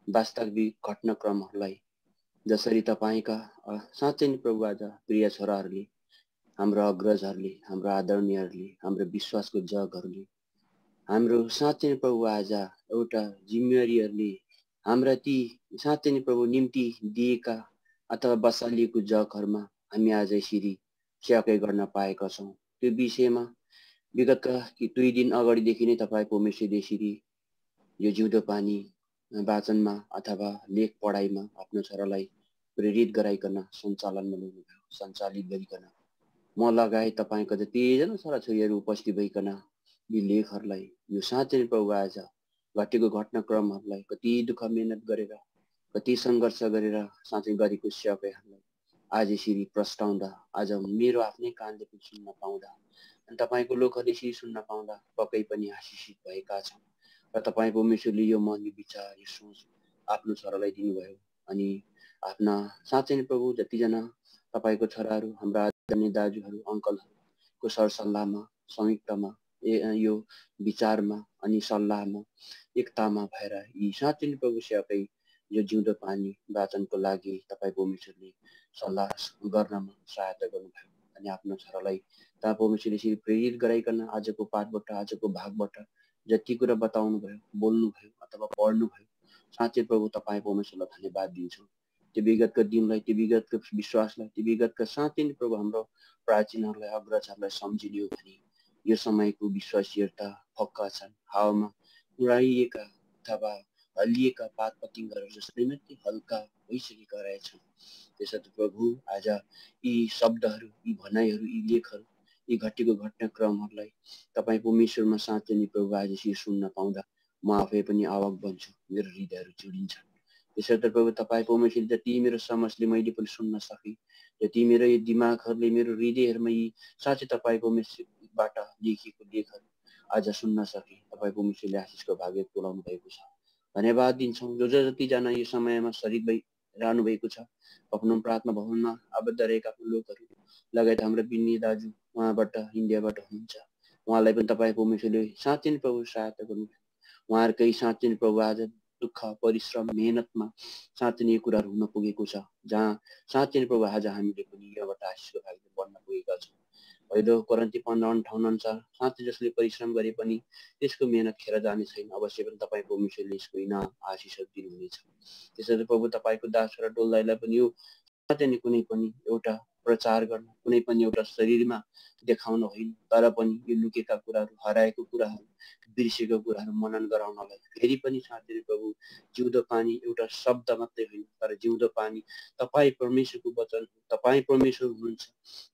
वास्तविक घटनाक्रमहरूलाई जसरी तपाईँका साँच्चै नै प्रभु आज प्रिय छोराहरूले, हाम्रो अग्रजहरूले, हाम्रो आदरणीयहरूले, हाम्रो विश्वासको जगहरूले, हाम्रो साँच्चै नै प्रभु आज एउटा जिम्मेवारीहरूले हाम्रा ती साँच्चै नै प्रभु निम्ति दिएका अथवा बसालिएको जगहरूमा हामी आज यसरी सेवाकै गर्न पाएका छौँ। त्यो विषयमा विगतका 2 दिन अगाडिदेखि नै तपाईँ परमेश्वरले यसरी यो जिउँदो पानी वाचनमा अथवा लेख पढाइमा आफ्नो छोरालाई प्रेरित गराइकन सञ्चालनमा ल्याउनुभयो, सञ्चालित गरिकन म लगायत तपाईँका जतिजना छोराछोरीहरू उपस्थित भइकन यी लेखहरूलाई यो साँच्चै नै प्रभु आज घटेको घटनाक्रमहरूलाई कति दुःख मेहनत गरेर कति सङ्घर्ष गरेर साँच्चै गरेको सेवाहरूलाई आज यसरी प्रस्ताउँदा आज मेरो आफ्नै कानले पनि सुन्न पाउँदा अनि तपाईँको लोकहरूले यसरी सुन्न पाउँदा पक्कै पनि आशिषित भएका छौँ। र तपाईँ परमेश्वरले यो मन, यो विचार, यो सोच आफ्नो छोरालाई दिनुभयो अनि आफ्ना साँच्चै नै प्रभु जतिजना तपाईँको छोराहरू हाम्रा आदरणीय दाजुहरू अङ्कलहरूको सरसल्लाहमा संयुक्तमा यो विचारमा अनि सल्लाहमा एकतामा भएर यी साँच्चै नै प्रभु सेवाकै यो जिउँदो पानी वाचनको लागि तपाईँ परमेश्वरले सल्लाह गर्नमा सहायता गर्नुभयो अनि आफ्नो छोरालाई तपाईँ परमेश्वरले यसरी प्रेरित गराइकन आजको पाठबाट आजको भागबाट जति कुरा बताउनुभयो, बोल्नुभयो अथवा पढ्नुभयो, साँच्चै प्रभु तपाईँ परमेश्वरलाई धन्यवाद दिन्छौँ। त्यो विगतका दिनलाई, त्यो विगतको विश्वासलाई, त्यो विगतका साँच्चै नै प्रभु हाम्रो प्राचीनहरूलाई, अग्रजहरूलाई सम्झिने हो भने यो समयको विश्वासीयता फक्का छन्, हावामा उडाइएका अथवा हल्लिएका पात पतिङ्गहरू जसले मात्रै हल्का भइसकेका रहेछन्। त्यसर्थ प्रभु आज यी शब्दहरू, यी भनाइहरू, यी लेखहरू, यी घटेको घटनाक्रमहरूलाई तपाईँ परमेश्वरमा साँच्चै नै प्रभु आज यसरी सुन्न पाउँदा म आफै पनि आवक बन्छु, मेरो हृदयहरू जोडिन्छ। त्यसर्थ प्रभु तपाईँ परमेश्वर जति मेरो समझले मैले पनि सुन्न सकेँ, जति मेरो यो दिमागहरूले मेरो हृदयहरूमा यी साँच्चै तपाईँ परमेश्वरबाट लेखिएको लेखहरू आज सुन्न सकेँ। तपाईँ परमेश्वरले आशिषको भाग्य तुलाउनु भएको छ, धन्यवाद दिन्छौँ। जो जतिजना यो समयमा शरीर भइरहनु भएको छ, आफ्नो प्रार्थना भवनमा आबद्ध रहेका आफ्नो लोकहरू लगायत हाम्रो बिन्नी दाजु उहाँबाट इन्डियाबाट हुनुहुन्छ, उहाँलाई पनि तपाईँ परमेश्वरले साँच्चै नै प्रभु सहायता गर्नुभयो। उहाँहरूकै साँच्चै नै प्रभु आज दुःख परिश्रम मेहनतमा साँच्चै नै यो कुराहरू हुन पुगेको छ, जहाँ साँच्चै नै प्रभु आज हामीले पनि योबाट आशिषको भागी बन्न पुगेका छौँ। पहिलो कोरिन्थी 15:58 अनुसार साँच्चै जसले परिश्रम गरे पनि त्यसको मेहनत खेर जाने छैन, अवश्य पनि तपाईँ परमेश्वरले यसको इनाम आशिषहरू दिनुहुनेछ। त्यसैले प्रभु तपाईँको दास र डोल्दाईलाई पनि यो साँच्चै नै कुनै पनि एउटा प्रचार गर्न, कुनै पनि एउटा शरीरमा देखाउन होइन, तर पनि यो लुकेका कुराहरू, हराएको कुराहरू, बिर्सेको कुराहरू मनन गराउनलाई फेरि पनि साँच्चै प्रभु जिउँदो पानी एउटा शब्द मात्रै होइन, तर जिउँदो पानी तपाईँ परमेश्वरको वचन, तपाईँ परमेश्वर हुनुहुन्छ,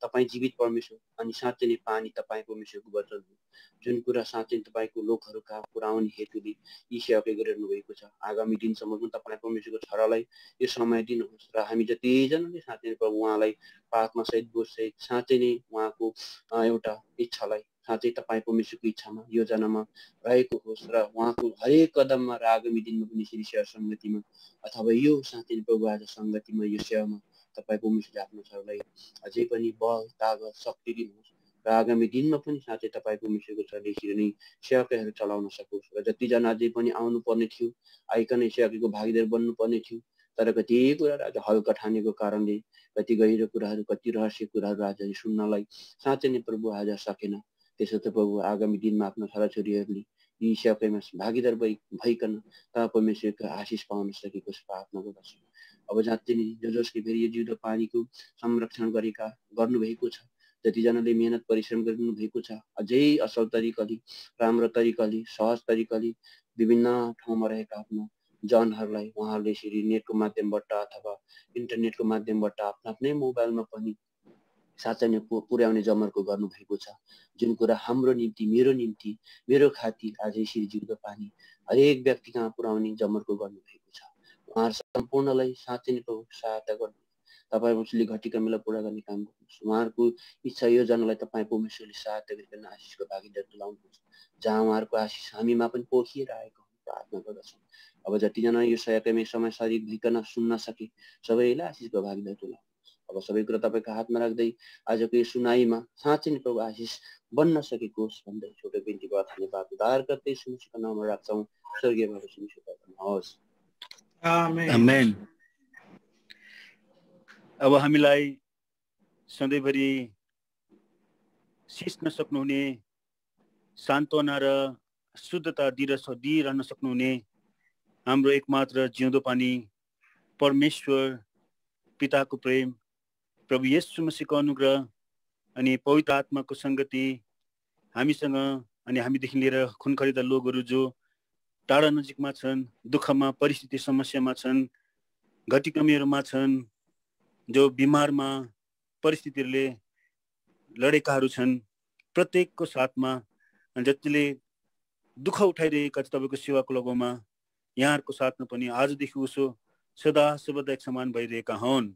तपाईँ जीवित परमेश्वर अनि साँच्चै नै पानी तपाईँ परमेश्वरको वचन हो, जुन कुरा साँच्चै तपाईँको लोकहरू कहाँ पुर्याउने हेतुले यी सेवाकै गरिरहनु भएको छ। आगामी दिनसम्म पनि तपाईँ परमेश्वरको छोरालाई यो समय दिनुहोस् र हामी जतिजनाले साँच्चै प्रभु उहाँलाई पापमा सहित बोधसहित साँच्चै नै उहाँको एउटा इच्छालाई साँच्चै तपाईँ परमेश्वरको इच्छामा योजनामा रहेको होस् र उहाँको हरेक कदममा र आगामी दिनमा पनि यसरी सेवा सङ्गतिमा अथवा यो साँच्चै प्रभु आज सङ्गतिमा यो सेवामा तपाईँ परमेश्वरले आफ्नो छोरालाई अझै पनि बल तागत शक्ति दिनुहोस् र आगामी दिनमा पनि साँच्चै तपाईँ परमेश्वरको छोराले यसरी नै सेवाकाहरू चलाउन सकोस् र जतिजना अझै पनि आउनुपर्ने थियो, आइकन सेवाको भागीदार बन्नुपर्ने थियो, तर कति कुराहरू आज हल्का ठानेको कारणले कति गहिरो कुराहरू, कति रहस्य कुराहरू आज सुन्नलाई साँच्चै नै प्रभु आज सकेन। त्यसर्थ प्रभु आगामी दिनमा आफ्नो छोराछोरीहरूले यी सेवाकैमा भागीदार भइकन तपाईँ परमेश्वरको आशिष पाउन सकेको प्रार्थना गर्दछु। अब जति नै जसले फेरि यो जिउँदो पानीको संरक्षण गर्नुभएको छ, जतिजनाले मेहनत परिश्रम गरिनु भएको छ, अझै असल तरिकाले, राम्रो तरिकाले, सहज तरिकाले विभिन्न ठाउँमा रहेका आफ्नो जनहरूलाई उहाँहरूले यसरी नेटको माध्यमबाट अथवा इन्टरनेटको माध्यमबाट आफ्नो आफ्नै मोबाइलमा पनि साँच्चै नै पुर्याउने जमर्को गर्नुभएको छ, जुन कुरा हाम्रो निम्ति, मेरो खातिर आज यसरी जिउँदो पानी हरेक व्यक्ति कहाँ पुर्याउने जमर्को गर्नुभएको छ। उहाँहरू सम्पूर्णलाई साँच्चै नै सहायता गर्नु, तपाईँ परमेश्वरले घटेका मेला पुरा गर्ने काम गर्नुहोस्। उहाँहरूको इच्छा योजनालाई तपाईँ परमेश्वरले सहायता गरिकन आशिषको भागीदार तुलाउनुहोस्, जहाँ उहाँहरूको आशिष हामीमा पनि पोखिएर आएको प्रार्थना गर्दछौँ। अब जतिजना यो सेवाकैमा समय शरीर भइकन सुन्न सके सबैलाई आशिषको भागीदार तुलाउनुहोस्। अब सबै कुरा तपाईँको हातमा राख्दै आजको यो सुनाइमा साँच्चै नै प्रभु आशिष बन्न सकेको होस् भन्दै छोटो बिन्तीबाट धन्यवाद उद्धार गर्दै सुनिसको नाममा राख्छौँ। स्वर्गीय बाबा सुनिसको होस्। आमेन। अब हामीलाई सधैँभरि सिस्न सक्नुहुने, सान्त्वना र शुद्धता दिइरहन सक्नुहुने हाम्रो एकमात्र जिउँदो पानी परमेश्वर पिताको प्रेम, प्रभु येशू मसीहको अनुग्रह अनि पवित्र आत्माको संगति हामीसँग अनि हामीदेखि लिएर खुन खरिदा लोगहरू जो टाढा नजिकमा छन्, दुःखमा, परिस्थिति समस्यामा छन्, घटी कमीहरूमा छन्, जो बिमारमा परिस्थितिहरूले लडेकाहरू छन्, प्रत्येकको साथमा जतिले दुःख उठाइरहेका तपाईँको सेवाको लगौमा यहाँहरूको साथमा पनि आजदेखि उसो सदा सर्वदा एक समान भइरहेका हुन्।